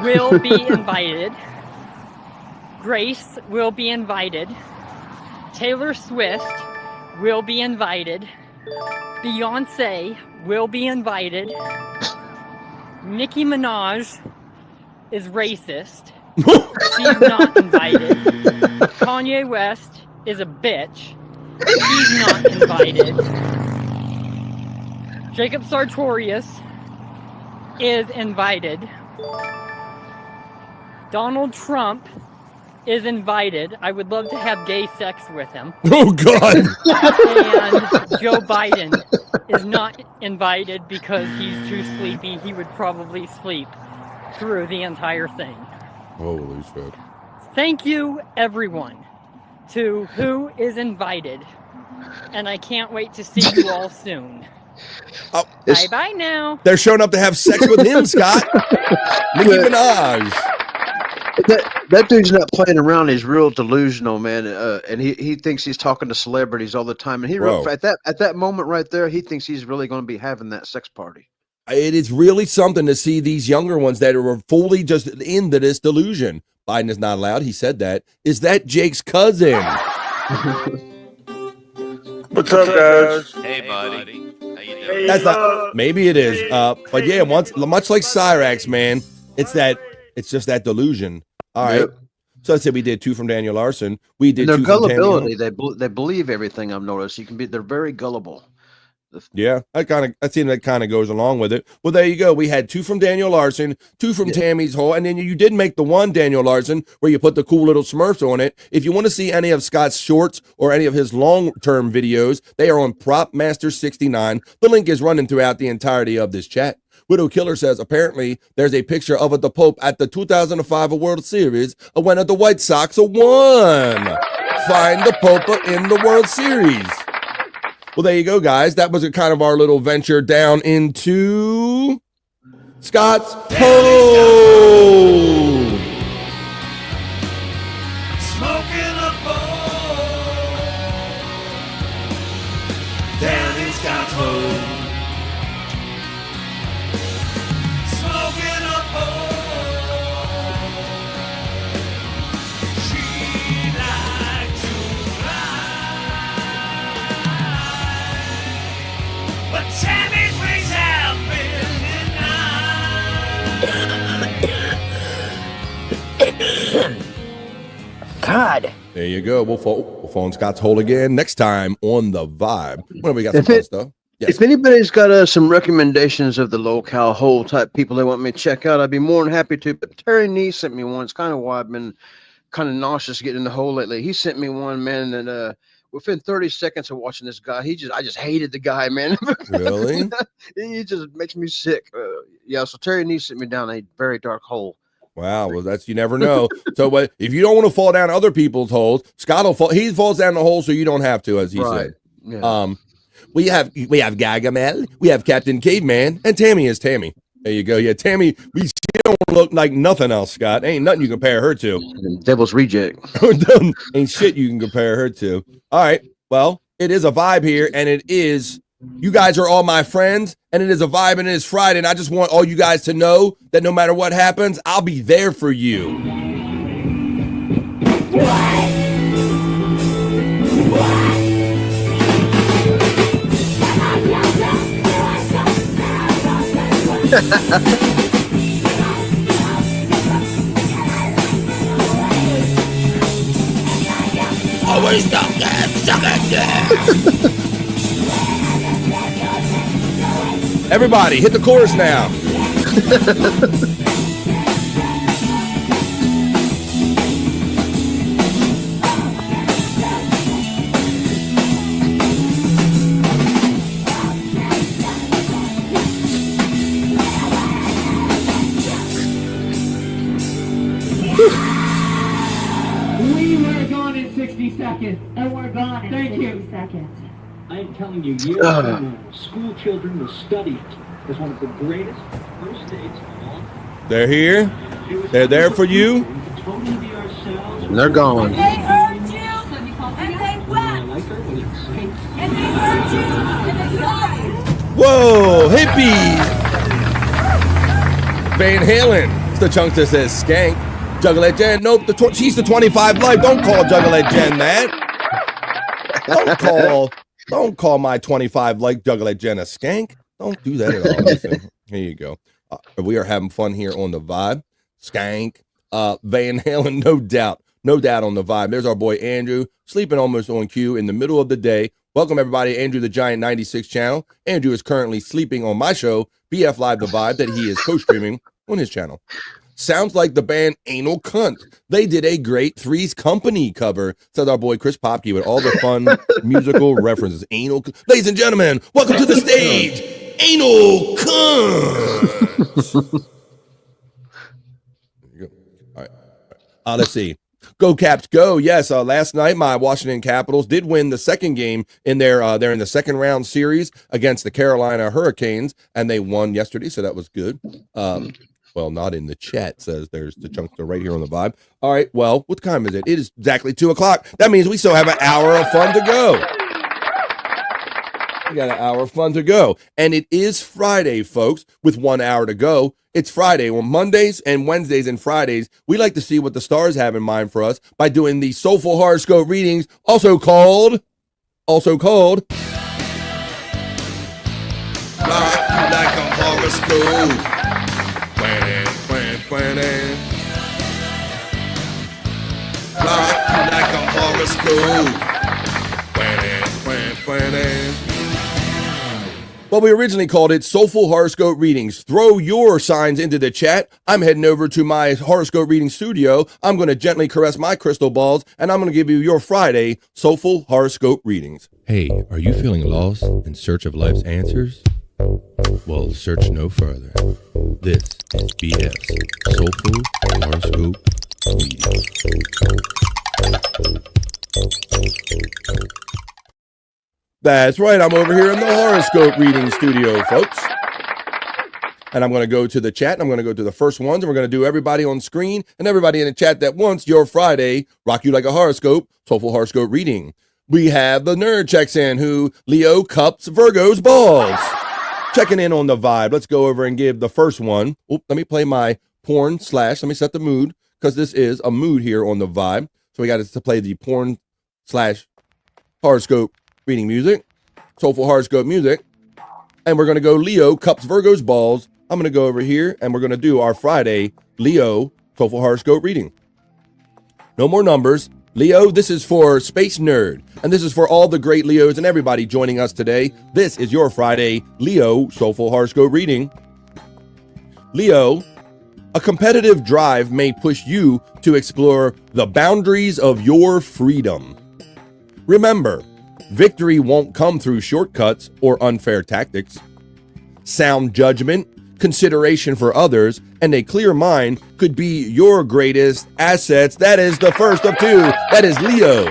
will be invited. Grace will be invited. Taylor Swift will be invited. Beyonce will be invited. Nicki Minaj is racist. She's not invited. Kanye West is a bitch. He's not invited. Jacob Sartorius is invited. Donald Trump is invited. I would love to have gay sex with him. Oh, God. And Joe Biden is not invited because he's too sleepy. He would probably sleep through the entire thing. Holy shit. Thank you, everyone, to who is invited. And I can't wait to see you all soon. Bye-bye now. They're showing up to have sex with him, Scott. Nicki Minaj. That dude's not playing around. He's real delusional, man. And he thinks he's talking to celebrities all the time. And at that moment right there, he thinks he's really going to be having that sex party. It is really something to see these younger ones that are fully just into this delusion. Biden is not allowed. He said that. Is that Jake's cousin? What's up, guys? Hey, buddy. How you doing? That's not. Maybe it is. But yeah, much like Cyrax, man. It's just that delusion. All right. Yep. So I said we did 2 from Daniel Larson. We did their 2 gullibility. From they believe everything. I've noticed. They're very gullible. Yeah, I seem that kind of goes along with it. Well, there you go. We had 2 from Daniel Larson, 2 from Tammy's Hole, and then you did make the one, Daniel Larson, where you put the cool little Smurfs on it. If you want to see any of Scott's shorts or any of his long-term videos, they are on PropMaster69. The link is running throughout the entirety of this chat. Widow Killer says, apparently, there's a picture of the Pope at the 2005 World Series when the White Sox won. Find the Pope in the World Series. Well, there you go, guys. That was a kind of our little venture down into Scott's Hole. Smoking a bowl down in Scott's Hole. Smoking a bowl. She likes to fly, but Tammy's wings have been denied. God. There you go. We'll phone Scott's Hole again next time on The Vibe. What have we got? Some fun stuff. Yes. If anybody's got some recommendations of the low-cal hole type people they want me to check out, I'd be more than happy to. But Terry Nee sent me one. It's kind of why I've been kind of nauseous getting in the hole lately. He sent me one, man, and within 30 seconds of watching this guy, I just hated the guy, man. Really? He just makes me sick. Yeah, so Terry Nee sent me down a very dark hole. Wow, well, you never know. So if you don't want to fall down other people's holes, Scott will fall. He falls down the hole, so you don't have to, as he said. Yeah. We have Gargamel, we have Captain Caveman, and Tammy is Tammy. There you go. Yeah, Tammy, she don't look like nothing else, Scott. Ain't nothing you compare her to. Devil's Reject. Ain't shit you can compare her to. All right, well, it is a vibe here, and it is, you guys are all my friends, and it is a vibe, and it is Friday, and I just want all you guys to know that no matter what happens, I'll be there for you. Always suck it. Everybody, hit the chorus now. We were gone in 60 seconds. And we're gone in 60 seconds. I am telling you, years from now, school children will study it as one of the greatest first dates of all. They're here. They're there for you. And they're gone. They heard you, and they wept. And they heard you, and they cried. Whoa, hippies. Van Halen. It's the chunk that says skank. Juggalette Jen. Nope, she's the 25 life. Don't call Juggalette Jen that. Don't call my 25 like Juggalette Jen a skank. Don't do that at all. Listen, here you go. We are having fun here on The Vibe. Skank. Van Halen, no doubt on The Vibe. There's our boy Andrew, sleeping almost on cue in the middle of the day. Welcome everybody, Andrew the Giant 96 channel. Andrew is currently sleeping on my show, BF Live The Vibe, that he is co-streaming on his channel. Sounds like the band Anal Cunt. They did a great Three's Company cover, said our boy Chris Popke, with all the fun musical references. Anal Ladies and gentlemen, welcome to the stage, Anal Cunt. All right. Let's see. Go Caps go. Yes, last night my Washington Capitals did win the second game in their they're in the second round series against the Carolina Hurricanes, and they won yesterday, so that was good. Well, not in the chat, says there's the chunkster right here on The Vibe. All right, well, what time is it? It is exactly 2 o'clock. That means we still have an hour of fun to go. We got an hour of fun to go. And it is Friday, folks, with 1 hour to go. It's Friday. On Mondays and Wednesdays and Fridays, we like to see what the stars have in mind for us by doing the Soulful Horoscope readings, also called Like a horoscope. Planning. Like a horoscope. Planning. Well, we originally called it Soulful Horoscope Readings. Throw your signs into the chat. I'm heading over to my horoscope reading studio. I'm going to gently caress my crystal balls, and I'm going to give you your Friday Soulful Horoscope Readings. Hey, are you feeling lost in search of life's answers? Well, search no further. This is BF's Soulful Horoscope Readings. That's right, I'm over here in the horoscope reading studio, folks. And I'm going to go to the chat, and I'm going to go to the first ones, and we're going to do everybody on screen and everybody in the chat that wants your Friday Rock You Like a Horoscope, Soulful Horoscope Reading. We have the nerd checks in who Leo cups Virgo's balls. Checking in on the vibe. Let's go over and give the first one. Let me play my porn / let me set the mood, because this is a mood here on the vibe. So we got to play the porn / horoscope reading music, Soulful Horoscope music, and we're going to go Leo cups Virgo's balls. I'm going to go over here, and we're going to do our Friday Leo Soulful Horoscope reading. No more numbers. Leo, this is for Space Nerd, and this is for all the great Leos and everybody joining us today. This is your Friday Leo Soulful Horoscope reading. Leo, a competitive drive may push you to explore the boundaries of your freedom. Remember, victory won't come through shortcuts or unfair tactics. Sound judgment, consideration for others, and a clear mind could be your greatest assets. That is the first of two. That is Leo.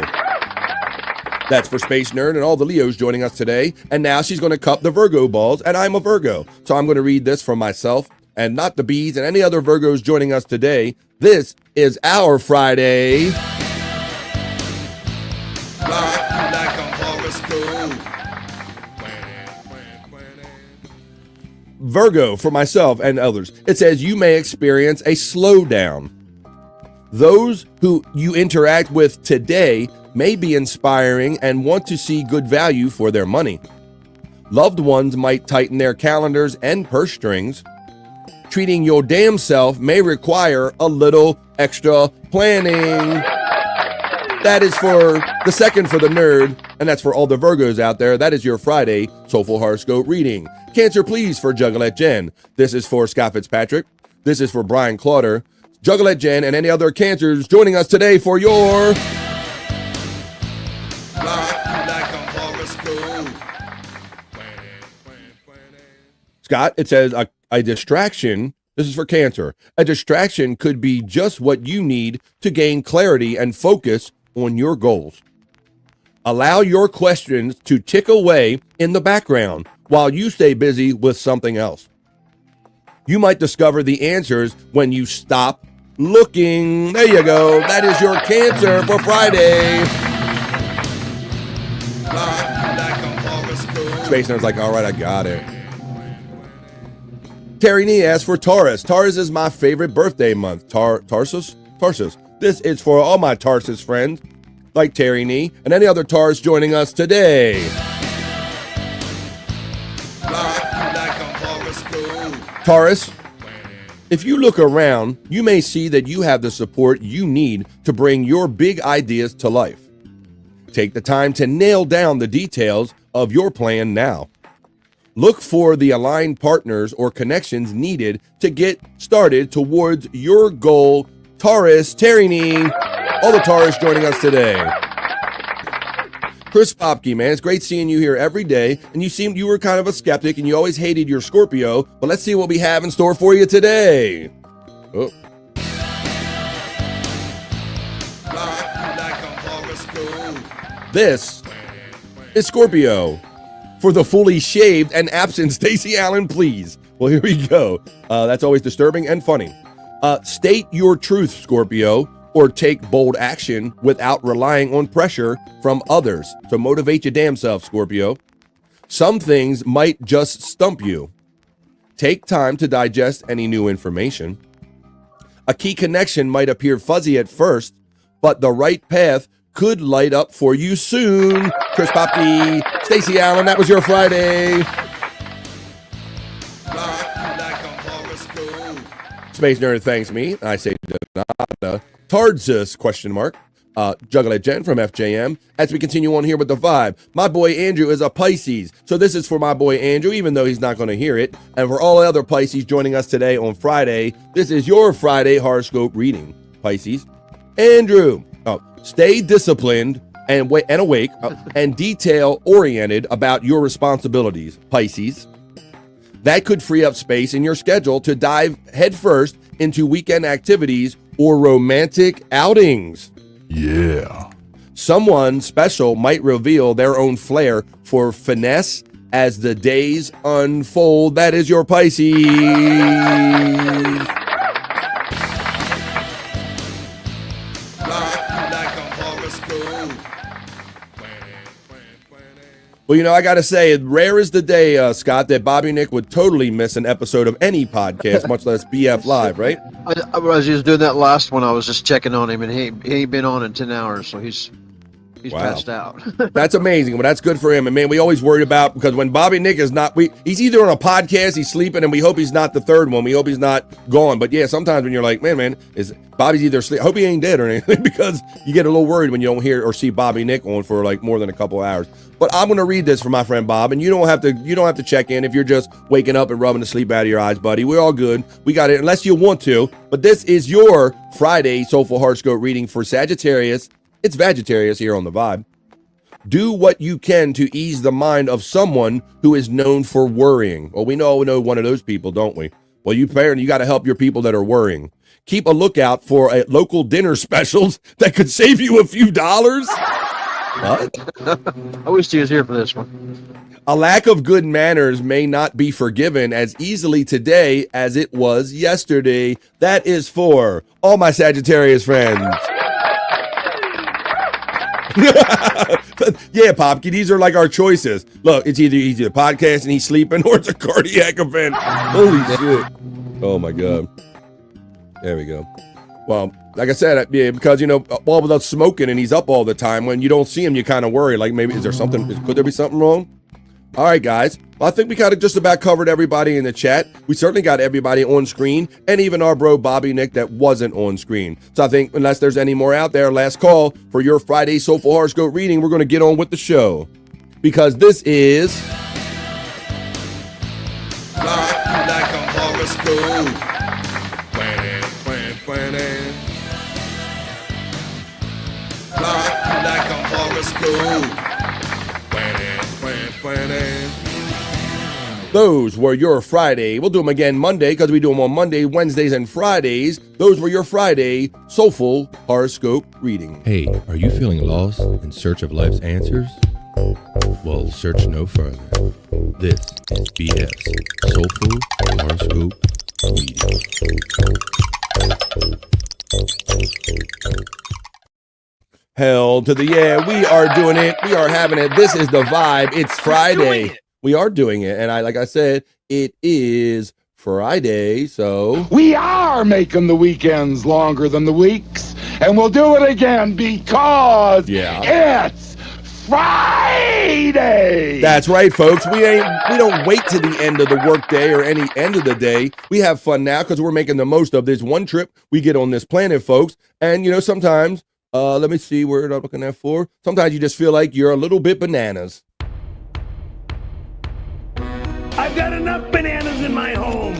That's for Space Nerd and all the Leos joining us today. And now she's going to cup the Virgo balls, and I'm a Virgo. So I'm going to read this for myself and not the bees and any other Virgos joining us today. This is our Friday Virgo for myself and others. It says you may experience a slowdown. Those who you interact with today may be inspiring and want to see good value for their money. Loved ones might tighten their calendars and purse strings. Treating your damn self may require a little extra planning. That is for the second for the nerd, and that's for all the Virgos out there. That is your Friday Soulful Horoscope reading. Cancer, please, for Juggalette Jen. This is for Scott Fitzpatrick. This is for Brian Clauder, Juggalette Jen, and any other Cancers joining us today for your Scott, it says a distraction. This is for Cancer. A distraction could be just what you need to gain clarity and focus on your goals. Allow your questions to tick away in the background while you stay busy with something else. You might discover the answers when you stop looking. There you go. That is your Cancer for Friday. Space Nerd's like, all right, I got it. Terry Nee asks for Taurus. Taurus is my favorite birthday month. Tarsus? This is for all my Tarsus friends, like Terry Nee and any other Taurus joining us today. Taurus, if you look around, you may see that you have the support you need to bring your big ideas to life. Take the time to nail down the details of your plan now. Look for the aligned partners or connections needed to get started towards your goal. Taurus, Terry Nee, all the Taurus joining us today. Chris Popke, man, it's great seeing you here every day. And you were kind of a skeptic and you always hated your Scorpio. But let's see what we have in store for you today. Oh. This is Scorpio. For the fully shaved and absent Stacey Allen, please. Well, here we go. That's always disturbing and funny. State your truth, Scorpio, or take bold action without relying on pressure from others. So motivate your damn self, Scorpio. Some things might just stump you. Take time to digest any new information. A key connection might appear fuzzy at first, but the right path could light up for you soon. Chris Popke, Stacey Allen, that was your Friday. Space Nerd thanks me. I say Donata. Tarsus, question mark. Juggler Jen from FJM. As we continue on here with the vibe, my boy Andrew is a Pisces. So this is for my boy Andrew, even though he's not going to hear it. And for all the other Pisces joining us today on Friday, this is your Friday horoscope reading, Pisces. Andrew, stay disciplined and awake and detail-oriented about your responsibilities, Pisces. That could free up space in your schedule to dive headfirst into weekend activities or romantic outings. Yeah. Someone special might reveal their own flair for finesse as the days unfold. That is your Pisces. Well, you know, I got to say, rare is the day, Scott, that Bobby Nick would totally miss an episode of any podcast, much less BF Live, right? As he was doing that last one, I was just checking on him, and he ain't been on in 10 hours, so he's passed out. That's amazing. Well, that's good for him. And man, we always worried about, because when Bobby Nick is not, he's either on a podcast, he's sleeping, and we hope he's not the third one. We hope he's not gone. But yeah, sometimes when you're like, man, is Bobby's either sleep. I hope he ain't dead or anything, because you get a little worried when you don't hear or see Bobby Nick on for like more than a couple of hours. But I'm going to read this for my friend Bob, and you don't have to check in if you're just waking up and rubbing the sleep out of your eyes, buddy. We're all good. We got it, unless you want to. But this is your Friday Soulful Horoscope reading for Sagittarius. It's Sagittarius here on the Vibe. Do what you can to ease the mind of someone who is known for worrying. Well, we know one of those people, don't we? Well, you got to help your people that are worrying. Keep a lookout for local dinner specials that could save you a few dollars. What? I wish he was here for this one. A lack of good manners may not be forgiven as easily today as it was yesterday. That is for all my Sagittarius friends. Yeah, Popke, these are like our choices. Look, it's either he's a podcast and he's sleeping, or it's a cardiac event. Holy shit. Oh my God. There we go. Well, like I said, yeah, because, all without smoking and he's up all the time, when you don't see him, you kind of worry, like maybe, could there be something wrong? All right, guys. Well, I think we kind of just about covered everybody in the chat. We certainly got everybody on screen, and even our bro Bobby Nick that wasn't on screen. So I think unless there's any more out there, last call for your Friday Soulful Horoscope reading, we're going to get on with the show. Because this is... Like a horoscope. Like a horoscope. Those were your Friday. We'll do them again Monday, because we do them on Monday, Wednesdays, and Fridays. Those were your Friday Soulful Horoscope reading. Hey, are you feeling lost in search of life's answers? Well, search no further. This is BF's Soulful Horoscope reading. Hell to the yeah, we are doing it. We are having it. This is the vibe. It's Friday. We are doing it. And like I said, it is Friday. So we are making the weekends longer than the weeks, and we'll do it again because it's Friday. That's right, folks. We don't wait to the end of the workday or any end of the day. We have fun now because we're making the most of this one trip we get on this planet, folks. And sometimes let me see where I'm looking at for. Sometimes you just feel like you're a little bit bananas. I've got enough bananas in my home.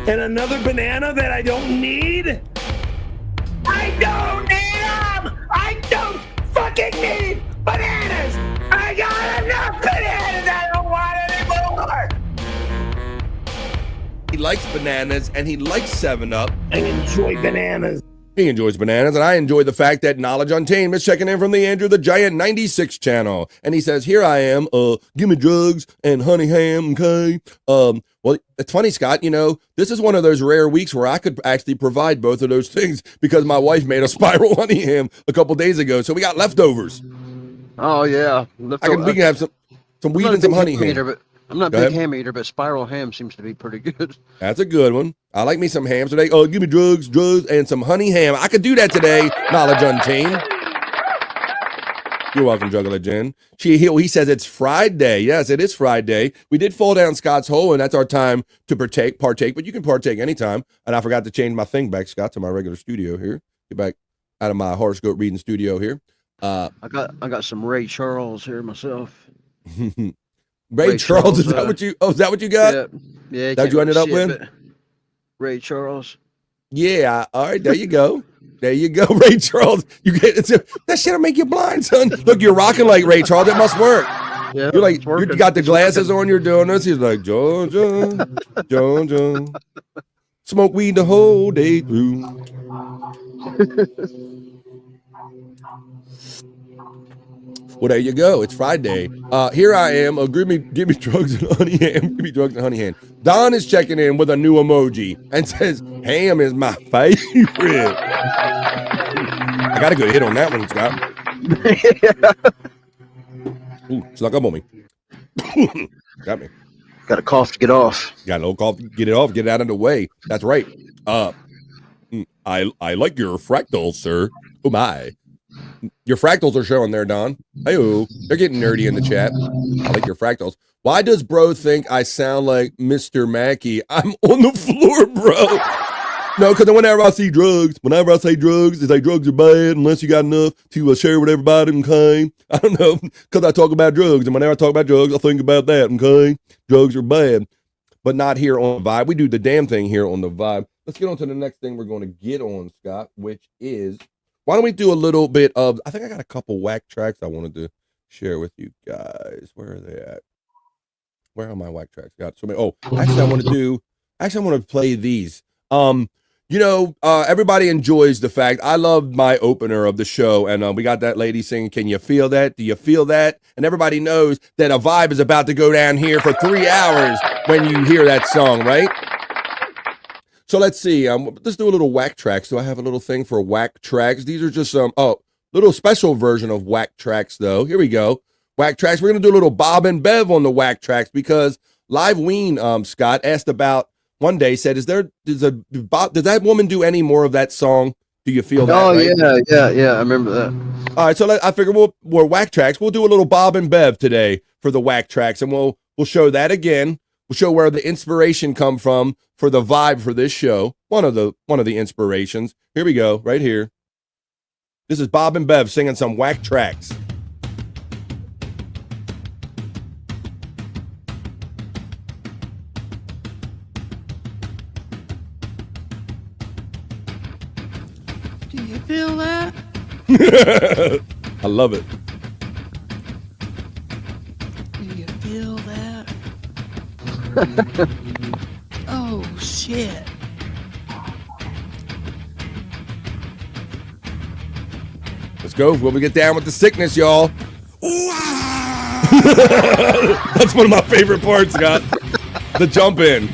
And another banana that I don't need? I don't need them! I don't fucking need bananas! I got enough bananas! I don't want any more! He likes bananas and he likes 7-Up. I enjoy bananas. He enjoys bananas, and I enjoy the fact that Knowledge Untamed is checking in from the Andrew the Giant 96 channel. And he says, here I am, give me drugs and honey ham, okay? Well, it's funny, Scott, this is one of those rare weeks where I could actually provide both of those things because my wife made a spiral honey ham a couple days ago, so we got leftovers. Oh, yeah. We can have some weed and some honey ham. I'm not a big ham eater, but spiral ham seems to be pretty good. That's a good one. I like me some ham today. Oh, give me drugs, and some honey ham. I could do that today. Knowledge Untamed. You're welcome, Juggler Jen. He says it's Friday. Yes, it is Friday. We did fall down Scott's hole, and that's our time to partake, but you can partake anytime. And I forgot to change my thing back, Scott, to my regular studio here. Get back out of my horoscope reading studio here. I got some Ray Charles here myself. Ray Charles, is that what you? Oh, is that what you got? Yeah. That you ended up with? Ray Charles. Yeah. All right. There you go. There you go, Ray Charles. You get that shit'll make you blind, son. Look, you're rocking like Ray Charles. It must work. Yeah, you're like you got the glasses on. You're doing this. He's like Georgia, Georgia. Smoke weed the whole day through. Well, there you go. It's Friday. Here I am. Give me drugs and honey ham. Give me drugs and honey ham. Don is checking in with a new emoji and says, ham is my favorite. I got a good hit on that one, Scott. Ooh, snuck up on me. Got me. Got a cough to get off. Got a little cough. Get it off. Get it out of the way. That's right. I like your fractals, sir. Oh my. Your fractals are showing there, Don. Hey-oh. They're getting nerdy in the chat. I like your fractals. Why does bro think I sound like Mr. Mackey? I'm on the floor, bro. No, because whenever I see drugs, whenever I say drugs, it's like drugs are bad unless you got enough to share with everybody, okay? I don't know, because I talk about drugs, and whenever I talk about drugs, I think about that, okay? Drugs are bad, but not here on the Vibe. We do the damn thing here on the Vibe. Let's get on to the next thing we're going to get on, Scott, which is, why don't we do a little bit of, I think I got a couple whack tracks I wanted to share with you guys. Where are they at? Where are my whack tracks? Got so many. Oh, actually, I want to play these. Everybody enjoys the fact I love my opener of the show, and we got that lady singing, "Can you feel that? Do you feel that?" And everybody knows that a vibe is about to go down here for 3 hours when you hear that song, right? So let's see. Let's do a little whack tracks. Do I have a little thing for whack tracks? These are just some little special version of whack tracks, though. Here we go. Whack tracks. We're gonna do a little Bob and Bev on the whack tracks because Live Ween Scott asked about. One day said, does that woman do any more of that song? Do you feel that? Oh, right? yeah. I remember that. All right, so I figure we're whack tracks. We'll do a little Bob and Bev today for the whack tracks, and we'll show that again. We'll show where the inspiration come from for the vibe for this show. One of the inspirations. Here we go, right here. This is Bob and Bev singing some whack tracks. Do you feel that? I love it. Do you feel that? Oh, shit. Let's go. When we get down with the sickness, y'all. That's one of my favorite parts, Scott. The jump in.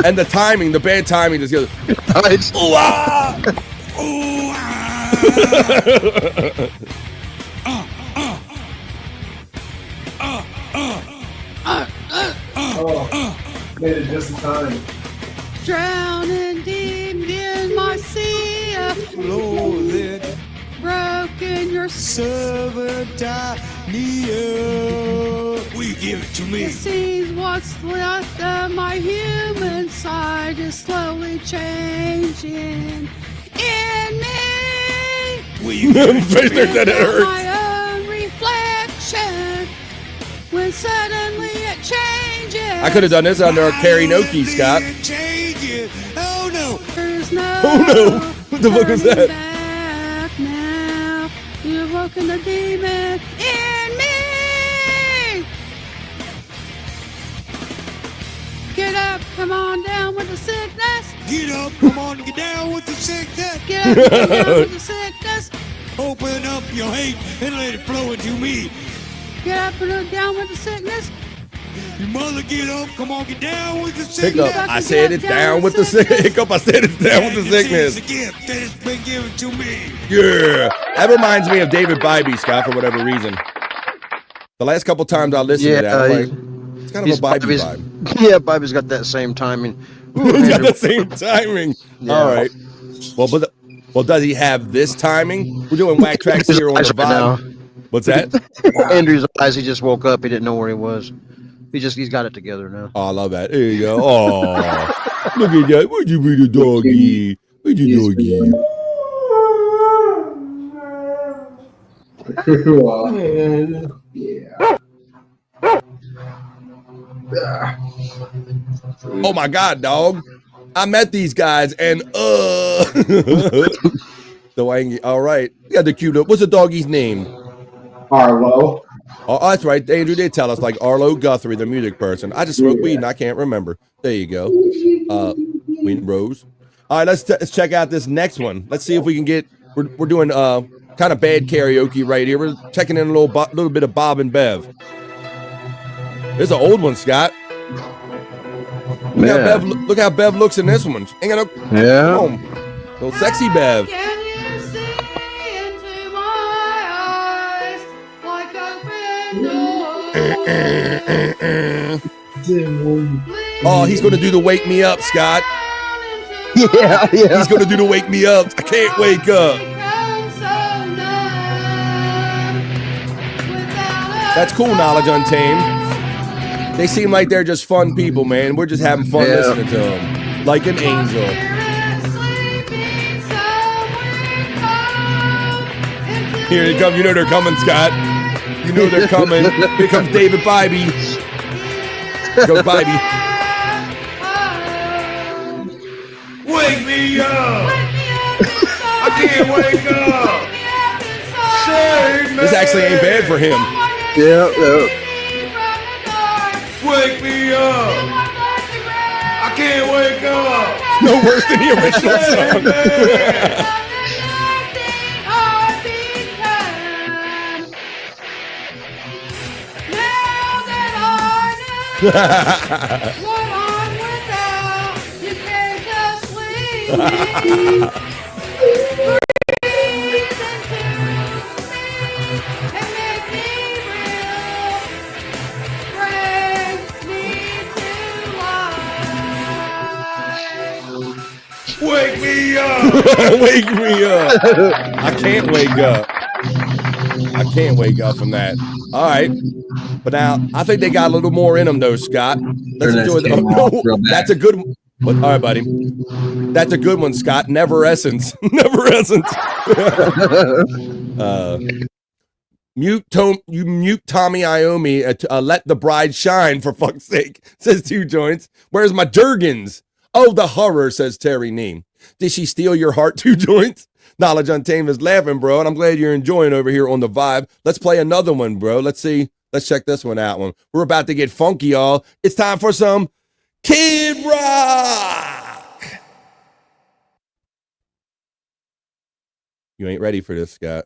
And the timing, the bad timing just goes. Nice. Made it just in time. Drowning deep in my sea of Loaded, broken your servant, will you give it to me? It seems what's left of my human side is slowly changing in me. Will you give it to me? That hurts. My own reflection when suddenly it changes. I could have done this under a karaoke, Scott. Oh no! There's no. Oh no! What the fuck was that? Back now. You've woken the demon in me. Get up, come on down with the sickness. Get up, come on, get down with the sickness. Get up, come down with the sickness. Open up your hate and let it flow into me. Get up and look down with the sickness. Your mother, get up, come on, get down with the sickness. Hiccup, I said it's down with the sickness. Hiccup, I said it's down with the sickness. It's a gift that has been given to me. Yeah, that reminds me of David Bybee, Scott, for whatever reason. The last couple times I listened to that, I'm like, it's kind of a Bybee vibe. Yeah, Bybee's got that same timing. He's got the same timing. Yeah. All right. Well, does he have this timing? We're doing whack tracks here on the vibe. What's that? Andrew's eyes. He just woke up. He didn't know where he was. He's got it together now. Oh, I love that. There you go. Oh, look at that. Where'd you be the doggy? Where'd you doggy? Well, yeah. Oh my God, dog. I met these guys and Dwayne, all right. You got the cute up. What's the doggy's name? Arlo. Oh, that's right. Andrew did tell us, like Arlo Guthrie, the music person. I just smoked weed and I can't remember. There you go. Weed Rose. All right, let's check out this next one. Let's see if we can get. We're doing kind of bad karaoke right here. We're checking in a little bit of Bob and Bev. There's an old one, Scott. Look how Bev looks in this one. Ain't got no. Yeah. Little sexy Bev. Can you see into my eyes like open doors? Oh, he's gonna do the wake me up, Scott. Yeah. He's gonna do the wake me up. I can't wake up. That's cool, Knowledge Untamed. They seem like they're just fun people, man. We're just having fun listening to them. Like an angel. Here they come. You know they're coming, Scott. You know they're coming. Here comes David Bybee. Go Bybee. Wake me up! I can't wake up! Save me! This actually ain't bad for him. Yeah. Wake me up! I can't wake up! No worse than the original song. What I'm without, you can't just leave me. Breathe into me and make me real. Bring me to life. Wake me up! Wake me up! I can't wake up. I can't wake up from that. All right. But now, I think they got a little more in them, though, Scott. Let's enjoy it. That's a good one. But, all right, buddy. That's a good one, Scott. Never Essence. Never Essence. Mute Tommy Iommi. Let the bride shine, for fuck's sake, says Two Joints. Where's my Durgans? Oh, the horror, says Terry Neem. Did she steal your heart, Two Joints? Knowledge Untamed is laughing, bro, and I'm glad you're enjoying over here on the vibe. Let's play another one, bro. Let's see. Let's check this one out. We're about to get funky, y'all. It's time for some Kid Rock. You ain't ready for this, Scott.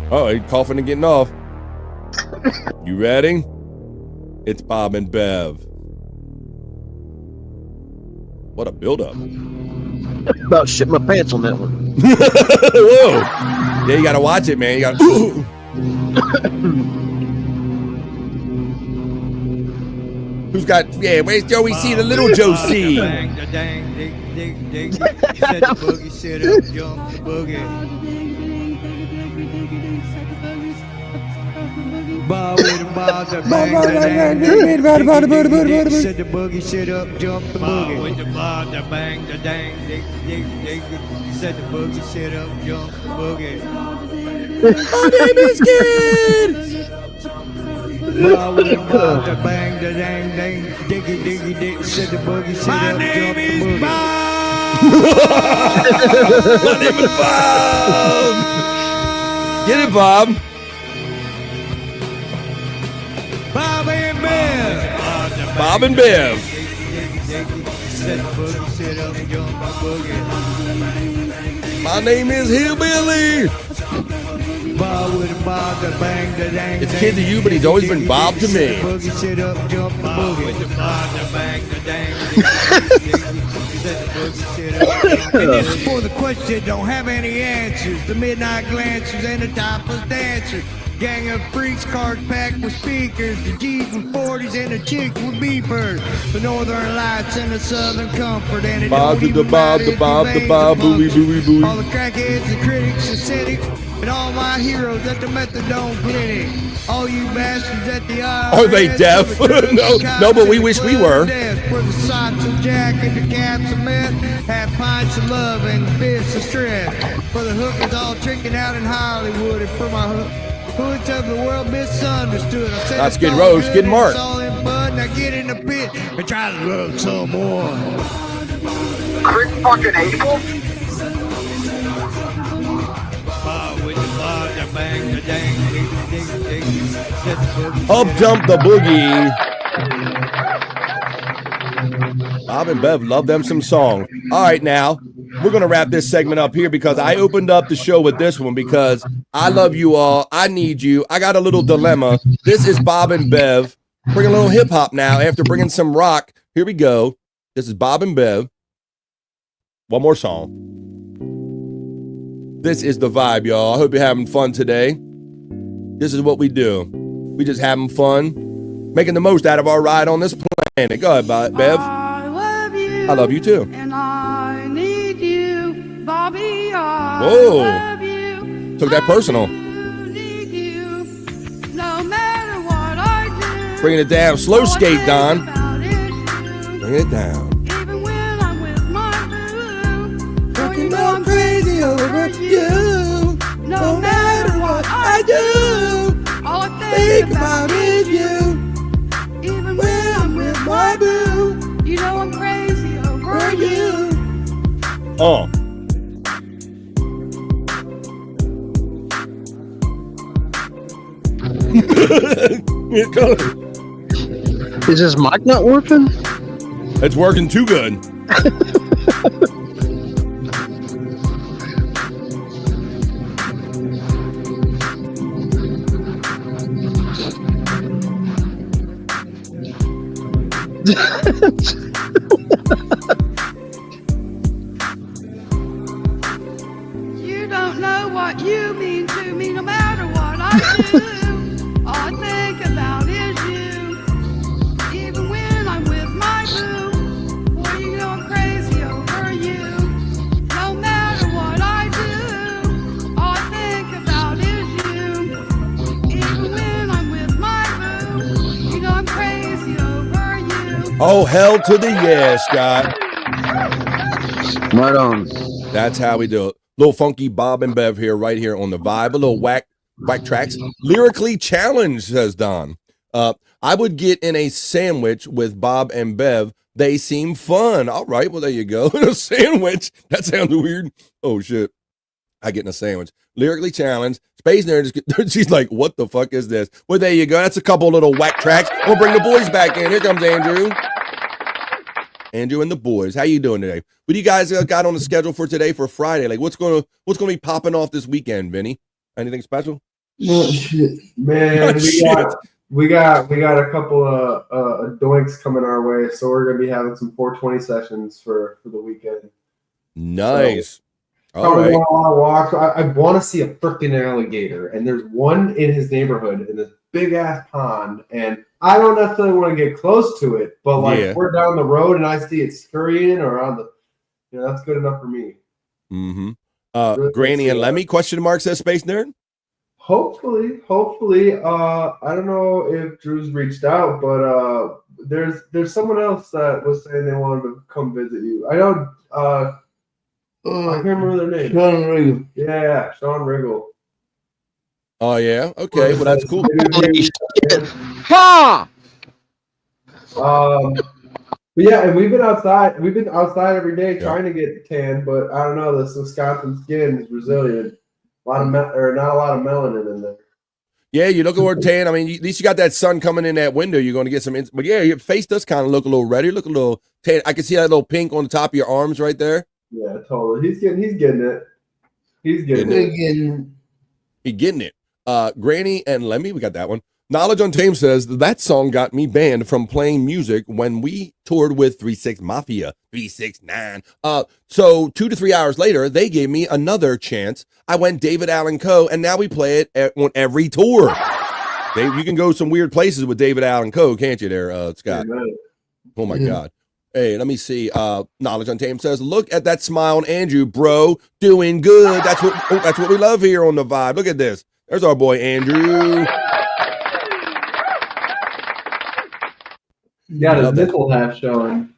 Oh, he's coughing and getting off. You ready? It's Bob and Bev. What a build-up. About shit my pants on that one. Whoa. Yeah, you gotta watch it, man. You gotta. Who's got? Yeah, where's Joey C? The little Joe C. Bang the dang, dig, dig, dig. Set the boogie, sit up, jump the boogie. Bob with a bob, the bang the dang, dig, dig, dig. Set the boogie, sit up, jump the boogie. Bob with the bob, the bang the dang, dig, dig, dig. Set the boogie, sit up, jump the boogie. My name is Kid. Bob with the bob, the bang the dang, dang, diggy, diggy, dig. Set the boogie, sit up, jump the boogie. My name is Bob. Get it, Bob. Bob and Bev. Bob and Bev. My name is Hillbilly. It's Kid to you, but he's always been Bob to me. For the question don't have any answers. The midnight glances and the topless dancers. Gang of freaks, cars packed with speakers, the G's with 40s and the chicks with beepers. The Northern Lights and the Southern Comfort, and it Bob don't the even Bob, matter the if Bob, you the ain't Bob, a booey, bunker. booey, booey. All the crackheads, the critics, the cynics, and all my heroes at the methadone clinic. All you bastards at the IRS. Are they deaf? no, but we wish we were. For the socks of Jack and the caps of meth, half pints of love and bits of stress. For the hookers all tricking out in Hollywood, and for my hoods of the world misunderstood. I said That's it's Skid all Row, good Skid and Mark. It's all in bud. Now get in the pit and try to love someone. Chris fucking Abel? Up jump the boogie. Bob and Bev love them some song. All right, now we're going to wrap this segment up here because I opened up the show with this one because I love you all. I need you. I got a little dilemma. This is Bob and Bev. Bring a little hip hop now after bringing some rock. Here we go. This is Bob and Bev. One more song. This is the vibe, y'all. I hope you're having fun today. This is what we do. We just having fun, making the most out of our ride on this planet. Go ahead, Bev. I love you too. And I need you, Bobby. I Whoa. love you. Took that personal. Need you. No matter what I do. Bringing it down. Slow skate, Don. About it, Bring it down. even when I'm with my boo. Oh, you know I'm I'm crazy over you. No matter what I do. All I think about is you. Even when I'm with my boo. You know I'm crazy over you. Oh. Is his mic not working? It's working too good. You don't know what you mean to me no matter what I do. All I think about is you. Even when I'm with my boo. Boy, you know I'm crazy over you. No matter what I do. All I think about is you. Even when I'm with my boo. You know I'm crazy over you. Oh, hell to the yes, Scott. Right on. That's how we do it. Little funky Bob and Bev here, right here on the vibe. A little whack tracks. Lyrically challenged, says Don. I would get in a sandwich with Bob and Bev. They seem fun. All right, well, there you go. A sandwich. That sounds weird. Oh, shit. I get in a sandwich. Lyrically challenged. Space Nerd, she's like, what the fuck is this? Well, there you go. That's a couple little whack tracks. We'll bring the boys back in. Here comes Andrew. Andrew and the boys. How you doing today? What do you guys got on the schedule for today for Friday? Like, what's gonna be popping off this weekend, Vinny? Anything special? No shit, man. Oh, we got a couple of doinks coming our way, so we're gonna be having some 420 sessions for the weekend. Nice. So, all right. going on a lot of walks. I want to see a freaking alligator, and there's one in his neighborhood in this big ass pond, and I don't necessarily want to get close to it, but like Yeah. if we're down the road and I see it scurrying or on the, that's good enough for me. Mm-hmm. Granny and Lemmy, question mark, says Space Nerd. Hopefully. I don't know if Drew's reached out, but there's someone else that was saying they wanted to come visit you. I know. I can't remember their name. Sean Riggle. Yeah, Sean Riggle. Oh yeah. Okay. Well, that's cool. Ha! But yeah, and we've been outside. We've been outside every day trying to get tan, but I don't know. This Wisconsin skin is resilient. Not a lot of melanin in there. Yeah, you look a little tan. I mean, at least you got that sun coming in that window. You're going to get some. But yeah, your face does kind of look a little redder. You look a little tan. I can see that little pink on the top of your arms right there. Yeah, totally. He's getting it. He's getting it. He's getting it. Granny and Lemmy, we got that one. Knowledge Untamed says that song got me banned from playing music when we toured with 3-6 Mafia, 369. So 2 to 3 hours later, they gave me another chance. I went David Allen Coe, and now we play it on every tour. Dave, you can go some weird places with David Allen Coe, can't you there, Scott? Oh, my God. Hey, let me see. Knowledge Untamed says, look at that smile on Andrew, bro. Doing good. That's what we love here on The Vibe. Look at this. There's our boy, Andrew. Got his nipple half showing.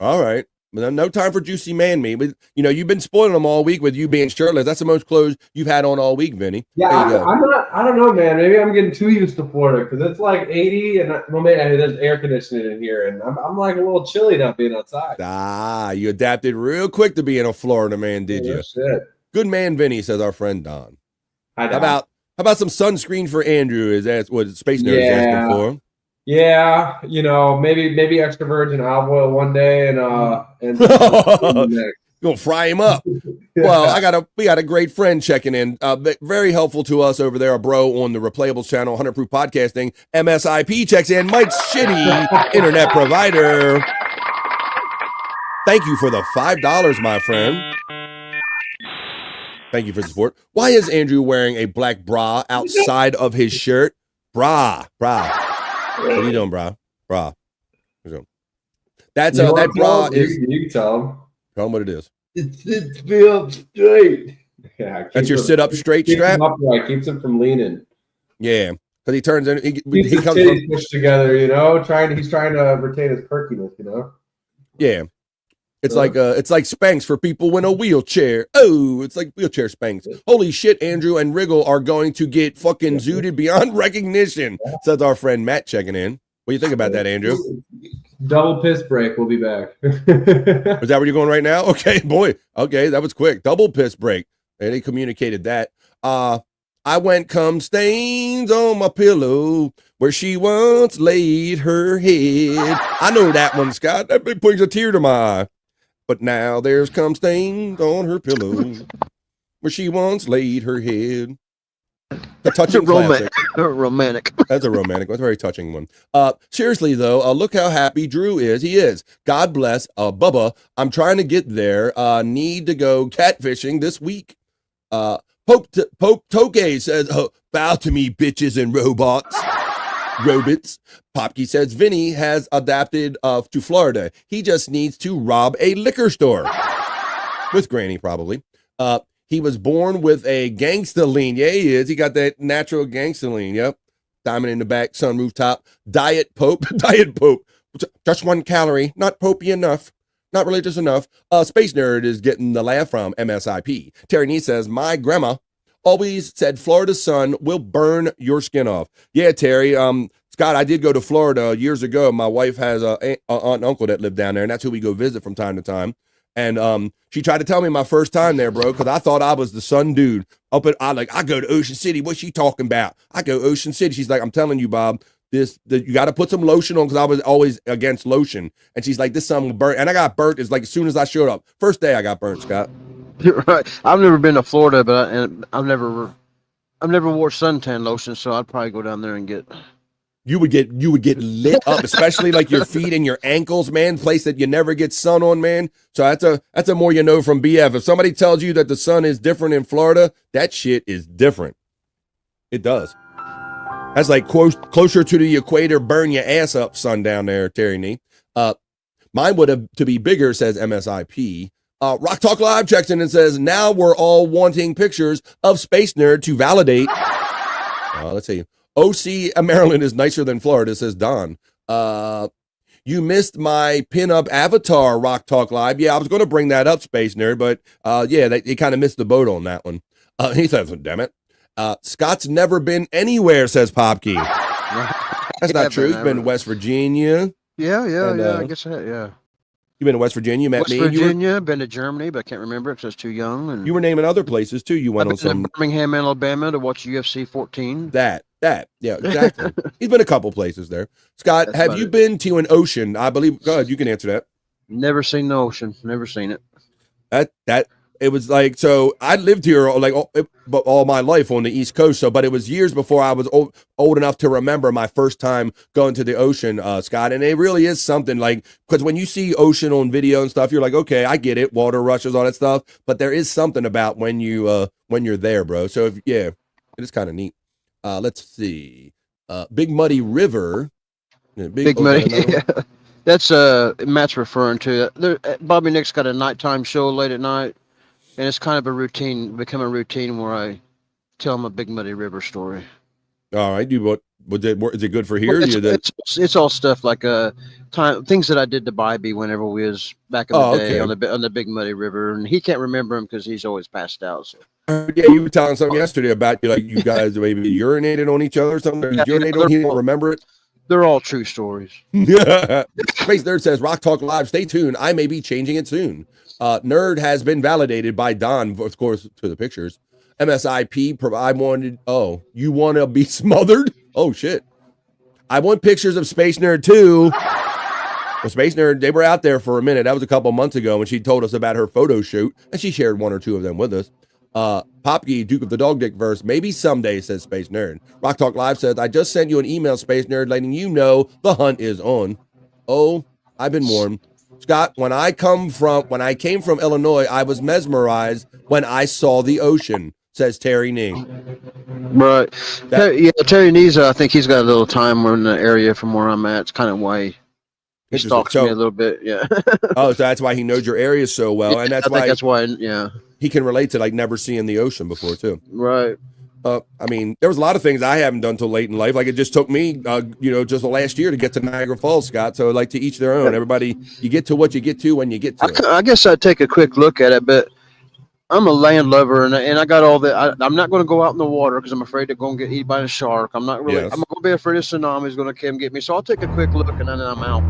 All right. No time for juicy man me. But, you know, you've been spoiling them all week with you being shirtless. That's the most clothes you've had on all week, Vinny. Yeah, I don't know, man. Maybe I'm getting too used to Florida because it's like 80 and there's air conditioning in here, and I'm like a little chilly not being outside. You adapted real quick to being a Florida man, did you? Shit. Good man, Vinny, says our friend Don. Hi, Don. How about some sunscreen for Andrew? Is that what Space Nerd is asking for? Yeah, you know, maybe extra virgin olive oil one day and gonna fry him up. Well, we got a great friend checking in. Very helpful to us over there, a bro on the Replayables channel, 100 Proof Podcasting. MSIP checks in. Mike's shitty internet provider. Thank you for the $5, my friend. Thank you for the support. Why is Andrew wearing a black bra outside of his shirt? Bra. What are you doing, bra? That's that bra is. You tell him. Tell him what it is. It sits me up straight. Yeah, that's your sit up straight strap. Keeps him from leaning. Yeah, because he turns in. He comes pushed together. You know, he's trying to retain his perkiness. You know. Yeah. It's like Spanx for people in a wheelchair. Oh, it's like wheelchair Spanx. Holy shit, Andrew and Wriggle are going to get fucking zooted beyond recognition, says our friend Matt checking in. What do you think about that, Andrew? Double piss break. We'll be back. Is that where you're going right now? Okay, boy. Okay, that was quick. Double piss break. And they communicated that. I went cum stains on my pillow where she once laid her head. I know that one, Scott. That brings a tear to my eye. But now there's cum stains on her pillow where she once laid her head. A touching classic. Romantic. That's a romantic. That's a very touching one. Seriously, though, look how happy Drew is. He is. God bless. Bubba, I'm trying to get there. Need to go catfishing this week. Pope Toke says, bow to me, bitches and robots. Popke says Vinny has adapted to Florida. He just needs to rob a liquor store. With Granny, probably. He was born with a gangsta lean. Yeah, he is. He got that natural gangsta lean. Yep. Diamond in the back, sunroof top. Diet Pope. Just 1 calorie. Not popey enough. Not religious enough. Space Nerd is getting the laugh from MSIP. Terry Nee says, my grandma always said Florida's sun will burn your skin off. Yeah, Terry. Scott, I did go to Florida years ago. My wife has an aunt and uncle that live down there, and that's who we go visit from time to time. And she tried to tell me my first time there, bro, because I thought I was the sun dude. I go to Ocean City. What's she talking about? I go Ocean City. She's like, I'm telling you, Bob, you got to put some lotion on because I was always against lotion. And she's like, this sun will burn. And I got burnt. It's like as soon as I showed up. First day I got burnt, Scott. You're right. I've never been to Florida, but I've never wore suntan lotion, so I'd probably go down there and get. You would get lit up, especially like your feet and your ankles, man. Place that you never get sun on, man. So that's a more you know from BF. If somebody tells you that the sun is different in Florida, that shit is different. It does. That's like closer to the equator, burn your ass up, sun down there, Terry Nee. Mine would have to be bigger, says MSIP. Rock Talk Live checks in and says, now we're all wanting pictures of Space Nerd to validate. Let's see. OC Maryland is nicer than Florida, says Don. You missed my pinup avatar, Rock Talk Live. Yeah, I was going to bring that up, Space Nerd, but he kind of missed the boat on that one. He says, damn it. Scott's never been anywhere, says Popkey. That's not true. He's been in West Virginia. Yeah, I guess that, yeah. You've been to West Virginia, you met me. West Virginia, been to Germany, but I can't remember it because I was too young. And you were naming other places, too. You went on some... Birmingham, Alabama to watch UFC 14. That. Yeah, exactly. He's been a couple places there. Scott, have you been to an ocean? I believe, go ahead, you can answer that. Never seen the ocean. Never seen it. That it was like, so I lived here like all my life on the East Coast. So, but it was years before I was old enough to remember my first time going to the ocean, Scott. And it really is something like, because when you see ocean on video and stuff, you're like, okay, I get it, water rushes, all that stuff. But there is something about when you're there, bro. So it is kind of neat. Let's see, Big Muddy River. Big Muddy. Yeah. That's Matt's referring to. Bobby Nick's got a nighttime show late at night, and it's kind of become a routine where I tell him a Big Muddy River story. All right, is it good for here? It's all stuff like things that I did to Bobby whenever we was back in the day on the Big Muddy River, and he can't remember them because he's always passed out. So. Yeah, you were telling something yesterday about you guys maybe urinated on each other or something. Yeah, urinated on, he didn't remember it. They're all true stories. Space Nerd says, Rock Talk Live, stay tuned. I may be changing it soon. Nerd has been validated by Don, of course, to the pictures. MSIP, you want to be smothered? Oh, shit. I want pictures of Space Nerd, too. Well, Space Nerd, they were out there for a minute. That was a couple months ago when she told us about her photo shoot, and she shared one or two of them with us. Popke, Duke of the Dog Dick verse, maybe someday, says Space Nerd. Rock Talk Live says, I just sent you an email, Space Nerd, letting you know the hunt is on. Oh, I've been warned. Scott, when I came from Illinois, I was mesmerized when I saw the ocean, says Terry Nee. Right. Terry Nee's, I think he's got a little time in the area from where I'm at. It's kind of why he stalks me a little bit. Yeah. Oh, so that's why he knows your area so well. And that's why yeah. He can relate to like never seeing the ocean before too. Right. I mean, there was a lot of things I haven't done till late in life. Like it just took me, just the last year to get to Niagara Falls, Scott. So like to each their own. Everybody, you get to what you get to when you get to it. I guess I'd take a quick look at it, but I'm a land lover, and I got all that. I'm not going to go out in the water because I'm afraid to go and get eaten by a shark. I'm not really. Yes. I'm going to be afraid of tsunamis going to come get me. So I'll take a quick look, and then I'm out.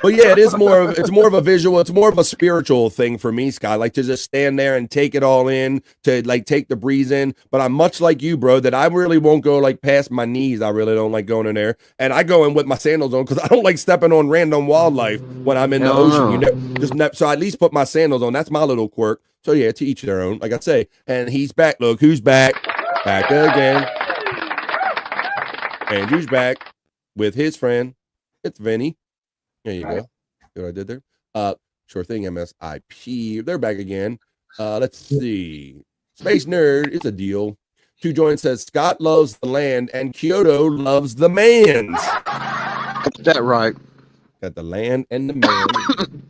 Well, yeah, it's more of a visual, it's more of a spiritual thing for me, Scott. Like to just stand there and take it all in, to like take the breeze in. But I'm much like you, bro, that I really won't go like past my knees. I really don't like going in there. And I go in with my sandals on because I don't like stepping on random wildlife when I'm in the ocean. So I at least put my sandals on. That's my little quirk. So yeah, to each their own, like I say. And he's back. Look, who's back? Back again. Andrew's back with his friend. It's Vinny. There you go. See what I did there? Sure thing, MSIP. They're back again. Let's see. Space Nerd is a deal. Two Joint says Scott loves the land and Kyoto loves the mans. Got that right. Got the land and the man.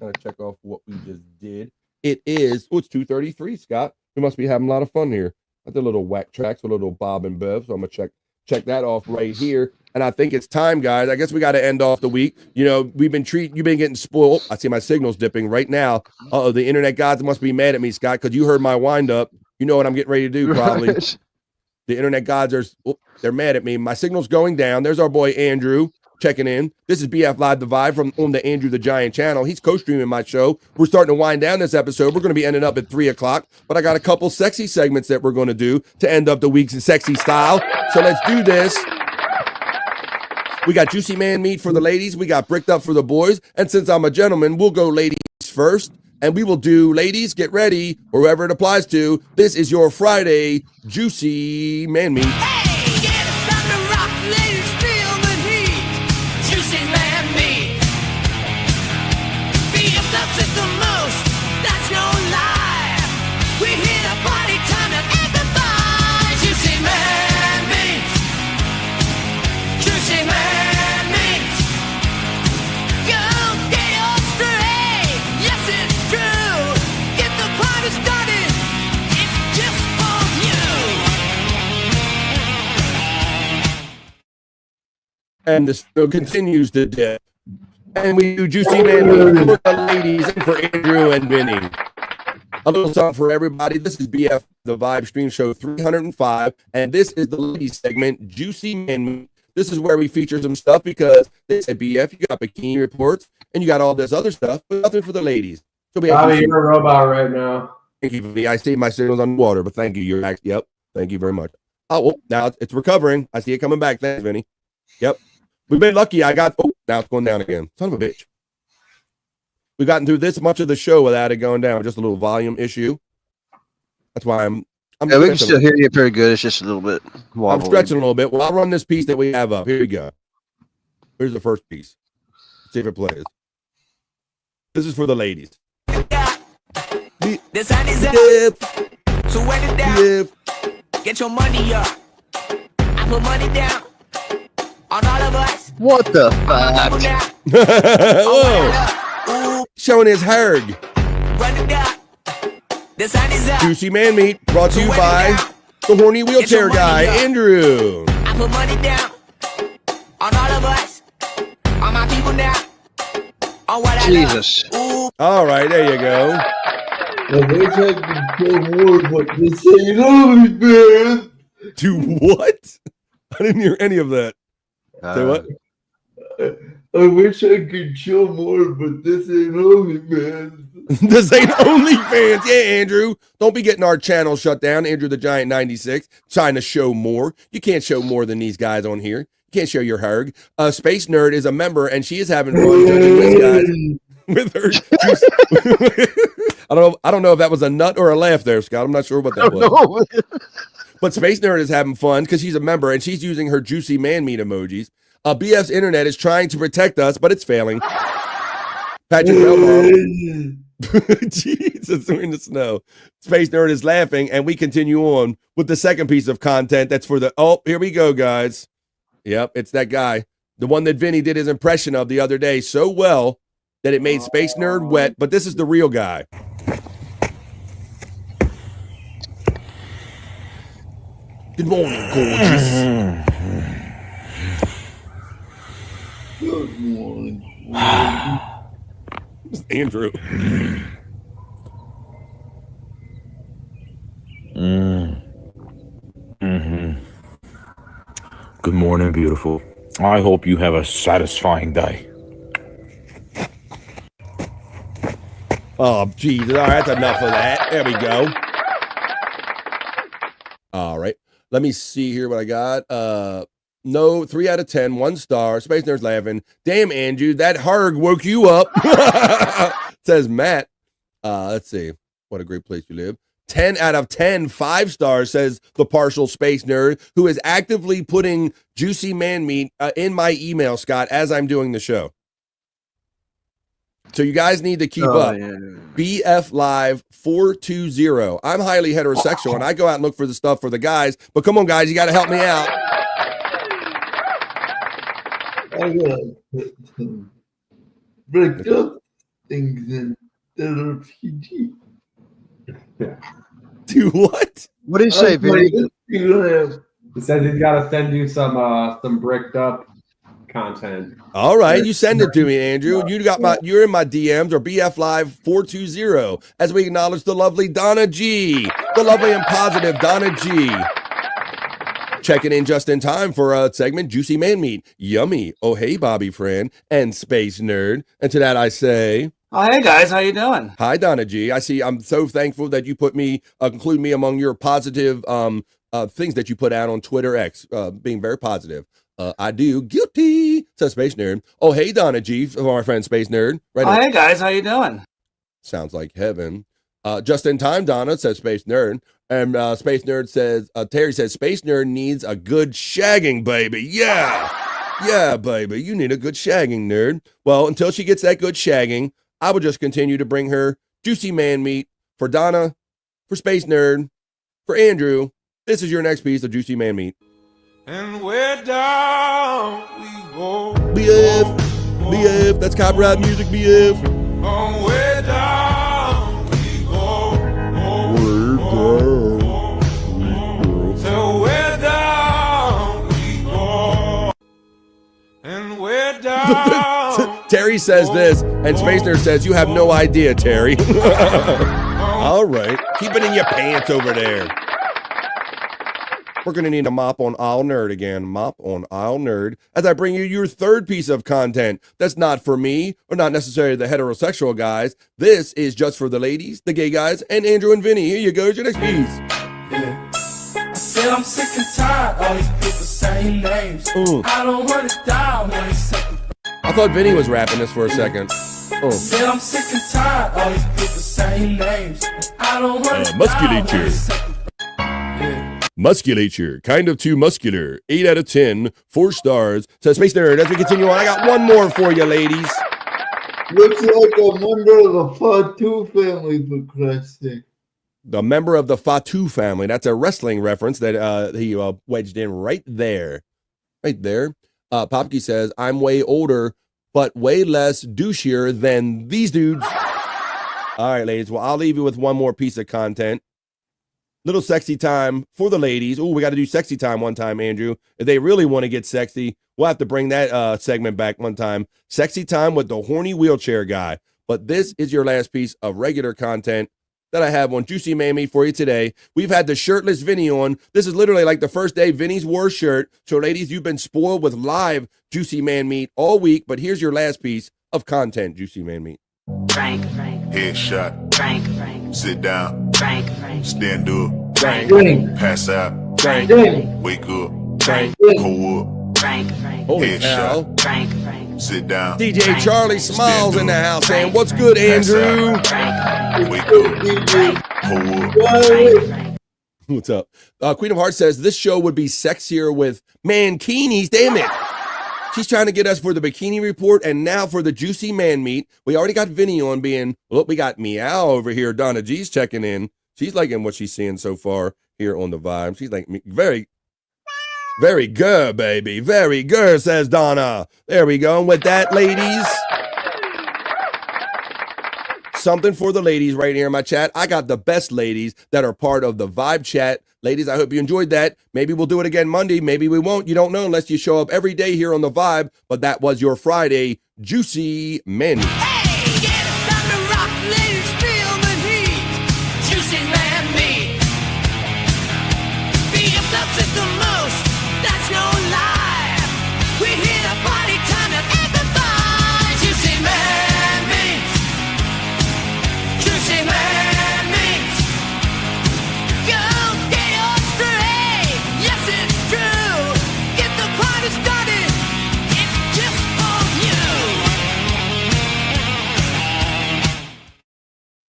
Gotta check off what we just did. It is, it's 2:33, Scott. We must be having a lot of fun here. Got the little whack tracks with a little Bob and Bev. So I'm gonna check that off right here. And I think it's time, guys. I guess we got to end off the week. You've been getting spoiled. I see my signals dipping right now. The internet gods must be mad at me, Scott, because you heard my wind up. You know what I'm getting ready to do, probably. Right. The internet gods they're mad at me. My signal's going down. There's our boy Andrew checking in. This is BF Live the Vibe on the Andrew the Giant channel. He's co-streaming my show. We're starting to wind down this episode. We're going to be ending up at 3:00, but I got a couple sexy segments that we're going to do to end up the week's in sexy style. So let's do this. We got Juicy Man Meat for the ladies. We got Bricked Up for the boys. And since I'm a gentleman, we'll go ladies first. And we will do, ladies, get ready, or whoever it applies to. This is your Friday Juicy Man Meat. And the show continues to dip. And we do Juicy Man Meat for the ladies and for Andrew and Vinny. A little something for everybody. This is BF the Vibe Stream Show 305. And this is the ladies segment, Juicy Man Meat. This is where we feature some stuff because they said BF, you got bikini reports and you got all this other stuff, but nothing for the ladies. So we have you're a robot right now. Thank you, Vinny. I see my signals underwater, but thank you. You're actually, yep. Thank you very much. Oh, well, now it's recovering. I see it coming back. Thanks, Vinny. Yep. We've been lucky. Now it's going down again. Son of a bitch. We've gotten through this much of the show without it going down. Just a little volume issue. That's why I'm Yeah, we can still hear you pretty good. It's just a little bit wobbly. I'm stretching a little bit. Well, I'll run this piece that we have up. Here we go. Here's the first piece. Let's see if it plays. This is for the ladies. The sun is up. So wet it down. Get your money up. I put money down on all of us. What the fuck? Whoa. Showing his herg. Run it down. The sun is up. Juicy Man Meat brought to you by the horny wheelchair guy, Andrew. I put money down on all of us. On my people now. On what Jesus. I love. All right, there you go. I wish I could show more, but this ain't OnlyFans. Do what? I didn't hear any of that. Say what? I wish I could show more, but this ain't OnlyFans. This ain't OnlyFans. Yeah, Andrew. Don't be getting our channel shut down. Andrew the Giant 96 trying to show more. You can't show more than these guys on here. You can't show your herg. Space Nerd is a member, and she is having fun judging this guy with her. I don't know if that was a nut or a laugh there, Scott. I'm not sure what that was. But Space Nerd is having fun because she's a member, and she's using her juicy man meat emojis. BF's internet is trying to protect us, but it's failing. Patrick Melbaum. Jesus, we're in the snow. Space Nerd is laughing, and we continue on with the second piece of content. That's for the here we go, guys. Yep, it's that guy, the one that Vinny did his impression of the other day so well that it made Space Nerd wet. But this is the real guy. Good morning, gorgeous. Good morning. Andrew. Good morning, beautiful. I hope you have a satisfying day. Oh, Jesus. All right, that's enough of that. There we go. All right. Let me see here what I got. No, 3 out of 10, 1 star. Space Nerd's laughing. Damn, Andrew, that herg woke you up. Says Matt. Let's see. What a great place you live. 10 out of 10, 5 stars, says the partial Space Nerd, who is actively putting juicy man meat in my email, Scott, as I'm doing the show. So you guys need to keep up. Yeah. BF Live 420. I'm highly heterosexual, and I go out and look for the stuff for the guys. But come on, guys, you got to help me out. I gotta put some break up things in that are PG. Do what? What did he say, Vinny? He says he's got to send you some bricked up content. All right, you send it to me, Andrew. You're in my DMs or BF Live 420 as we acknowledge the lovely Donna G, the lovely and positive Donna G. Checking in just in time for a segment, Juicy Man Meat, Yummy, Oh Hey Bobby Friend, and Space Nerd. And to that I say, oh, hey guys, how you doing? Hi, Donna G. I see. I'm so thankful that you include me among your positive things that you put out on Twitter X, being very positive. I do. Guilty, says Space Nerd. Oh, hey, Donna G, from our friend Space Nerd. Right. Oh, hey guys, how you doing? Sounds like heaven. Just in time, Donna, says Space Nerd. And Space Nerd says, Terry says, Space Nerd needs a good shagging, baby. Yeah. Yeah, baby. You need a good shagging, nerd. Well, until she gets that good shagging, I will just continue to bring her juicy man meat for Donna, for Space Nerd, for Andrew. This is your next piece of juicy man meat. And we're down we go. BF, BF, that's copyright music, BF. Oh, we're down we go. So we're down we go. And we're down. Terry says this, and Space Nerd says, you have no idea, Terry. All right. Keep it in your pants over there. We're going to need a mop on Aisle Nerd again. Mop on Aisle Nerd. As I bring you your third piece of content that's not for me, or not necessarily the heterosexual guys. This is just for the ladies, the gay guys, and Andrew and Vinny. Here you go. It's your next piece. Yeah. I said I'm sick and tired all these people saying names. I don't want to die when it's second. I thought Vinny was rapping this for a second. Said I'm sick and tired, always get the same names. I don't want Musculature. Musculature, kind of too muscular. 8 out of 10, 4 stars. Says Space Nerd. As we continue on, I got one more for you, ladies. Looks like a member of the Fatu family, for Christ's sake. The member of the Fatu family. That's a wrestling reference that he wedged in right there. Right there. Popke says, I'm way older, but way less douchier than these dudes. All right, ladies. Well, I'll leave you with one more piece of content. Little sexy time for the ladies. Oh, we got to do sexy time one time, Andrew. If they really want to get sexy, we'll have to bring that segment back one time. Sexy time with the horny wheelchair guy. But this is your last piece of regular content that I have on Juicy Man Meat for you today. We've had the shirtless Vinny on. This is literally like the first day Vinny's wore a shirt. So, ladies, you've been spoiled with live Juicy Man Meat all week. But here's your last piece of content, Juicy Man Meat. Frank. Headshot. Frank. Sit down. Frank. Stand up. Frank. Pass out. Frank. Wake up. Frank. Pull up. Frank. Holy cow. Frank. Sit down. DJ Charlie Smiles in the house saying, what's good, Andrew? Wake up. Pull up. What's up? Queen of Hearts says, this show would be sexier with mankinis. Damn it. She's trying to get us for the bikini report and now for the Juicy Man Meat. We already got Vinny on being, look, we got Meow over here. Donna G's checking in. She's liking what she's seeing so far here on the Vibe. She's like, very, very good, baby. Very good, says Donna. There we go. And with that, ladies, something for the ladies right here in my chat. I got the best ladies that are part of the Vibe chat. Ladies, I hope you enjoyed that. Maybe we'll do it again Monday. Maybe we won't. You don't know unless you show up every day here on the Vibe. But that was your Friday Juicy Man Meat.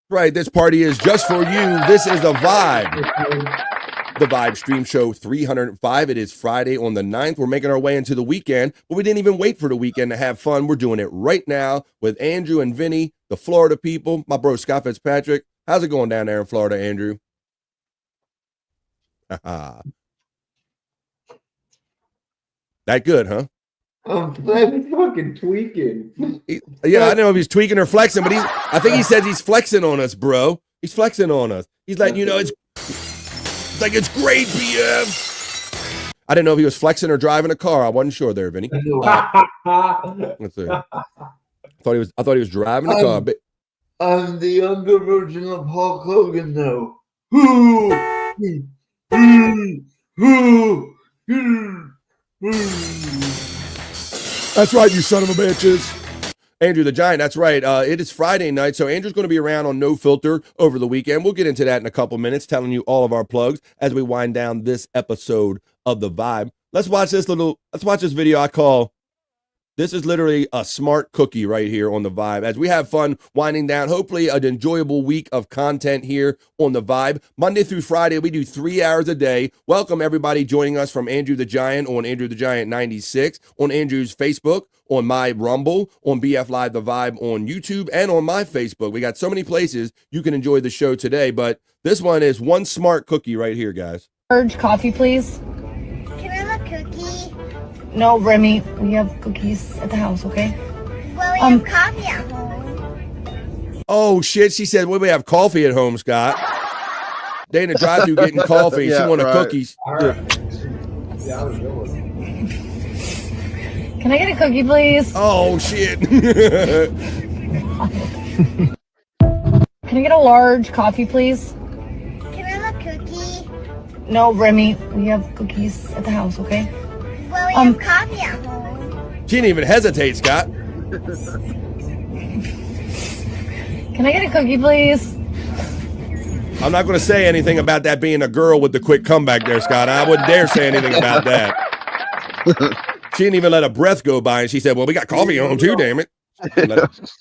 Right, this party is just for you. This is the Vibe. The Vibe Stream Show 305. It is Friday on the 9th. We're making our way into the weekend, but we didn't even wait for the weekend to have fun. We're doing it right now with Andrew and Vinny, the Florida people, my bro Scott Fitzpatrick. How's it going down there in Florida, Andrew? That good, huh? I'm fucking tweaking. Yeah, I don't know if he's tweaking or flexing, but I think he says he's flexing on us, bro. He's flexing on us. He's letting you know it's like it's great, BF. I didn't know if he was flexing or driving a car. I wasn't sure there, Vinny. Let's see. I thought he was driving a car. I'm the younger version of Hulk Hogan, though. That's right, you son of a bitches. Andrew the Giant, that's right. It is Friday night, so Andrew's going to be around on No Filter over the weekend. We'll get into that in a couple minutes, telling you all of our plugs as we wind down this episode of The Vibe. Let's watch this video I call, this is literally a smart cookie right here on The Vibe. As we have fun winding down, hopefully an enjoyable week of content here on The Vibe. Monday through Friday, we do 3 hours a day. Welcome everybody joining us from Andrew the Giant on Andrew the Giant 96, on Andrew's Facebook, on my Rumble, on BF Live The Vibe on YouTube, and on my Facebook. We got so many places you can enjoy the show today, but this one is one smart cookie right here, guys. Urge coffee, please. Can I have a cookie? No, Remy, we have cookies at the house, okay? Well, we have coffee at home. Oh, shit, she said, well, we have coffee at home, Scott. They in the drive-thru getting coffee. Yeah, she wanted right. cookies. Yeah, I was going. Can I get a cookie, please? Oh, shit. Can I get a large coffee, please? Can I have a cookie? No, Remy, we have cookies at the house, okay? Well, we have coffee at home. She didn't even hesitate, Scott. Can I get a cookie, please? I'm not going to say anything about that being a girl with the quick comeback there, Scott. I wouldn't dare say anything about that. She didn't even let a breath go by, and she said, well, we got coffee at home too, damn it.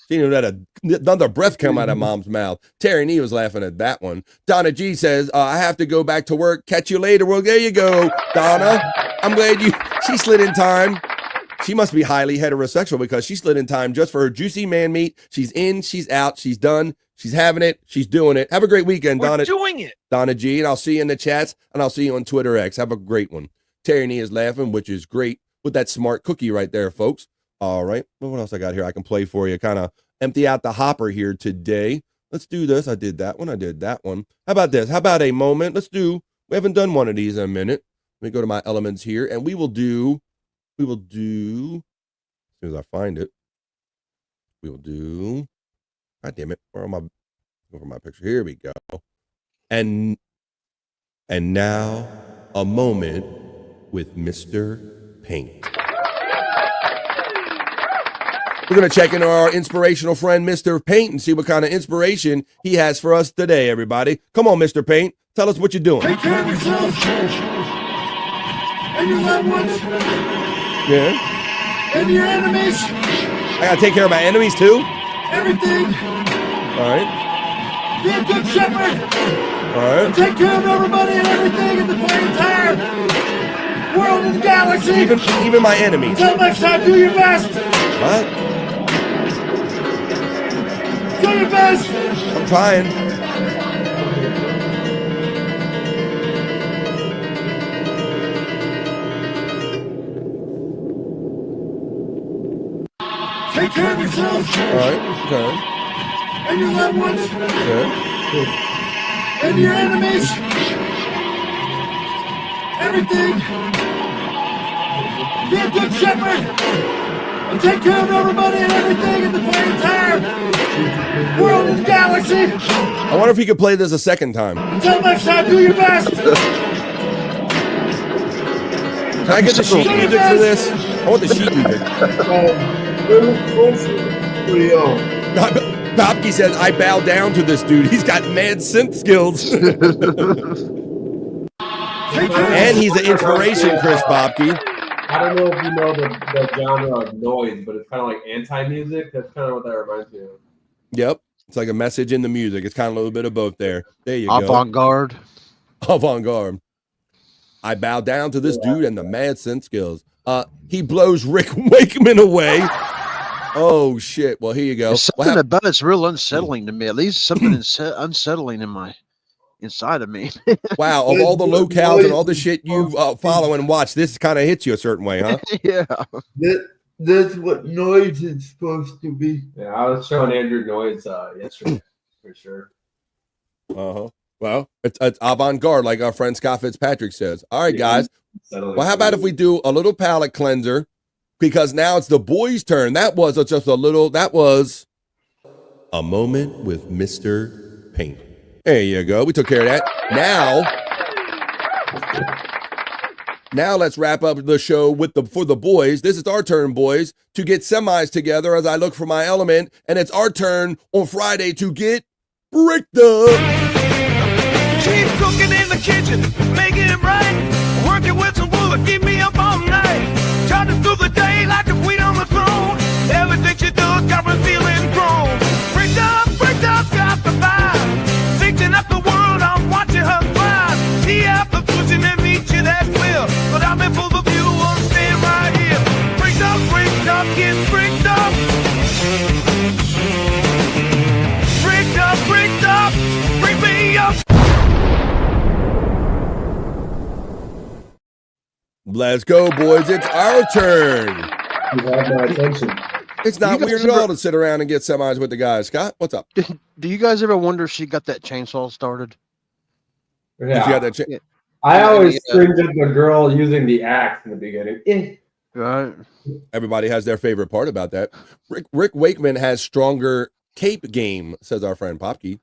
She knew that another breath come out of mom's mouth. Terry Nee was laughing at that one. Donna G says, I have to go back to work. Catch you later. Well, there you go, Donna. I'm glad she slid in time. She must be highly heterosexual because she slid in time just for her juicy man meat. She's in, she's out, she's done, she's having it, she's doing it. Have a great weekend, Donna. Doing it. Donna G, and I'll see you in the chats, and I'll see you on Twitter X. Have a great one. Terry Nee is laughing, which is great with that smart cookie right there, folks. All right. Well, what else I got here I can play for you? Kind of empty out the hopper here today. Let's do this. I did that one. I did that one. How about this? How about a moment? We haven't done one of these in a minute. Let me go to my elements here, and we will do, as soon as I find it, God damn it. Where am I? Over my picture. Here we go. And now a moment with Mr. Paint. We're going to check into our inspirational friend, Mr. Paint, and see what kind of inspiration he has for us today, everybody. Come on, Mr. Paint. Tell us what you're doing. Take care of yourself and your loved ones. Yeah. And your enemies. I got to take care of my enemies, too? Everything. All right. Be a good shepherd. All right. And take care of everybody and everything in the entire world and galaxy. Even my enemies. Until next time, do your best. What? Do your best. I'm trying. Take care of yourself. All right. Okay. And your loved ones. Yeah. And your enemies. Everything. Be a good shepherd. And take care of everybody and everything in the entire world and galaxy. I wonder if he could play this a second time. Until next time, do your best. Can I get the sheet music for this? I want the sheet music. Bobke says, I bow down to this dude. He's got mad synth skills. And he's an inspiration, Chris Bobke. I don't know if you know the genre of noise, but it's kind of like anti-music. That's kind of what that reminds me of. Yep. It's like a message in the music. It's kind of a little bit of both there. There you go. Avant-garde. Avant-garde. I bow down to this dude and the mad synth skills. He blows Rick Wakeman away. Oh, shit. Well, here you go. There's something about it's real unsettling to me. At least something unsettling inside of me. Wow. Of all the locales and all the shit you follow and watch, this kind of hits you a certain way, huh? Yeah. That's what noise is supposed to be. Yeah, I was showing Andrew noise yesterday, for sure. Uh-huh. Well, it's avant-garde, like our friend Scott Fitzpatrick says. All right, guys. Well, how about if we do a little palate cleanser? Because now it's the boys' turn. That was a moment with Mr. Paint. There you go. We took care of that. Now let's wrap up the show for the boys. This is our turn, boys, to get semis together as I look for my element. And it's our turn on Friday to get bricked up. Keep cooking in the kitchen, making it right. Working with some wood, keep me up all night. Trying through the day like a queen on the throne. Everything she does got me feeling grown. Bricked up, got the vibe. Fixing up the world, I'm watching her thrive. The application and meet you, that's clear. But I'm in full of view, I'm staying right here. Bricked up, get bricked up. Bricked up, bring me up. Let's go, boys. It's our turn. You have my attention. It's not weird at all to sit around and get semis with the guys. Scott, what's up? Do you guys ever wonder if she got that chainsaw started? Yeah. If you got that I always cringe at the girl using the axe in the beginning. Right. Everybody has their favorite part about that. Rick Wakeman has stronger cape game, says our friend Popke.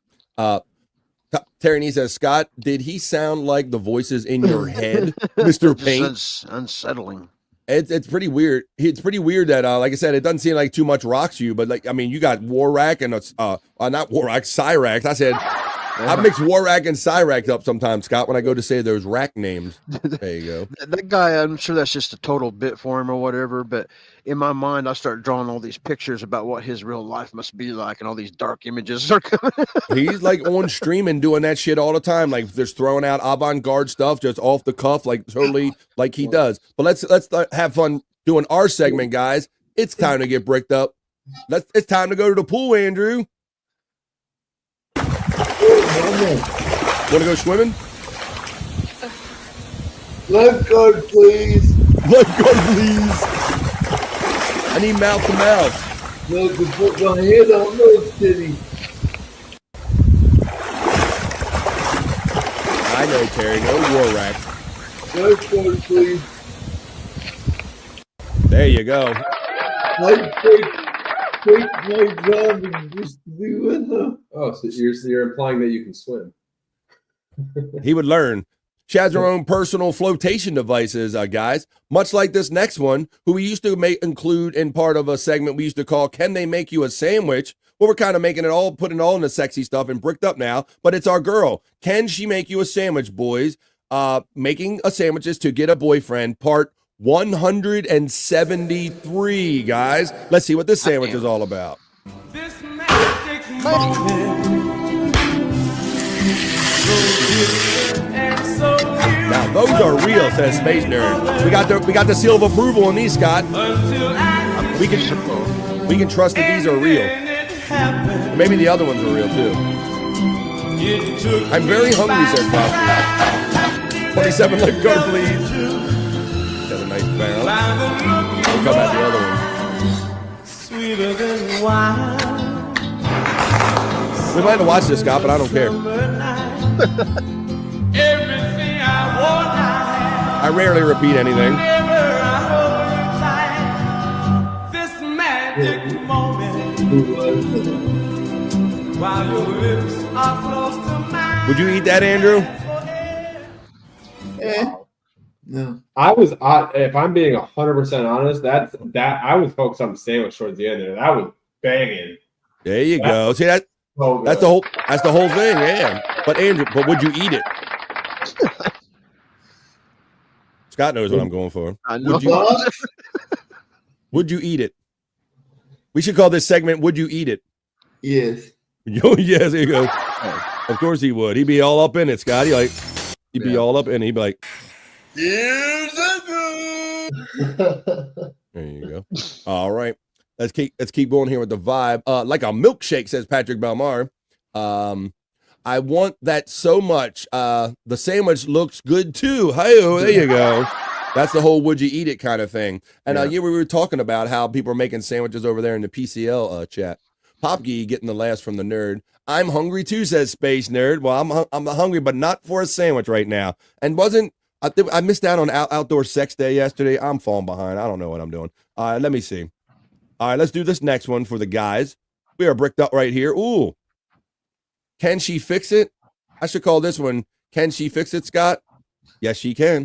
Terry Nee says, Scott, did he sound like the voices in your head, Mr. Paint? It's unsettling. It's pretty weird. It's pretty weird that, like I said, it doesn't seem like too much rocks you, but like, I mean, you got Warak and not Warak, Cyrax. I said I mix Warak and Cyrax up sometimes, Scott, when I go to say those rack names. There you go. That guy, I'm sure that's just a total bit for him or whatever, but in my mind, I start drawing all these pictures about what his real life must be like, and all these dark images are coming. He's like on stream and doing that shit all the time, like just throwing out avant-garde stuff just off the cuff, like totally like he does. But let's have fun doing our segment, guys. It's time to get bricked up. It's time to go to the pool, Andrew. Want to go swimming? Lifeguard, please. Lifeguard, please. I need mouth to mouth. No, to put my head on those titties. I know, Terry. No war rack. Lifeguard, please. There you go. I take my job and just be with them. Oh, so you're implying that you can swim. He would learn. She has her own personal flotation devices, guys. Much like this next one, who we used to include in part of a segment we used to call "Can They Make You a Sandwich?" Well, we're kind of making it all, putting it all in the sexy stuff and bricked up now. But it's our girl. Can she make you a sandwich, boys? Making a sandwiches to get a boyfriend, part 173, guys. Let's see what this sandwich is all about. Now those are real, says Space Nerd. We got the seal of approval on these, Scott. We can trust that these are real. Maybe the other ones are real too. I'm very hungry, says Bob. 27 lifeguard, please. Got a nice barrel. We'll come at the other one. Sweeter than wine. We might have to watch this, Scott, but I don't care. Everything I want, I rarely repeat anything. this magic moment. While your lips are close to mine. Would you eat that, Andrew? No. If I'm being 100% honest, that I was focused on the sandwich towards the end there. That was banging. There you go. See that? So that's the whole thing, yeah. But Andrew, would you eat it? Scott knows what I'm going for. I know. Would you eat it? We should call this segment "Would You Eat It?" Yes. Yo, yes, there you go. Of course he would. He'd be all up in it, Scott. He'd be all up in it. He'd be like, Here's a there you go. All right. Let's keep going here with the vibe. Like a milkshake, says Patrick Belmar. I want that so much. The sandwich looks good too. Hey, there you go. That's the whole "would you eat it" kind of thing. And we were talking about how people are making sandwiches over there in the PCL chat. Popkey getting the last from the nerd. I'm hungry too, says Space Nerd. Well, I'm hungry, but not for a sandwich right now. And I missed out on outdoor sex day yesterday. I'm falling behind. I don't know what I'm doing. Let me see. All right, let's do this next one for the guys. We are bricked up right here. Ooh. Can she fix it? I should call this one, "Can she fix it, Scott?" Yes, she can.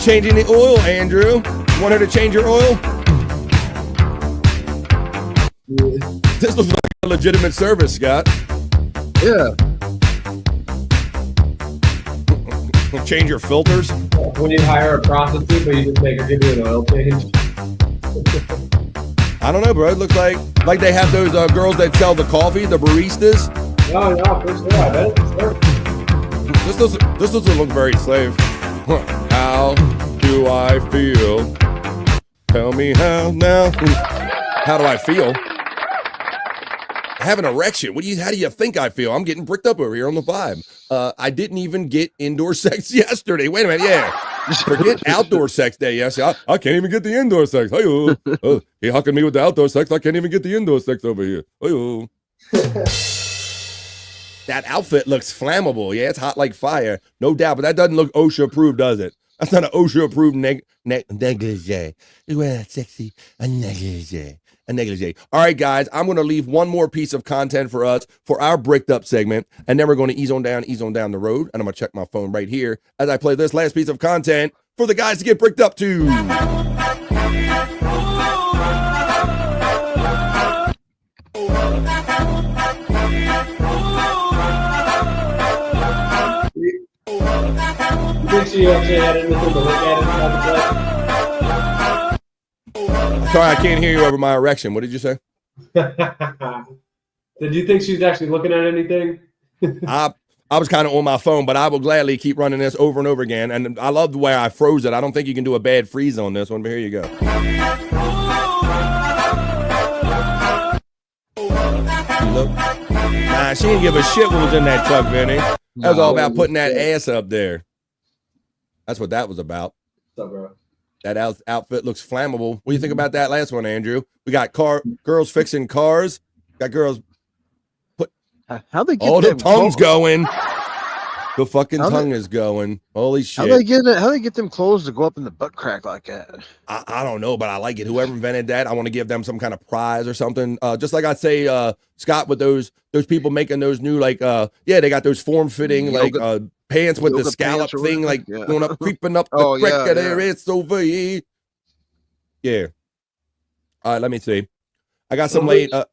Changing the oil, Andrew. Want her to change your oil? Yeah. This looks like a legitimate service, Scott. Yeah. Change your filters. When you hire a prostitute, but you just make her give you an oil change. I don't know, bro. It looks like they have those girls that sell the coffee, the baristas. No, for sure. I bet it's This doesn't look very slave. How do I feel? Tell me how now. How do I feel? I have an erection. How do you think I feel? I'm getting bricked up over here on the vibe. I didn't even get indoor sex yesterday. Wait a minute, yeah. Forget outdoor sex day. Yes, I can't even get the indoor sex. Hey-oh. He hucking me with the outdoor sex. I can't even get the indoor sex over here. Hey-oh. That outfit looks flammable. Yeah, it's hot like fire. No doubt, but that doesn't look OSHA approved, does it? That's not an OSHA approved negligee. You wear that sexy negligee. a negligee. All right, guys, I'm going to leave one more piece of content for us for our bricked up segment, and then we're going to ease on down the road, and I'm going to check my phone right here as I play this last piece of content for the guys to get bricked up to. You actually had anything to look at Sorry, I can't hear you over my erection. What did you say? Did you think she was actually looking at anything? I was kind of on my phone, but I will gladly keep running this over and over again. And I love the way I froze it. I don't think you can do a bad freeze on this one, but here you go. Look. Nah, she didn't give a shit what was in that truck, Vinny. That was all about putting that ass up there. That's what that was about. What's up, bro? That outfit looks flammable. What do you think about that last one, Andrew? We got girls fixing cars. Got girls put. How they get all the tongue's going. The fucking tongue is going. Holy shit! How they get them clothes to go up in the butt crack like that? I don't know, but I like it. Whoever invented that, I want to give them some kind of prize or something. Just like I'd say, Scott, with those people making those new they got those form fitting pants with the scallop thing, going up, creeping up the crack of their ass over here. Yeah. All right, let me see. I got some late. How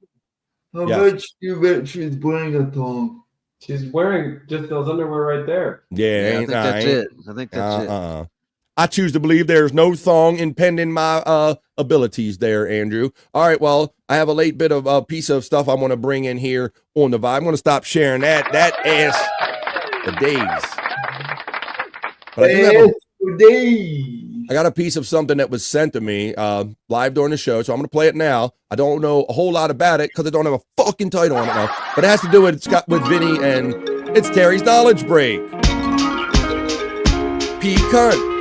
much do you bet she's wearing a thong? She's wearing just those underwear right there. Yeah, I think that's it. I think that's it. I choose to believe there's no thong impeding my abilities there, Andrew. All right, well, I have a late bit of a piece of stuff I want to bring in here on the vibe. I'm going to stop sharing that ass for days. But I got a piece of something that was sent to me live during the show, so I'm going to play it now. I don't know a whole lot about it because I don't have a fucking title on it now, but it has to do with Vinny, and it's Terry's Knowledge Break. P-Cunt.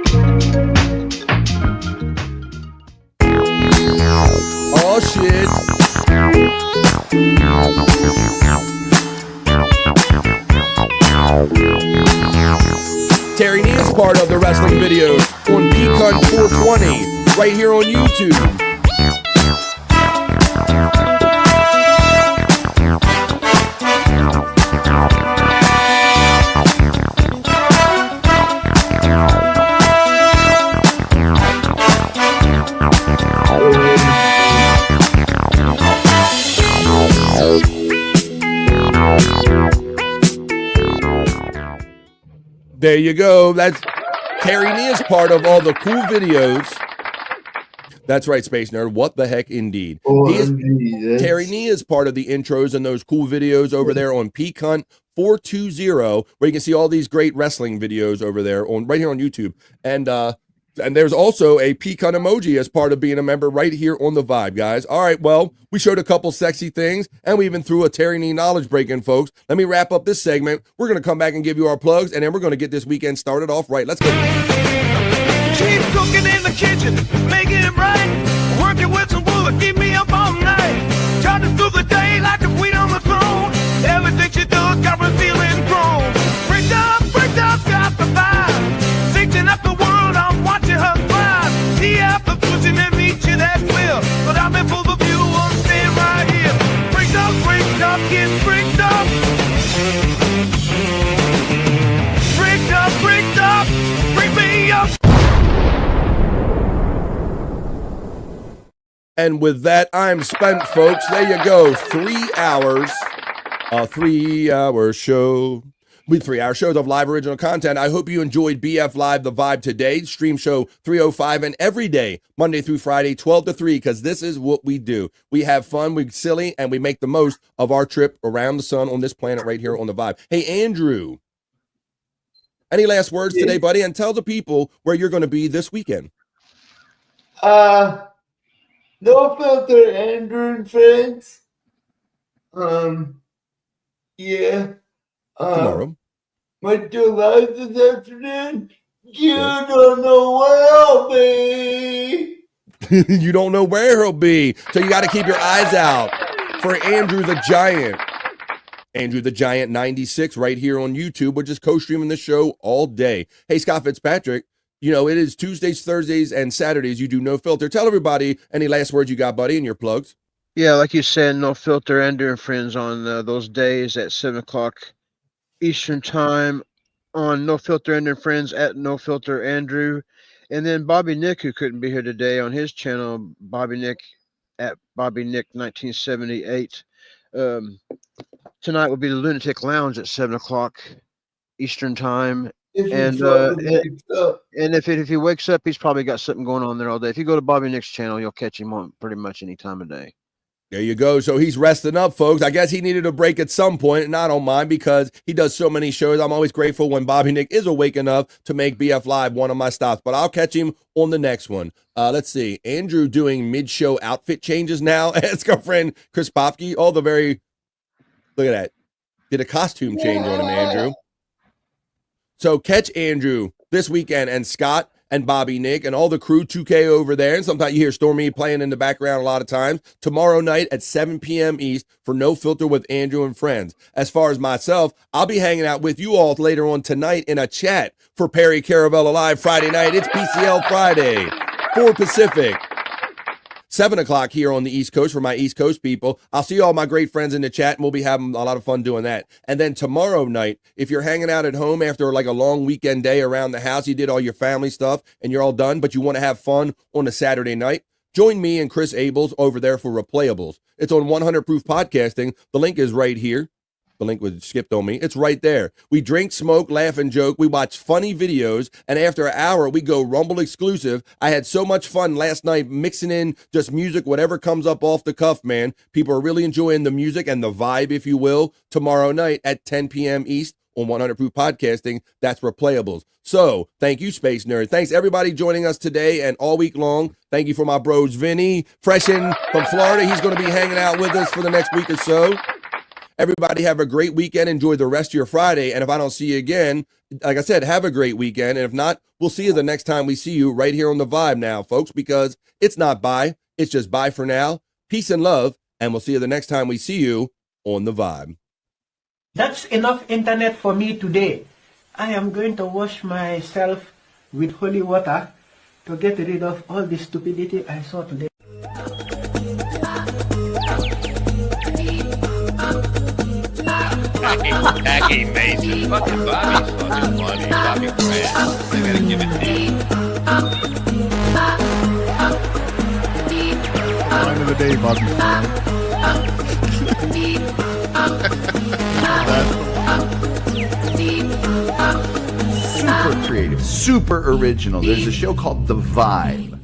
Oh, shit. Terry Neal is part of the wrestling videos on P-Cunt 420 right here on YouTube. There you go. That's Terry Nee is part of all the cool videos. That's right, Space Nerd. What the heck, indeed. Terry Nee is part of the intros and those cool videos over there on P-Cunt 420, where you can see all these great wrestling videos over there right here on YouTube. And there's also a P-Cunt emoji as part of being a member right here on the Vibe, guys. All right, well, we showed a couple sexy things, and we even threw a Terry Nee knowledge break in, folks. Let me wrap up this segment. We're going to come back and give you our plugs, and then we're going to get this weekend started off right. Let's go. Keep cooking in the kitchen, making it right. Working with some wood, keep me up all night. Charging through the day like the queen on the throne. Everything she does got me feeling grown. Bricked up, got the vibe. Searching up the world, I'm watching her thrive. The apple pushing me meet you, that's will. But I'm in full of view, I'm staying right here. Bricked up, get bricked up. Bricked up, bring me up. And with that, I'm spent, folks. There you go. 3 hours. A 3-hour show. With 3-hour shows of live original content. I hope you enjoyed BF Live The Vibe today. Stream show 305 and every day, Monday through Friday, 12 to 3, because this is what we do. We have fun, we're silly, and we make the most of our trip around the sun on this planet right here on The Vibe. Hey, Andrew, any last words today, buddy? And tell the people where you're going to be this weekend. No Filter, Andrew and friends. Yeah. Tomorrow. Might do live this afternoon. You don't know where I'll be. You don't know where he'll be. So you got to keep your eyes out for Andrew the Giant. Andrew the Giant 96 right here on YouTube. We're just co-streaming the show all day. Hey, Scott Fitzpatrick, you know, it is Tuesdays, Thursdays, and Saturdays. You do No Filter. Tell everybody any last words you got, buddy, and your plugs. Yeah, like you said, No Filter Andrew and Friends on those days at 7 o'clock Eastern Time on No Filter Andrew and Friends at No Filter Andrew. And then Bobby Nick, who couldn't be here today, on his channel, Bobby Nick at Bobby Nick 1978. Tonight will be the Lunatic Lounge at 7 o'clock Eastern Time. And if he wakes up, he's probably got something going on there all day. If you go to Bobby Nick's channel, you'll catch him on pretty much any time of day. There you go. So he's resting up, folks. I guess he needed a break at some point, and I don't mind because he does so many shows. I'm always grateful when Bobby Nick is awake enough to make BF Live one of my stops, but I'll catch him on the next one. Let's see. Andrew doing mid-show outfit changes now. Ask our friend Chris Popke. All the very, look at that. Did a costume change on him, Andrew. So catch Andrew this weekend and Scott and Bobby Nick and all the crew, 2K over there. And sometimes you hear Stormy playing in the background a lot of times. Tomorrow night at 7 p.m. East for No Filter with Andrew and Friends. As far as myself, I'll be hanging out with you all later on tonight in a chat for Perry Caravella Live Friday night. It's PCL Friday, 4 Pacific. 7 o'clock here on the East Coast for my East Coast people. I'll see all my great friends in the chat, and we'll be having a lot of fun doing that. And then tomorrow night, if you're hanging out at home after like a long weekend day around the house, you did all your family stuff and you're all done, but you want to have fun on a Saturday night, join me and Chris Abels over there for Replayables. It's on 100 Proof Podcasting. The link is right here. The link was skipped on me. It's right there. We drink, smoke, laugh, and joke. We watch funny videos. And after an hour, we go Rumble exclusive. I had so much fun last night mixing in just music, whatever comes up off the cuff, man. People are really enjoying the music and the vibe, if you will, tomorrow night at 10 p.m. East on 100 Proof Podcasting. That's Replayables. So thank you, Space Nerd. Thanks, everybody, joining us today and all week long. Thank you for my bros, Vinny, fresh in from Florida. He's going to be hanging out with us for the next week or so. Everybody have a great weekend. Enjoy the rest of your Friday. And if I don't see you again, like I said, have a great weekend. And if not, we'll see you the next time we see you right here on The Vibe now, folks, because it's not bye. It's just bye for now. Peace and love. And we'll see you the next time we see you on The Vibe. That's enough internet for me today. I am going to wash myself with holy water to get rid of all the stupidity I saw today. Jackie Mason. Fucking Bobby's fucking funny. Bobby Grant. I gotta give it to you. Line of the day, Bobby. Super creative, super original. There's a show called The Vibe.